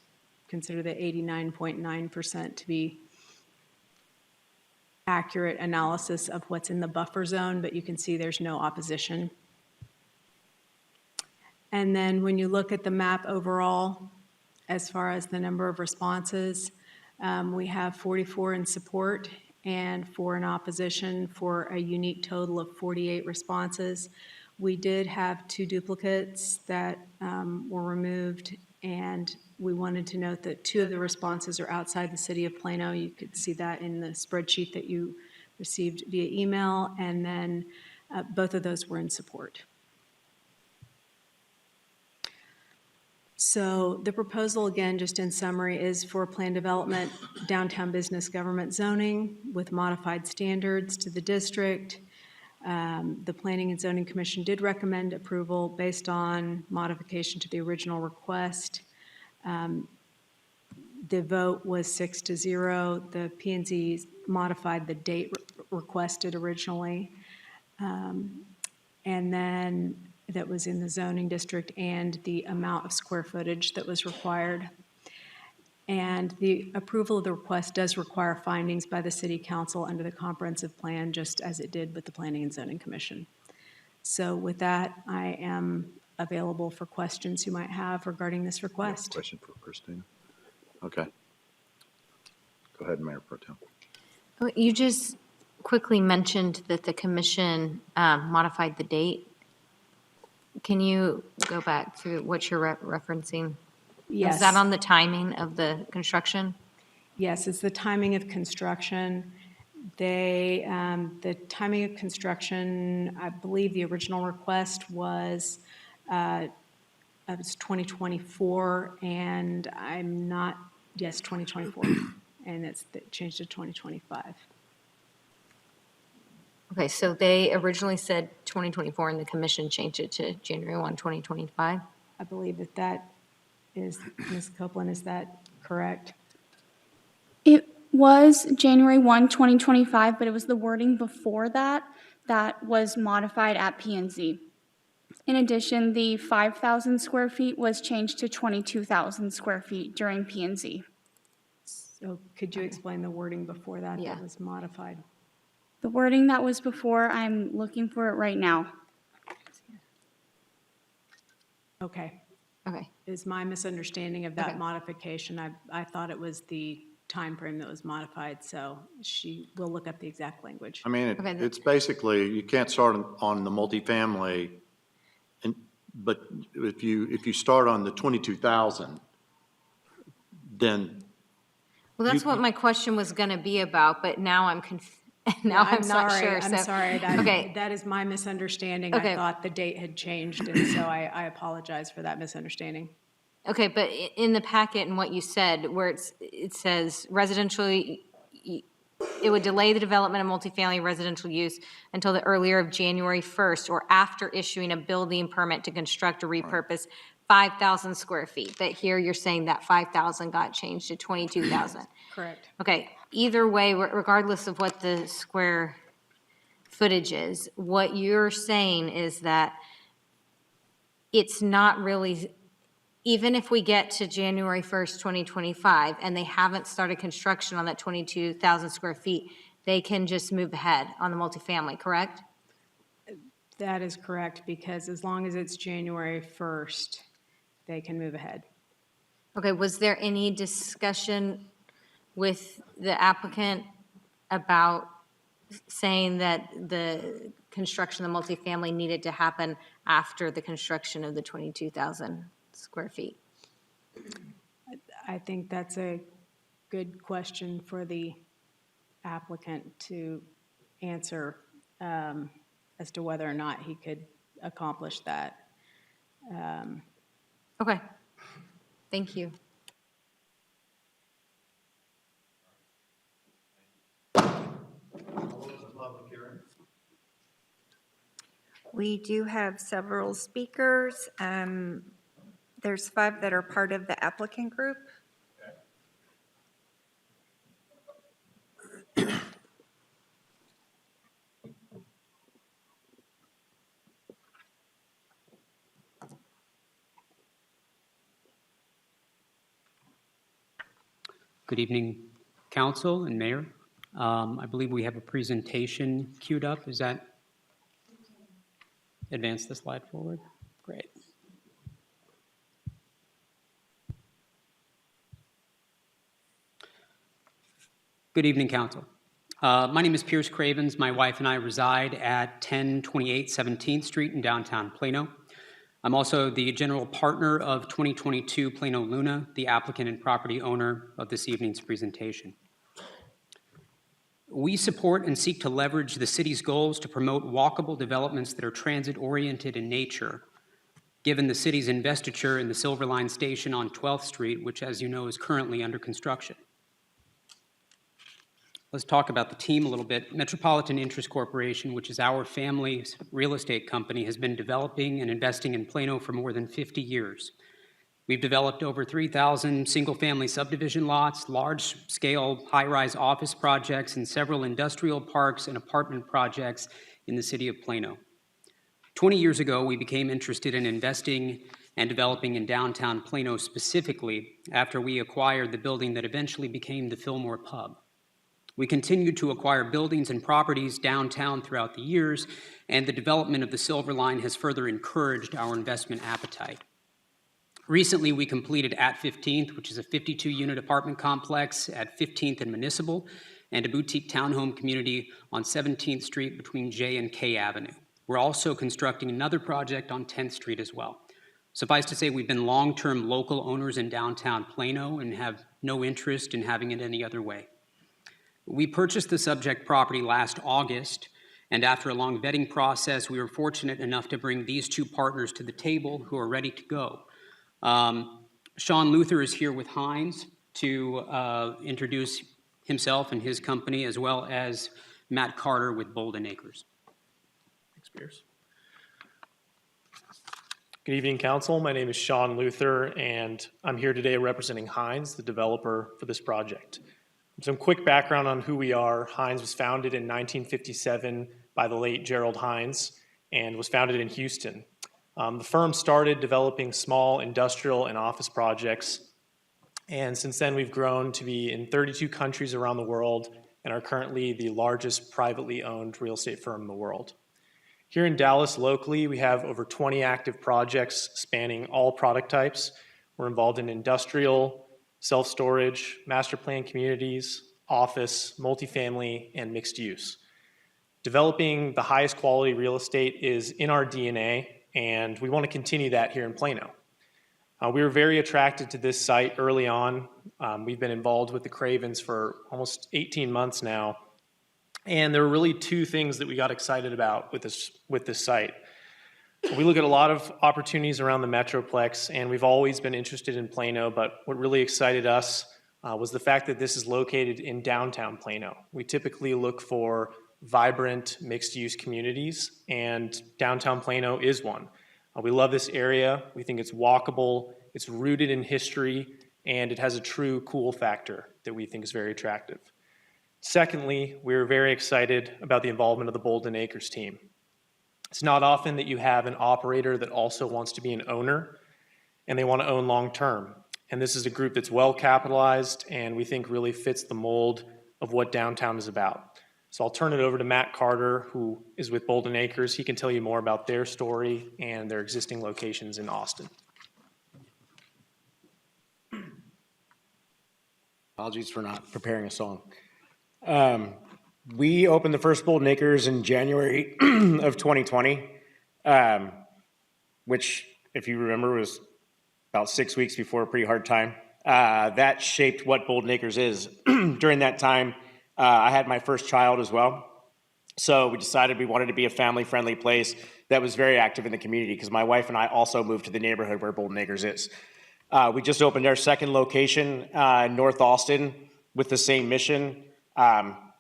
consider the 89.9% to be accurate analysis of what's in the buffer zone, but you can see there's no opposition. And then when you look at the map overall, as far as the number of responses, we have 44 in support and 4 in opposition for a unique total of 48 responses. We did have 2 duplicates that were removed, and we wanted to note that 2 of the responses are outside the city of Plano. You could see that in the spreadsheet that you received via email, and then both of those were in support. So the proposal, again, just in summary, is for plan development, downtown business government zoning with modified standards to the district. The Planning and Zoning Commission did recommend approval based on modification to the original request. The vote was 6-0. The P&Z modified the date requested originally. And then that was in the zoning district and the amount of square footage that was required. And the approval of the request does require findings by the City Council under the comprehensive plan, just as it did with the Planning and Zoning Commission. So with that, I am available for questions you might have regarding this request. Question for Christina. Okay. Go ahead, Mayor Pro Tem. You just quickly mentioned that the commission modified the date. Can you go back to what you're referencing? Yes. Is that on the timing of the construction? Yes, it's the timing of construction. The timing of construction, I believe the original request was 2024, and I'm not, yes, 2024, and it changed to 2025. Okay, so they originally said 2024 and the commission changed it to January 1, 2025? I believe that is, Ms. Copeland, is that correct? It was January 1, 2025, but it was the wording before that that was modified at P&Z. In addition, the 5,000 square feet was changed to 22,000 square feet during P&Z. So could you explain the wording before that that was modified? The wording that was before, I'm looking for it right now. Okay. Okay. Is my misunderstanding of that Okay. modification. I thought it was the time frame that was modified, so she will look up the exact language. I mean, Okay, it's basically, you can't start on the multifamily, but if you start on the 22,000, then. Well, that's what my question was going to be about, but now I'm now Yeah, I'm not sure. I'm so- sorry. Okay, That is my misunderstanding. Okay. I thought the date had changed, and so I apologize for that misunderstanding. okay, but in the packet and what you said, where it says residential, it would delay the development of multifamily residential use until the earlier of January 1st or after issuing a building permit to construct or repurpose 5,000 square feet. But here you're saying that 5,000 got changed to 22,000. Correct. Okay, either way, regardless of what the square footage is, what you're saying is that it's not really, even if we get to January 1st, 2025, and they haven't started construction on that 22,000 square feet, they can just move ahead on the multifamily, correct? That is correct, because as long as it's January 1st, they can move ahead. Okay, was there any discussion with the applicant about saying that the construction of the multifamily needed to happen after the construction of the 22,000 square feet? I think that's a good question for the applicant to answer as to whether or not he could accomplish that. Okay, thank you. We do have several speakers. There's 5 that are part of the applicant group. Good evening, Council and Mayor. I believe we have a presentation queued up. Is that? Advance the slide forward. Great. Good evening, Council. My name is Pierce Cravens. My wife and I reside at 1028 17th Street in downtown Plano. I'm also the general partner of 2022 Plano Luna, the applicant and property owner of this evening's presentation. We support and seek to leverage the city's goals to promote walkable developments that are transit-oriented in nature, given the city's investiture in the Silver Line Station on 12th Street, which, as you know, is currently under construction. Let's talk about the team a little bit. Metropolitan Interest Corporation, which is our family's real estate company, has been developing and investing in Plano for more than 50 years. We've developed over 3,000 single-family subdivision lots, large-scale high-rise office projects, and several industrial parks and apartment projects in the city of Plano. 20 years ago, we became interested in investing and developing in downtown Plano specifically after we acquired the building that eventually became the Fillmore Pub. We continued to acquire buildings and properties downtown throughout the years, and the development of the Silver Line has further encouraged our investment appetite. Recently, we completed at 15th, which is a 52-unit apartment complex at 15th and Municipal, and a boutique townhome community on 17th Street between J and K Avenue. We're also constructing another project on 10th Street as well. Suffice to say, we've been long-term local owners in downtown Plano and have no interest in having it any other way. We purchased the subject property last August, and after a long vetting process, we were fortunate enough to bring these 2 partners to the table who are ready to go. Sean Luther is here with Hines to introduce himself and his company, as well as Matt Carter with Bolden Acres. Thanks, Pierce. Good evening, Council. My name is Sean Luther, and I'm here today representing Hines, the developer for this project. Some quick background on who we are. Hines was founded in 1957 by the late Gerald Hines and was founded in Houston. The firm started developing small industrial and office projects, and since then we've grown to be in 32 countries around the world and are currently the largest privately owned real estate firm in the world. Here in Dallas locally, we have over 20 active projects spanning all product types. We're involved in industrial, self-storage, master plan communities, office, multifamily, and mixed use. Developing the highest quality real estate is in our DNA, and we want to continue that here in Plano. We were very attracted to this site early on. We've been involved with the Cravens for almost 18 months now, and there were really two things that we got excited about with this site. We look at a lot of opportunities around the Metroplex, and we've always been interested in Plano, but what really excited us was the fact that this is located in downtown Plano. We typically look for vibrant mixed-use communities, and downtown Plano is one. We love this area. We think it's walkable, it's rooted in history, and it has a true cool factor that we think is very attractive. Secondly, we're very excited about the involvement of the Bolden Acres team. It's not often that you have an operator that also wants to be an owner, and they want to own long-term. And this is a group that's well capitalized and we think really fits the mold of what downtown is about. So I'll turn it over to Matt Carter, who is with Bolden Acres. He can tell you more about their story and their existing locations in Austin. Apologies for not preparing a song. We opened the first Bolden Acres in January of 2020, which, if you remember, was about 6 weeks before a pretty hard time. That shaped what Bolden Acres is. During that time, I had my first child as well. So we decided we wanted to be a family-friendly place that was very active in the community because my wife and I also moved to the neighborhood where Bolden Acres is. We just opened our second location in North Austin with the same mission.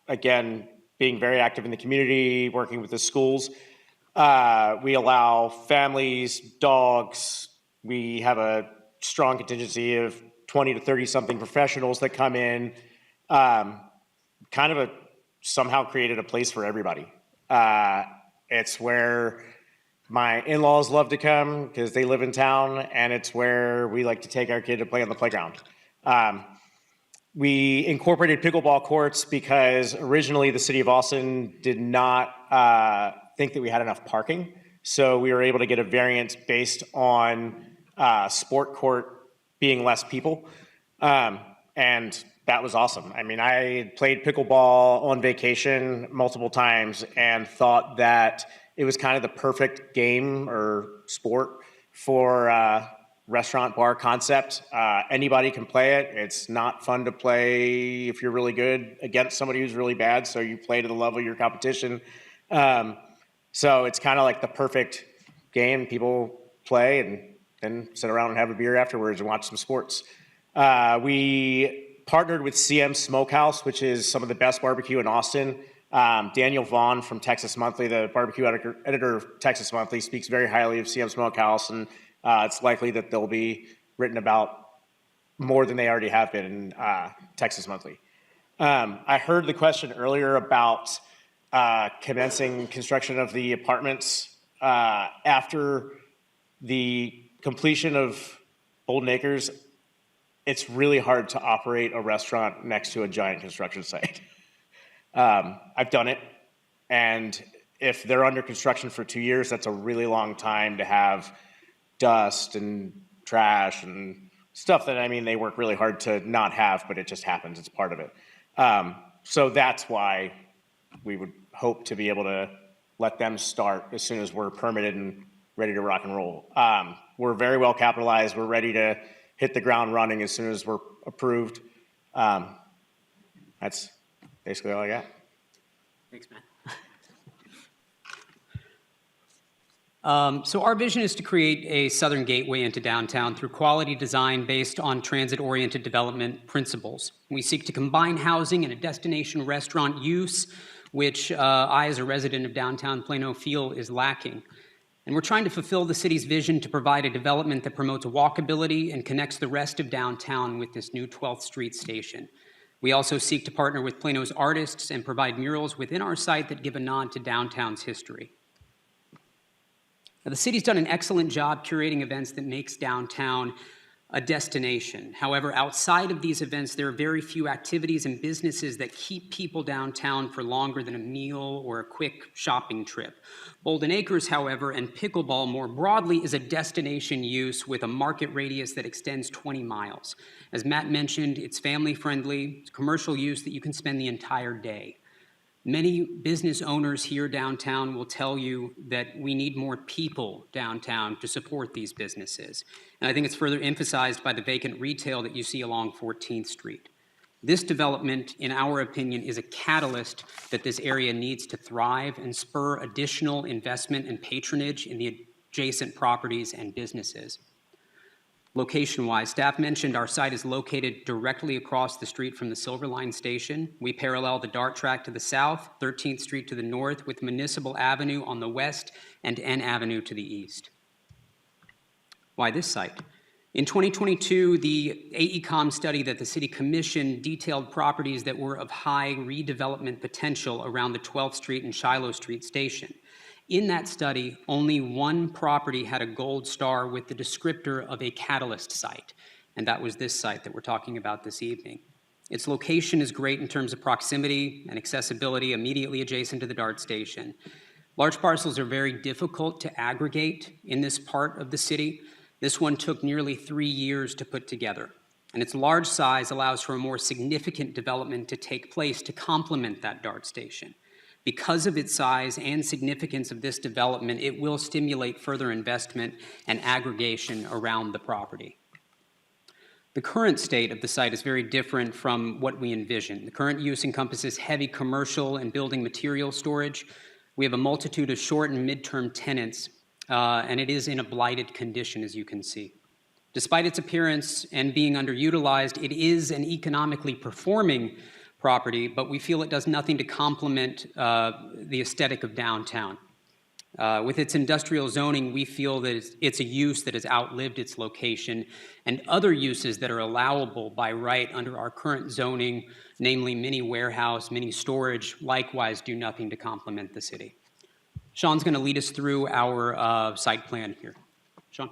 Again, being very active in the community, working with the schools. We allow families, dogs. We have a strong contingency of 20 to 30-something professionals that come in. Somehow created a place for everybody. It's where my in-laws love to come because they live in town, and it's where we like to take our kid to play on the playground. We incorporated pickleball courts because originally the city of Austin did not think that we had enough parking. So we were able to get a variance based on sport court being less people. And that was awesome. I mean, I played pickleball on vacation multiple times and thought that it was kind of the perfect game or sport for restaurant bar concept. Anybody can play it. It's not fun to play if you're really good against somebody who's really bad, so you play to the level of your competition. So it's kind of like the perfect game. People play and then sit around and have a beer afterwards and watch some sports. We partnered with CM Smokehouse, which is some of the best barbecue in Austin. Daniel Vaughn from Texas Monthly, the barbecue editor of Texas Monthly, speaks very highly of CM Smokehouse, and it's likely that they'll be written about more than they already have been in Texas Monthly. I heard the question earlier about commencing construction of the apartments. After the completion of Bolden Acres, it's really hard to operate a restaurant next to a giant construction site. I've done it, and if they're under construction for 2 years, that's a really long time to have dust and trash and stuff that, I mean, they work really hard to not have, but it just happens. It's part of it. So that's why we would hope to be able to let them start as soon as we're permitted and ready to rock and roll. We're very well capitalized. We're ready to hit the ground running as soon as we're approved. That's basically all I got. Thanks, Matt. So our vision is to create a southern gateway into downtown through quality design based on transit-oriented development principles. We seek to combine housing and a destination restaurant use, which I, as a resident of downtown Plano, feel is lacking. And we're trying to fulfill the city's vision to provide a development that promotes walkability and connects the rest of downtown with this new 12th Street station. We also seek to partner with Plano's artists and provide murals within our site that give a nod to downtown's history. Now, the city's done an excellent job curating events that makes downtown a destination. However, outside of these events, there are very few activities and businesses that keep people downtown for longer than a meal or a quick shopping trip. Bolden Acres, however, and pickleball more broadly is a destination use with a market radius that extends 20 miles. As Matt mentioned, it's family-friendly, it's commercial use that you can spend the entire day. Many business owners here downtown will tell you that we need more people downtown to support these businesses. And I think it's further emphasized by the vacant retail that you see along 14th Street. This development, in our opinion, is a catalyst that this area needs to thrive and spur additional investment and patronage in the adjacent properties and businesses. Location-wise, staff mentioned our site is located directly across the street from the Silver Line station. We parallel the DART track to the south, 13th Street to the north, with Municipal Avenue on the west and N Avenue to the east. Why this site? In 2022, the AECOM study that the City Commission detailed properties that were of high redevelopment potential around the 12th Street and Shiloh Street station. In that study, only one property had a gold star with the descriptor of a catalyst site, and that was this site that we're talking about this evening. Its location is great in terms of proximity and accessibility immediately adjacent to the DART station. Large parcels are very difficult to aggregate in this part of the city. This one took nearly 3 years to put together, and its large size allows for a more significant development to take place to complement that DART station. Because of its size and significance of this development, it will stimulate further investment and aggregation around the property. The current state of the site is very different from what we envisioned. The current use encompasses heavy commercial and building material storage. We have a multitude of short and midterm tenants, and it is in a blighted condition, as you can see. Despite its appearance and being underutilized, it is an economically performing property, but we feel it does nothing to complement the aesthetic of downtown. With its industrial zoning, we feel that it's a use that has outlived its location, and other uses that are allowable by right under our current zoning, namely mini warehouse, mini storage, likewise do nothing to complement the city. Sean's going to lead us through our site plan here. Sean?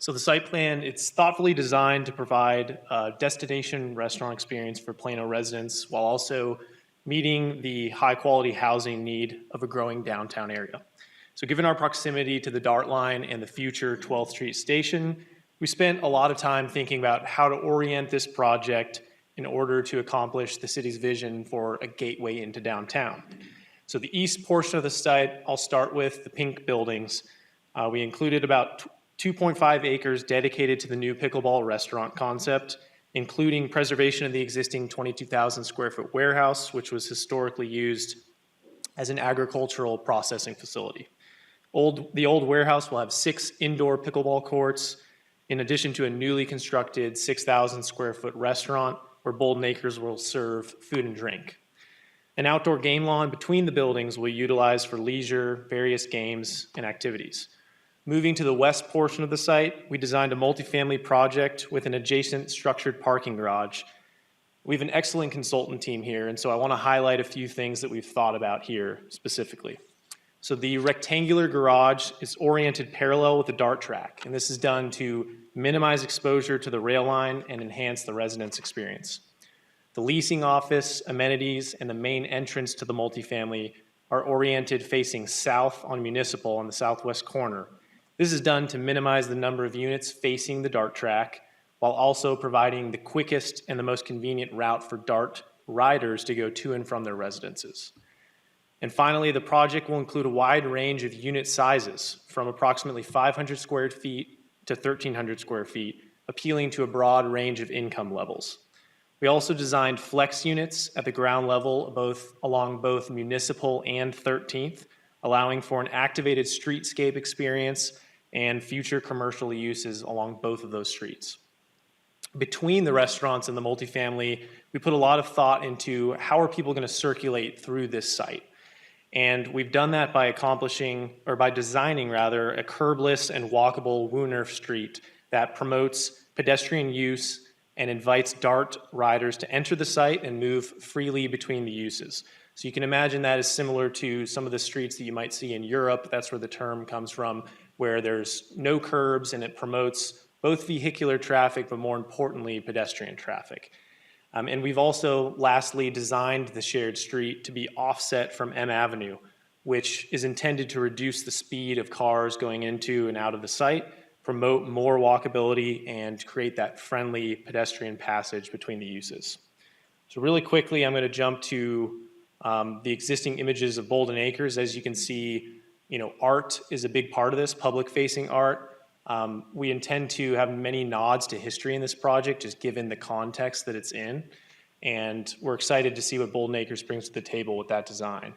So the site plan, it's thoughtfully designed to provide a destination restaurant experience for Plano residents while also meeting the high-quality housing need of a growing downtown area. So given our proximity to the DART line and the future 12th Street station, we spent a lot of time thinking about how to orient this project in order to accomplish the city's vision for a gateway into downtown. So the east portion of the site, I'll start with the pink buildings. We included about 2.5 acres dedicated to the new pickleball restaurant concept, including preservation of the existing 22,000 square foot warehouse, which was historically used as an agricultural processing facility. The old warehouse will have 6 indoor pickleball courts, in addition to a newly constructed 6,000 square foot restaurant where Bolden Acres will serve food and drink. An outdoor game lawn between the buildings will be utilized for leisure, various games, and activities. Moving to the west portion of the site, we designed a multifamily project with an adjacent structured parking garage. We have an excellent consultant team here, and so I want to highlight a few things that we've thought about here specifically. So the rectangular garage is oriented parallel with the DART track, and this is done to minimize exposure to the rail line and enhance the residents' experience. The leasing office, amenities, and the main entrance to the multifamily are oriented facing south on Municipal on the southwest corner. This is done to minimize the number of units facing the DART track, while also providing the quickest and the most convenient route for DART riders to go to and from their residences. And finally, the project will include a wide range of unit sizes from approximately 500 square feet to 1,300 square feet, appealing to a broad range of income levels. We also designed flex units at the ground level along both Municipal and 13th, allowing for an activated streetscape experience and future commercial uses along both of those streets. Between the restaurants and the multifamily, we put a lot of thought into how are people going to circulate through this site. And we've done that by designing a curbless and walkable Wooner Street that promotes pedestrian use and invites DART riders to enter the site and move freely between the uses. So you can imagine that is similar to some of the streets that you might see in Europe. That's where the term comes from, where there's no curbs and it promotes both vehicular traffic, but more importantly, pedestrian traffic. And we've also lastly designed the shared street to be offset from M Avenue, which is intended to reduce the speed of cars going into and out of the site, promote more walkability, and create that friendly pedestrian passage between the uses. So really quickly, I'm going to jump to the existing images of Bolden Acres. As you can see, art is a big part of this, public-facing art. We intend to have many nods to history in this project, just given the context that it's in. And we're excited to see what Bolden Acres brings to the table with that design.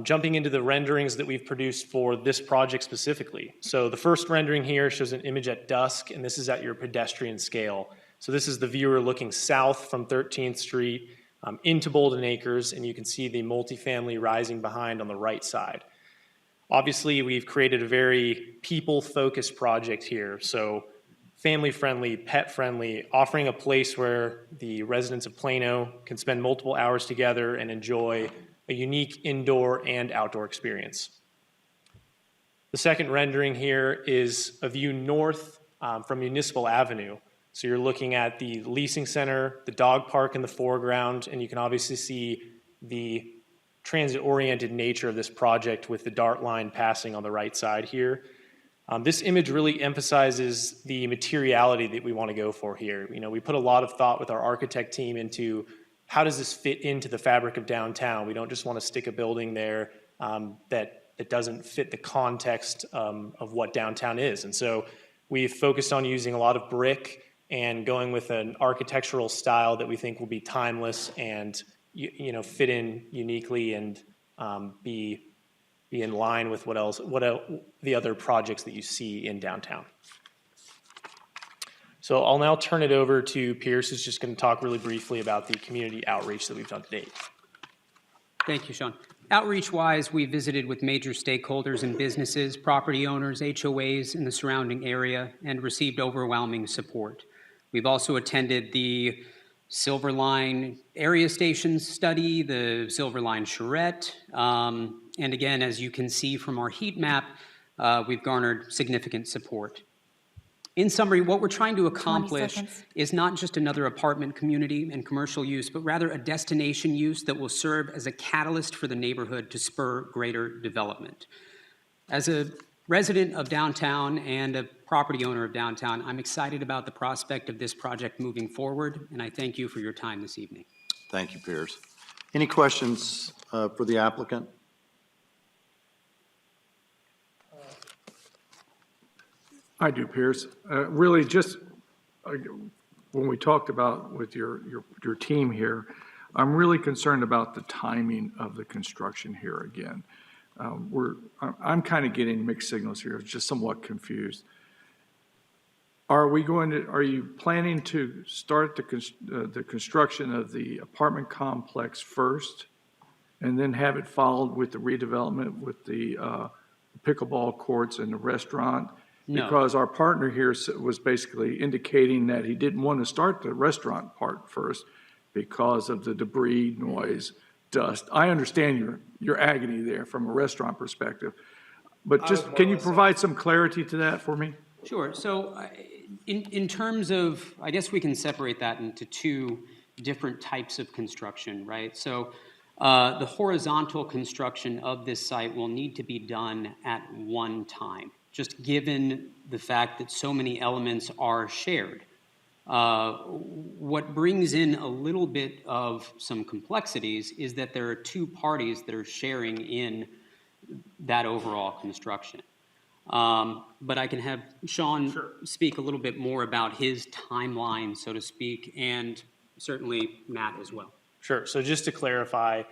Jumping into the renderings that we've produced for this project specifically. So the first rendering here shows an image at dusk, and this is at your pedestrian scale. So this is the viewer looking south from 13th Street into Bolden Acres, and you can see the multifamily rising behind on the right side. Obviously, we've created a very people-focused project here. So family-friendly, pet-friendly, offering a place where the residents of Plano can spend multiple hours together and enjoy a unique indoor and outdoor experience. The second rendering here is a view north from Municipal Avenue. So you're looking at the leasing center, the dog park in the foreground, and you can obviously see the transit-oriented nature of this project with the dart line passing on the right side here. This image really emphasizes the materiality that we want to go for here. We put a lot of thought with our architect team into how does this fit into the fabric of downtown. We don't just want to stick a building there that doesn't fit the context of what downtown is. And so we've focused on using a lot of brick and going with an architectural style that we think will be timeless and fit in uniquely and be in line with what the other projects that you see in downtown. So I'll now turn it over to Pierce, who's just going to talk really briefly about the community outreach that we've done to date. Thank you, Sean. Outreach-wise, we visited with major stakeholders and businesses, property owners, HOAs in the surrounding area, and received overwhelming support. We've also attended the Silver Line area stations study, the Silver Line charrette, and again, as you can see from our heat map, we've garnered significant support. In summary, what we're trying to accomplish is not just another apartment community and commercial use, but rather a destination use that will serve as a catalyst for the neighborhood to spur greater development. As a resident of downtown and a property owner of downtown, I'm excited about the prospect of this project moving forward, and I thank you for your time this evening. Thank you, Piers. Any questions for the applicant? I do, Piers. Really, just when we talked about with your team here, I'm really concerned about the timing of the construction here again. I'm kind of getting mixed signals here, just somewhat confused. Are you planning to start the construction of the apartment complex first and then have it followed with the redevelopment with the pickleball courts and the restaurant? No. Because our partner here was basically indicating that he didn't want to start the restaurant part first because of the debris, noise, dust. I understand your agony there from a restaurant perspective, but just can you provide some clarity to that for me? Sure. So in terms of, I guess we can separate that into two different types of construction, right? So the horizontal construction of this site will need to be done at one time, just given the fact that so many elements are shared. What brings in a little bit of some complexities is that there are two parties that are sharing in that overall construction. But I can have Sean speak a little bit more about his timeline, so to speak, and certainly Matt as well. Sure. So just to clarify,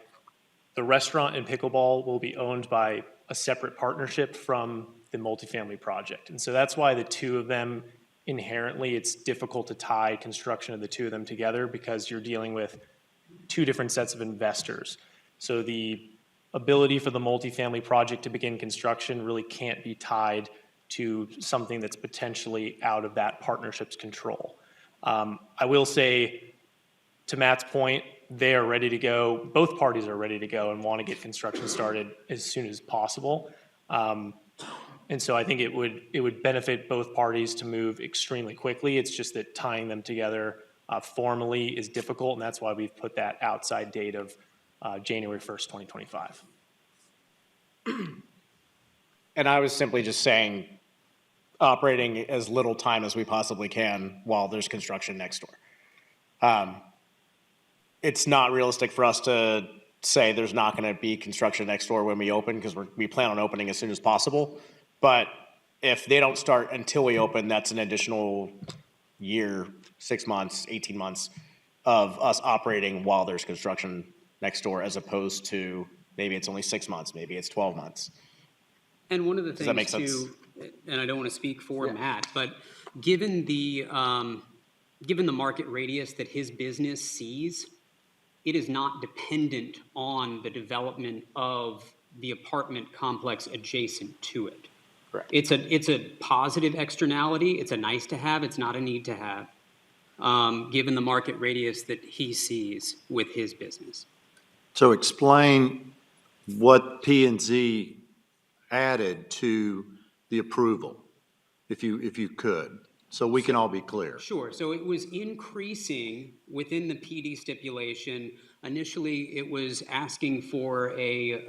the restaurant and pickleball will be owned by a separate partnership from the multifamily project. And so that's why the two of them, inherently, it's difficult to tie construction of the two of them together because you're dealing with two different sets of investors. So the ability for the multifamily project to begin construction really can't be tied to something that's potentially out of that partnership's control. I will say, to Matt's point, they are ready to go, both parties are ready to go and want to get construction started as soon as possible. And so I think it would benefit both parties to move extremely quickly. It's just that tying them together formally is difficult, and that's why we've put that outside date of January 1st, 2025. And I was simply just saying, operating as little time as we possibly can while there's construction next door. It's not realistic for us to say there's not going to be construction next door when we open, because we plan on opening as soon as possible. But if they don't start until we open, that's an additional year, 6 months, 18 months of us operating while there's construction next door, as opposed to maybe it's only 6 months, maybe it's 12 months. And one of the Does that make things sense? too, and I don't want to speak for Matt, but given the market radius that his business sees, it is not dependent on the development of the apartment complex adjacent to it. Correct. It's a positive externality. It's a nice to have. It's not a need to have, given the market radius that he sees with his business. So explain what P and Z added to the approval, if you could, so we can all be clear. Sure. So it was increasing within the PD stipulation. Initially, it was asking for it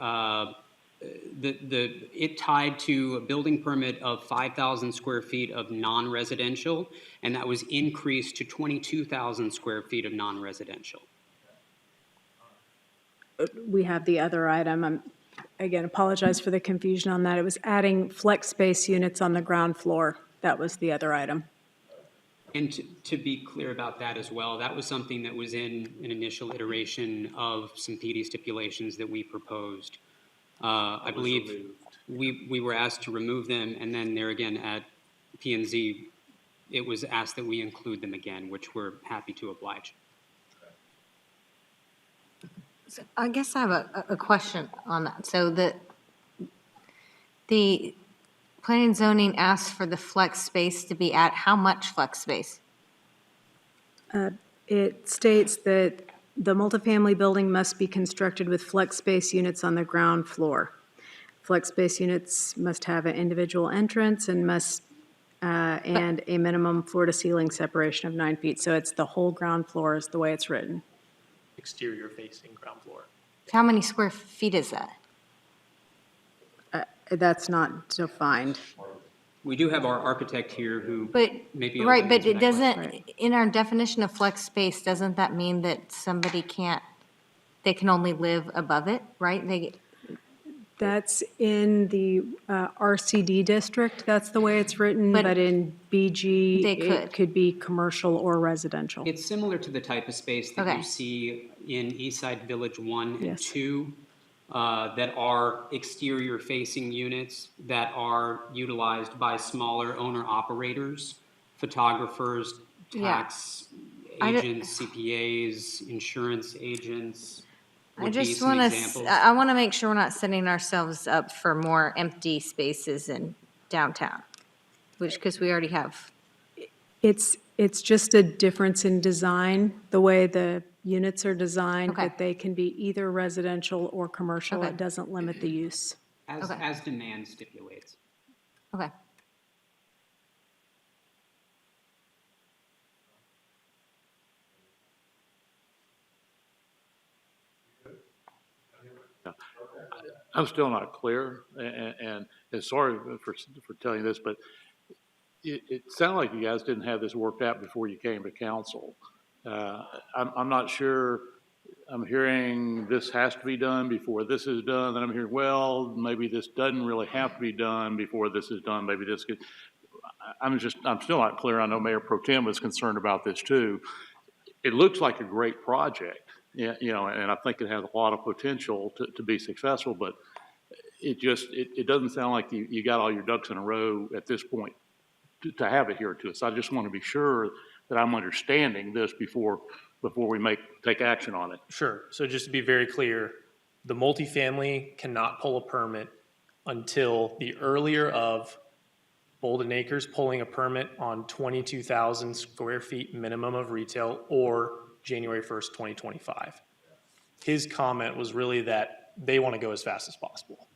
tied to a building permit of 5,000 square feet of non-residential, and that was increased to 22,000 square feet of non-residential. We have the other item. Again, apologize for the confusion on that. It was adding flex space units on the ground floor. That was the other item. And to be clear about that as well, that was something that was in an initial iteration of some PD stipulations that we proposed. I believe we were asked to remove them, and then there again at P&Z, it was asked that we include them again, which we're happy to oblige. So I guess I have a question on that. So the planning and zoning asks for the flex space to be at how much flex space? It states that the multifamily building must be constructed with flex space units on the ground floor. Flex space units must have an individual entrance and and a minimum floor to ceiling separation of 9 feet. So it's the whole ground floor is the way it's written. Exterior facing ground floor. How many square feet is that? That's not defined. We do have our architect here who But, may be able right, to but answer it that question. doesn't, in our definition of flex space, doesn't that mean that somebody they can only live above it, right? That's in the RCD district, that's the way it's written, but in BG, it could be commercial or residential. It's similar to the type of space that Okay. you see in Eastside Village 1 and Yes. 2 that are exterior-facing units that are utilized by smaller owner-operators, photographers, tax agents, CPAs, insurance agents. I would be just some want to, examples. I want to make sure we're not setting ourselves up for more empty spaces in downtown, because we already have. It's just a difference in design, the way the units are designed, Okay. that they can be either residential or commercial. Okay. It doesn't limit the use. As demand stipulates. Okay. I'm still not clear, and sorry for telling you this, but it sounded like you guys didn't have this worked out before you came to council. I'm not sure. I'm hearing this has to be done before this is done, and I'm hearing, well, maybe this doesn't really have to be done before this is done. Maybe this could. I'm still not clear. I know Mayor Pro Tem was concerned about this too. It looks like a great project. Yeah, and I think it has a lot of potential to be successful, but it doesn't sound like you got all your ducks in a row at this point to have it here to us. I just want to be sure that I'm understanding this before we take action on it. Sure. So just to be very clear, the multifamily cannot pull a permit until the earlier of Bolden Acres pulling a permit on 22,000 square feet minimum of retail or January 1st, 2025. His comment was really that they want to go as fast as possible,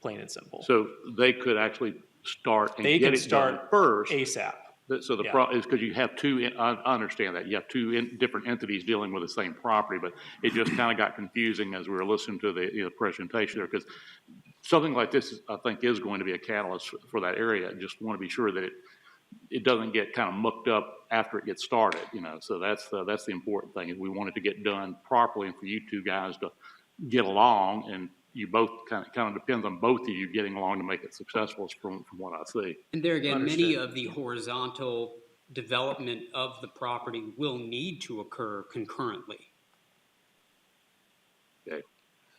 plain and simple. So they could actually start and They get can it done start first. ASAP. So the Yeah. problem is because you have two, I understand that, you have two different entities dealing with the same property, but it just kind of got confusing as we were listening to the presentation there, because something like this, I think, is going to be a catalyst for that area. I just want to be sure that it doesn't get kind of mucked up after it gets started, so that's the important thing, is we want it to get done properly, and for you two guys to get along, and you both kind of depends on both of you getting along to make it successful from what I see. And there again, Understood. many of the horizontal development of the property will need to occur concurrently. Okay.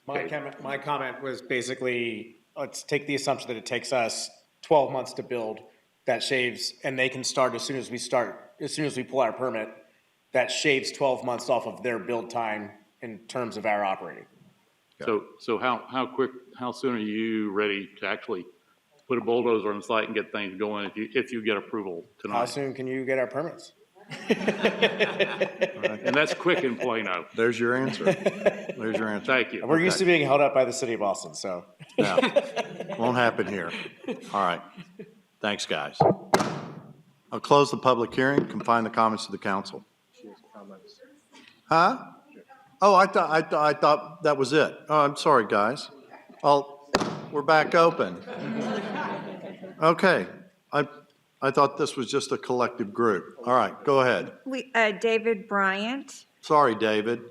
My comment was basically, let's take the assumption that it takes us 12 months to build. That shaves, and they can start as soon as we pull our permit. That shaves 12 months off of their build time in terms of our operating. So how soon are you ready to actually put a bulldozer on the site and get things going if you get approval tonight? How soon can you get our permits? And that's quick in Plano. There's your answer. There's your answer. Thank you. We're used to being held up by the city of Austin, so. No, won't happen here. All right. Thanks, guys. I'll close the public hearing, confine the comments to the council. Huh? Oh, I thought that was it. Oh, I'm sorry, guys. We're back open. Okay. I thought this was just a collective group. All right, go ahead. David Bryant. Sorry, David.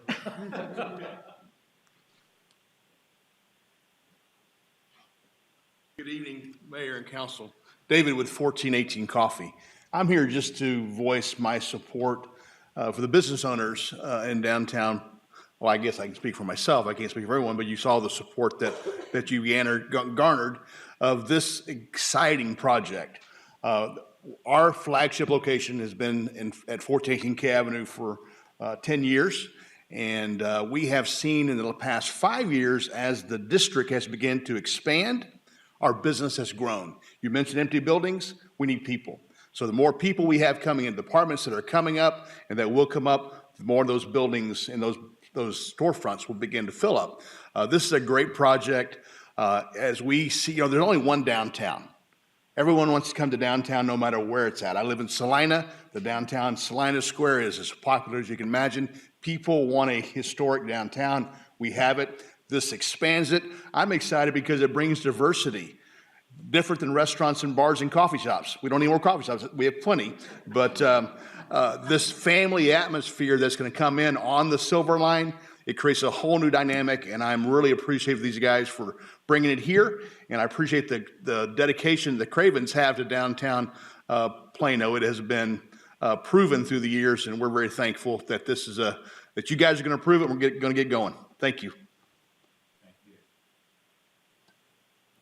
Good evening, Mayor and Council. David with 1418 Coffee. I'm here just to voice my support for the business owners in downtown. Well, I guess I can speak for myself. I can't speak for everyone, but you saw the support that you garnered of this exciting project. Our flagship location has been at 1418 K Avenue for 10 years. And we have seen in the past 5 years, as the district has begun to expand, our business has grown. You mentioned empty buildings, we need people. So the more people we have coming in, departments that are coming up and that will come up, the more of those buildings and those storefronts will begin to fill up. This is a great project. As we see, there's only one downtown. Everyone wants to come to downtown no matter where it's at. I live in Salina. The downtown Salina Square is as popular as you can imagine. People want a historic downtown. We have it. This expands it. I'm excited because it brings diversity. Different than restaurants and bars and coffee shops. We don't need more coffee shops. We have plenty. But this family atmosphere that's going to come in on the Silver Line, it creates a whole new dynamic, and I'm really appreciative of these guys for bringing it here, and I appreciate the dedication the Cravens have to downtown Plano. It has been proven through the years, and we're very thankful that this is that you guys are going to prove it, and we're going to get going. Thank you.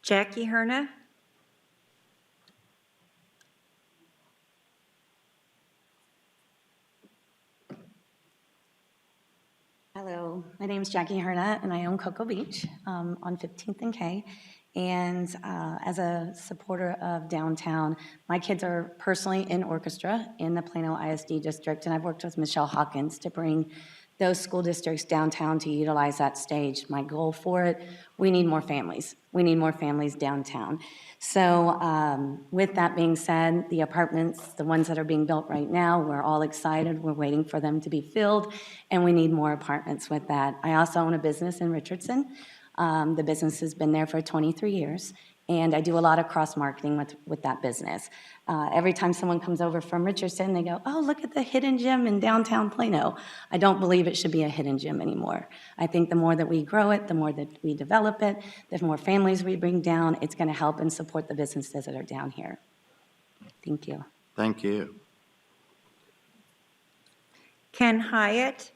Jackie Herna. Hello, my name is Jackie Herna, and I own Cocoa Beach on 15th and K. And as a supporter of downtown, my kids are personally in orchestra in the Plano ISD district, and I've worked with Michelle Hawkins to bring those school districts downtown to utilize that stage. My goal for it, we need more families. We need more families downtown. So with that being said, the apartments, the ones that are being built right now, we're all excited. We're waiting for them to be filled, and we need more apartments with that. I also own a business in Richardson. The business has been there for 23 years, and I do a lot of cross-marketing with that business. Every time someone comes over from Richardson, they go, oh, look at the hidden gem in downtown Plano. I don't believe it should be a hidden gem anymore. I think the more that we grow it, the more that we develop it, the more families we bring down, it's going to help and support the businesses that are down here. Thank you. Thank you. Ken Hyatt.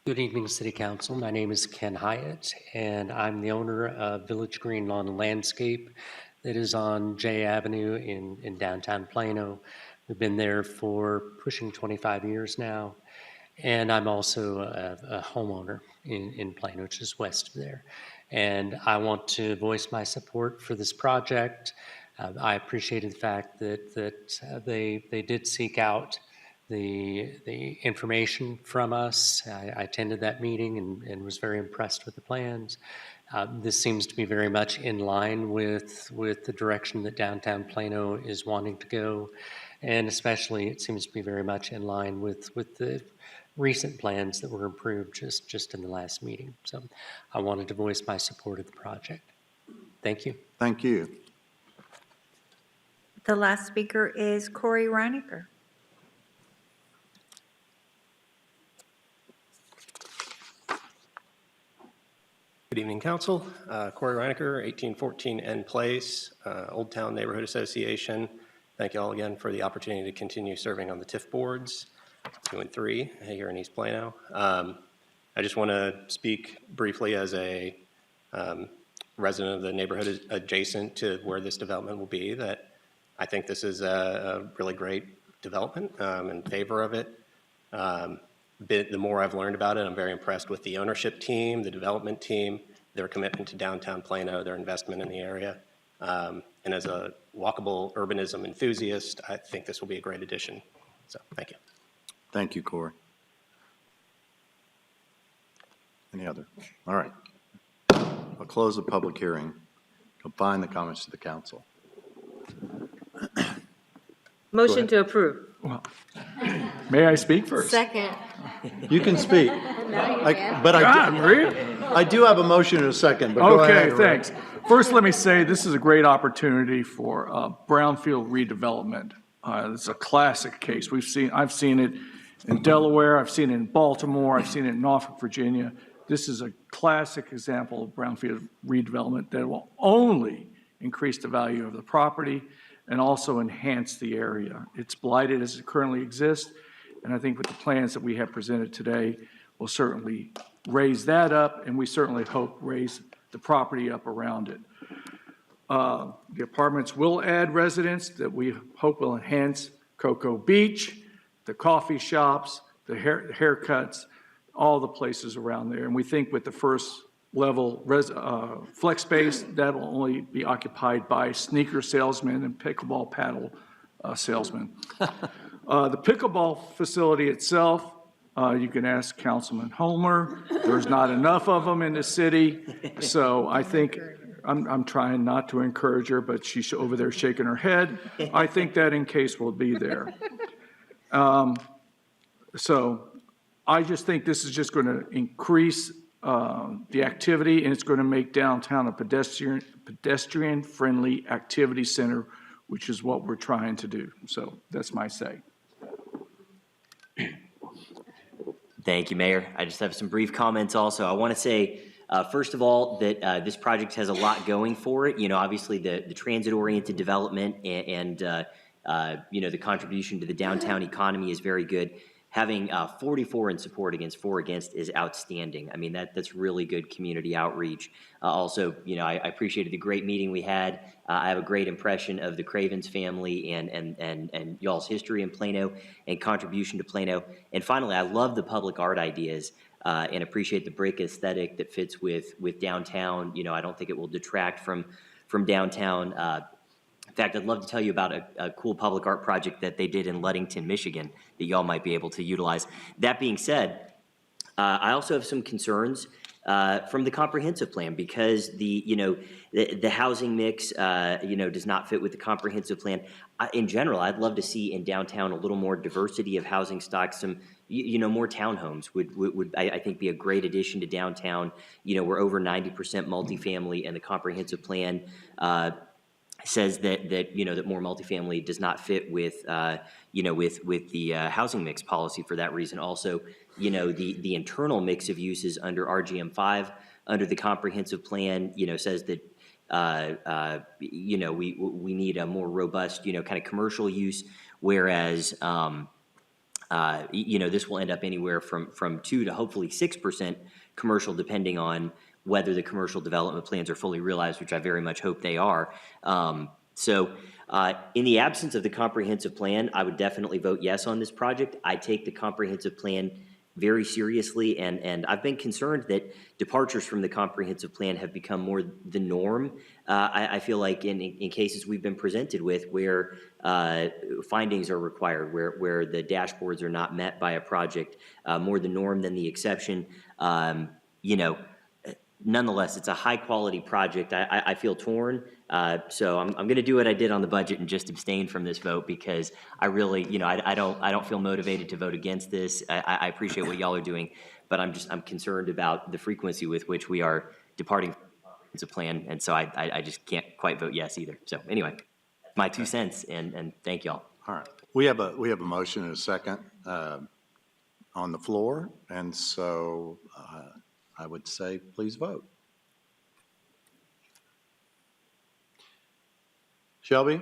Good evening, City Council. My name is Ken Hyatt, and I'm the owner of Village Green Lawn and Landscape that is on J Avenue in downtown Plano. We've been there for pushing 25 years now, and I'm also a homeowner in Plano, which is west of there. and I want to voice my support for this project. I appreciated the fact that they did seek out the information from us. I attended that meeting and was very impressed with the plans. This seems to be very much in line with the direction that downtown Plano is wanting to go, and especially it seems to be very much in line with the recent plans that were approved just in the last meeting. So I wanted to voice my support of the project. Thank you. Thank you. The last speaker is Corey Reinecker. Good evening, Council. Corey Reinecker, 1814 N Place, Old Town Neighborhood Association. Thank you all again for the opportunity to continue serving on the TIF boards, 2 and 3 here in East Plano. I just want to speak briefly as a resident of the neighborhood adjacent to where this development will be, that I think this is a really great development. In favor of it. The more I've learned about it, I'm very impressed with the ownership team, the development team, their commitment to downtown Plano, their investment in the area. And as a walkable urbanism enthusiast, I think this will be a great addition. So, thank you. Thank you, Corey. Any other? All right. I'll close the public hearing. Confine the comments to the council. Motion to approve. Well, may I speak first? Second. You can speak. But I do have a motion in a second, but go ahead. Okay, thanks. First, let me say this is a great opportunity for brownfield redevelopment. It's a classic case. I've seen it in Delaware, I've seen it in Baltimore, I've seen it in Norfolk, Virginia. This is a classic example of brownfield redevelopment that will only increase the value of the property and also enhance the area. It's blighted as it currently exists, and I think with the plans that we have presented today, we'll certainly raise that up, and we certainly hope raise the property up around it. The apartments will add residents that we hope will enhance Cocoa Beach, the coffee shops, the haircuts, all the places around there. And we think with the first level flex space, that will only be occupied by sneaker salesmen and pickleball paddle salesmen. The pickleball facility itself, you can ask Councilman Homer. There's not enough of them in the city. So I think, I'm trying not to encourage her, but she's over there shaking her head. I think that in case will be there. So I just think this is just going to increase the activity, and it's going to make downtown a pedestrian-friendly activity center, which is what we're trying to do. So that's my say. Thank you, Mayor. I just have some brief comments also. I want to say, first of all, that this project has a lot going for it. You know, obviously the transit-oriented development and you know, the contribution to the downtown economy is very good. Having 44 in support against 4 against is outstanding. I mean, that's really good community outreach. Also, you know, I appreciated the great meeting we had. I have a great impression of the Cravens family and y'all's history in Plano and contribution to Plano. And finally, I love the public art ideas and appreciate the brick aesthetic that fits with downtown. You know, I don't think it will detract from downtown. In fact, I'd love to tell you about a cool public art project that they did in Ludington, Michigan, that y'all might be able to utilize. That being said, I also have some concerns from the comprehensive plan because the housing mix does not fit with the comprehensive plan. In general, I'd love to see in downtown a little more diversity of housing stock. Some more townhomes would I think be a great addition to downtown. We're over 90% multifamily, and the comprehensive plan says that more multifamily does not fit with the housing mix policy for that reason. Also, the internal mix of uses under RGM 5 under the comprehensive plan says that we need a more robust kind of commercial use, whereas this will end up anywhere from 2 to hopefully 6% commercial, depending on whether the commercial development plans are fully realized, which I very much hope they are. So in the absence of the comprehensive plan, I would definitely vote yes on this project. I take the comprehensive plan very seriously, and I've been concerned that departures from the comprehensive plan have become more the norm. I feel like in cases we've been presented with where findings are required, where the dashboards are not met by a project, more the norm than the exception. You know, nonetheless, it's a high-quality project. I feel torn, so I'm going to do what I did on the budget and just abstain from this vote because I really, you know, I don't feel motivated to vote against this. I appreciate what y'all are doing, but I'm concerned about the frequency with which we are departing from the comprehensive plan, and so I just can't quite vote yes either. So anyway, my 2 cents, and thank y'all. All right. We have a motion and a second on the floor, and so I would say please vote. Shelby?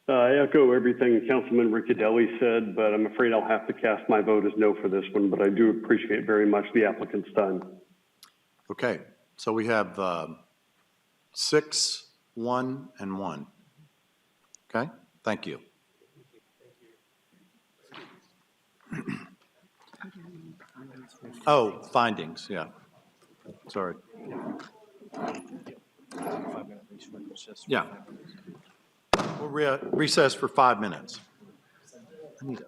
I echo everything Councilman Riccadelli said, but I'm afraid I'll have to cast my vote as no for this one, but I do appreciate very much the applicant's time. Okay, so we have 6, 1, and 1. Okay, thank you. Oh, findings, yeah. Sorry. Yeah. We'll recess for 5 minutes. Anita.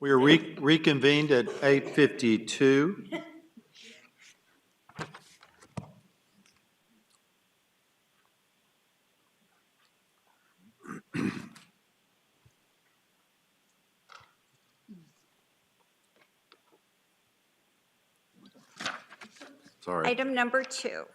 We are reconvened at 8:52. Sorry. Item number 2.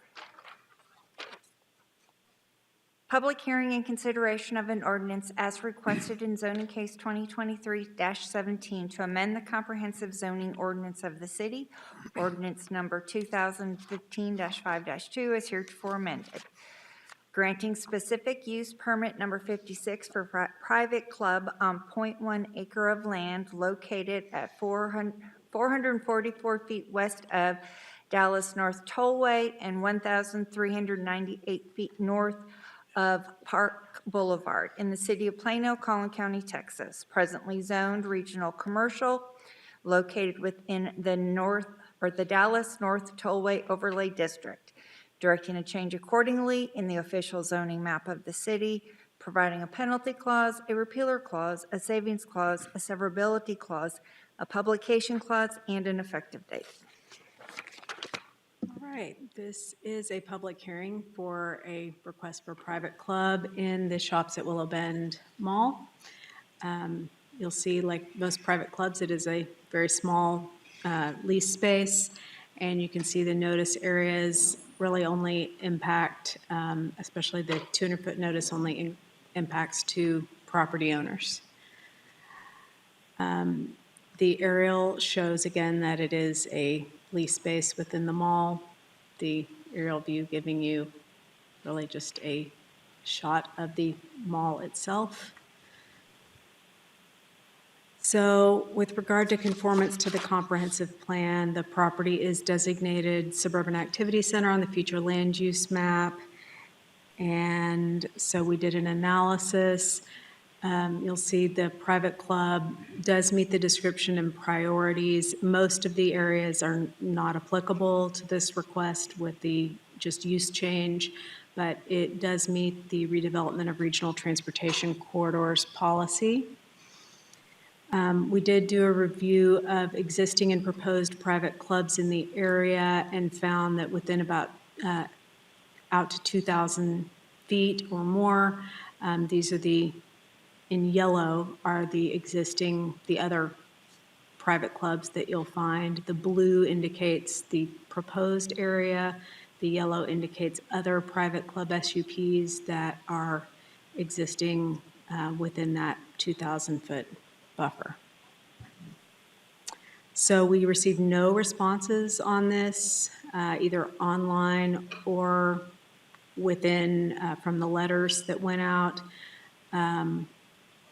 Public hearing and consideration of an ordinance as requested in zoning case 2023-17 to amend the comprehensive zoning ordinance of the city. Ordinance number 2015-5-2 is heretofore amended. Granting specific use permit number 56 for private club on 0.1 acre of land located at 444 feet west of Dallas North Tollway and 1,398 feet north of Park Boulevard in the city of Plano, Collin County, Texas. Presently zoned regional commercial, located within the Dallas North Tollway Overlay District. Directing a change accordingly in the official zoning map of the city, providing a penalty clause, a repealer clause, a savings clause, a severability clause, a publication clause, and an effective date. All right, this is a public hearing for a request for private club in the Shops at Willow Bend Mall. You'll see, like most private clubs, it is a very small lease space, and you can see the notice areas really only impact, especially the 200-foot notice only impacts 2 property owners. The aerial shows again that it is a lease space within the mall. The aerial view giving you really just a shot of the mall itself. So with regard to conformance to the comprehensive plan, the property is designated Suburban Activity Center on the future land use map. And so we did an analysis. You'll see the private club does meet the description and priorities. Most of the areas are not applicable to this request with the just use change, but it does meet the redevelopment of regional transportation corridors policy. We did do a review of existing and proposed private clubs in the area and found that within about out to 2,000 feet or more, these are in yellow are the other private clubs that you'll find. The blue indicates the proposed area. The yellow indicates other private club SUPs that are existing within that 2,000-foot buffer. So we received no responses on this, either online or within from the letters that went out.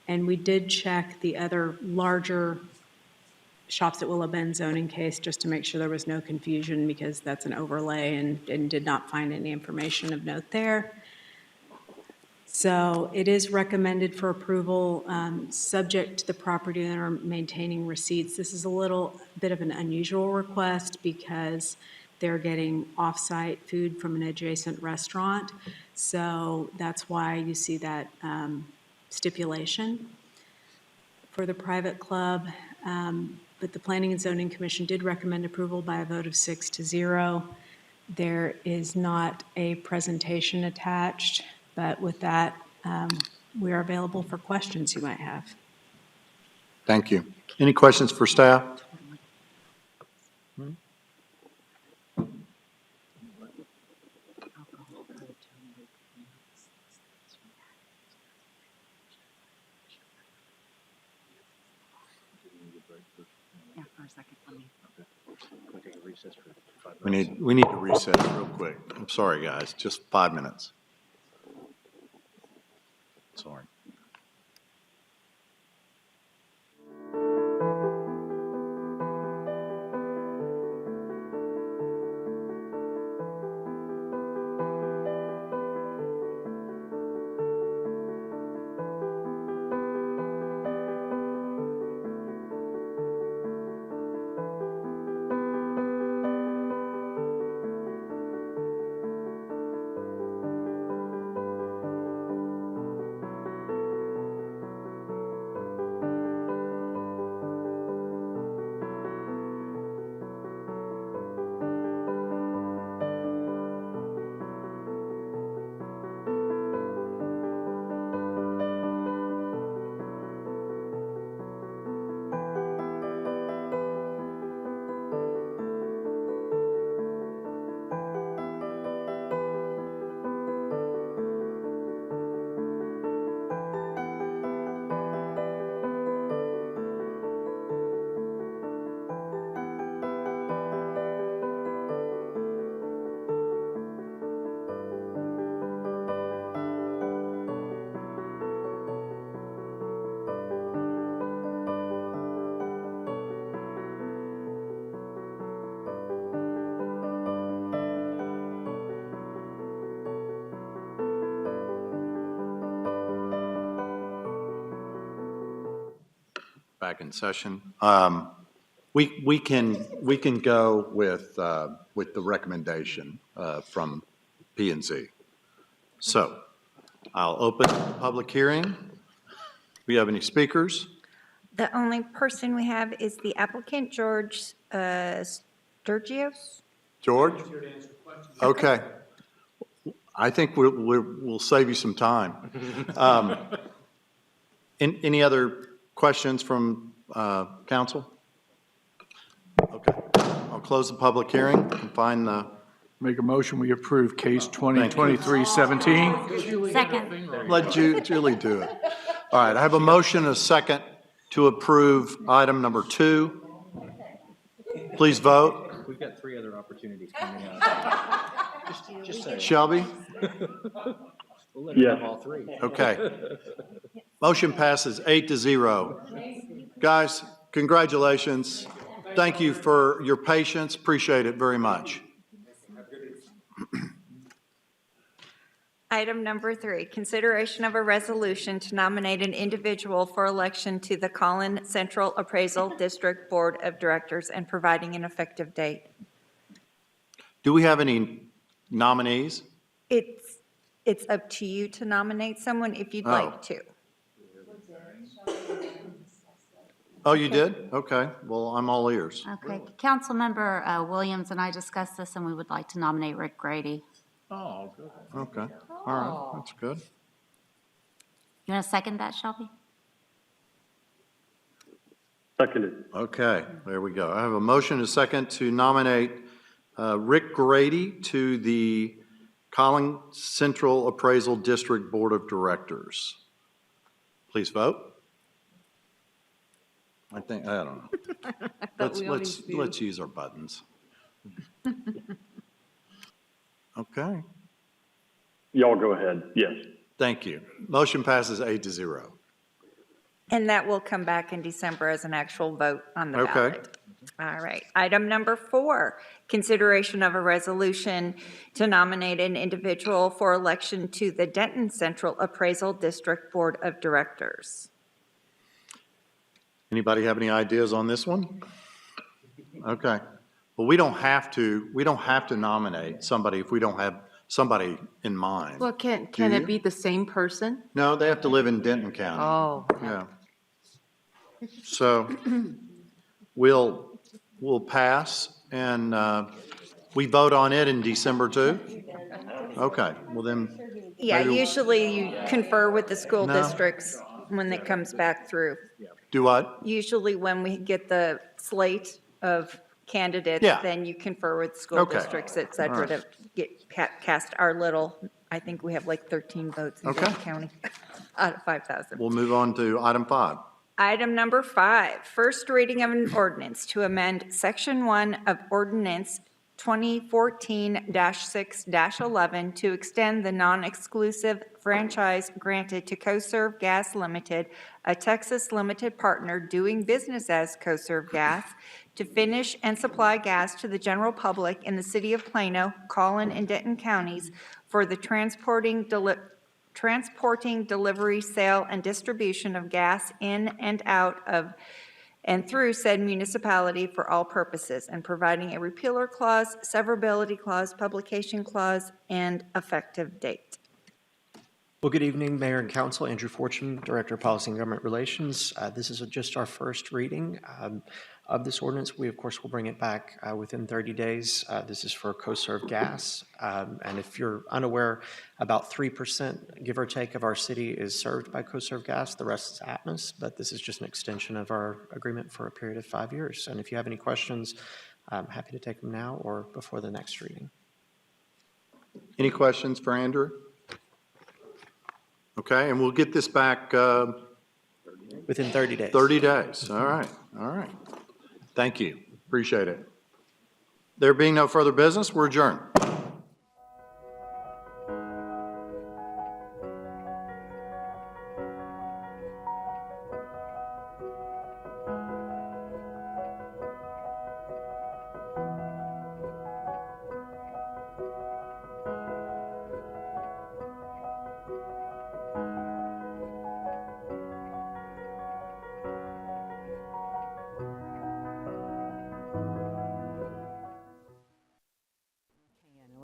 And we did check the other larger Shops at Willow Bend zoning case just to make sure there was no confusion, because that's an overlay, and did not find any information of note there. So it is recommended for approval, subject to the property owner maintaining receipts. This is a little bit of an unusual request because they're getting off-site food from an adjacent restaurant. So that's why you see that stipulation for the private club. But the Planning and Zoning Commission did recommend approval by a vote of 6-0. There is not a presentation attached, but with that, we are available for questions you might have. Thank you. Any questions for staff? We need to recess real quick. I'm sorry, guys, just 5 minutes. Sorry. back in session. We can go with the recommendation from P and Z. So I'll open the public hearing. Do we have any speakers? The only person we have is the applicant, George Sturgios. George? Okay. I think we'll save you some time. Any other questions from council? Okay. I'll close the public hearing and find the. Make a motion, we approve case 2023-17. Second. Let Julie do it. All right, I have a motion and a second to approve item number 2. Please vote. We've got 3 other opportunities coming up. Just say. Shelby? We'll let you have all 3. Okay. Motion passes 8-0. Guys, congratulations. Thank you for your patience. Appreciate it very much. Item number 3, consideration of a resolution to nominate an individual for election to the Collin Central Appraisal District Board of Directors and providing an effective date. Do we have any nominees? It's up to you to nominate someone if you'd like to. Oh, you did? Okay. Well, I'm all ears. Okay, Councilmember Williams and I discussed this, and we would like to nominate Rick Grady. Oh, good. Okay. All right. That's good. You want to second that, Shelby? Seconded. Okay, there we go. I have a motion and a second to nominate Rick Grady to the Collin Central Appraisal District Board of Directors. Please vote. I don't know. Let's use our buttons. Okay. Y'all go ahead. Yes. Thank you. Motion passes 8-0. And that will come back in December as an actual vote on the Okay. ballot. All right. Item number 4, consideration of a resolution to nominate an individual for election to the Denton Central Appraisal District Board of Directors. Anybody have any ideas on this one? Okay. Well, we don't have to nominate somebody if we don't have somebody in mind. Well, can Do you? it be the same person? No, they have to live in Denton County. Oh. Yeah. So we'll pass and we vote on it in December too? Okay, well then. Yeah, maybe- usually you confer with the school No. districts when it comes back through. Do what? Usually when we get the slate of candidates, Yeah. then you confer with school Okay. districts, et cetera, All right. to get cast our little, I think we have like 13 votes in Okay. Denton County out of 5,000. We'll move on to item 5. Item number 5, first reading of an ordinance to amend Section 1 of Ordinance 2014-6-11 to extend the non-exclusive franchise granted to CoServe Gas Limited, a Texas limited partner doing business as CoServe Gas, to finish and supply gas to the general public in the city of Plano, Collin, and Denton counties for the transporting, delivery, sale, and distribution of gas in and out of and through said municipality for all purposes, and providing a repealer clause, severability clause, publication clause, and effective date. Well, good evening, Mayor and Council. Andrew Fortune, Director of Policy and Government Relations. This is just our first reading of this ordinance. We, of course, will bring it back within 30 days. This is for CoServe Gas. And if you're unaware, about 3%, give or take, of our city is served by CoServe Gas. The rest is Atmos, but this is just an extension of our agreement for a period of 5 years. And if you have any questions, I'm happy to take them now or before the next reading. Any questions for Andrew? Okay, and we'll get this back within 30 days. 30 days. All right. All right. Thank you. Appreciate it. There being no further business, we're adjourned.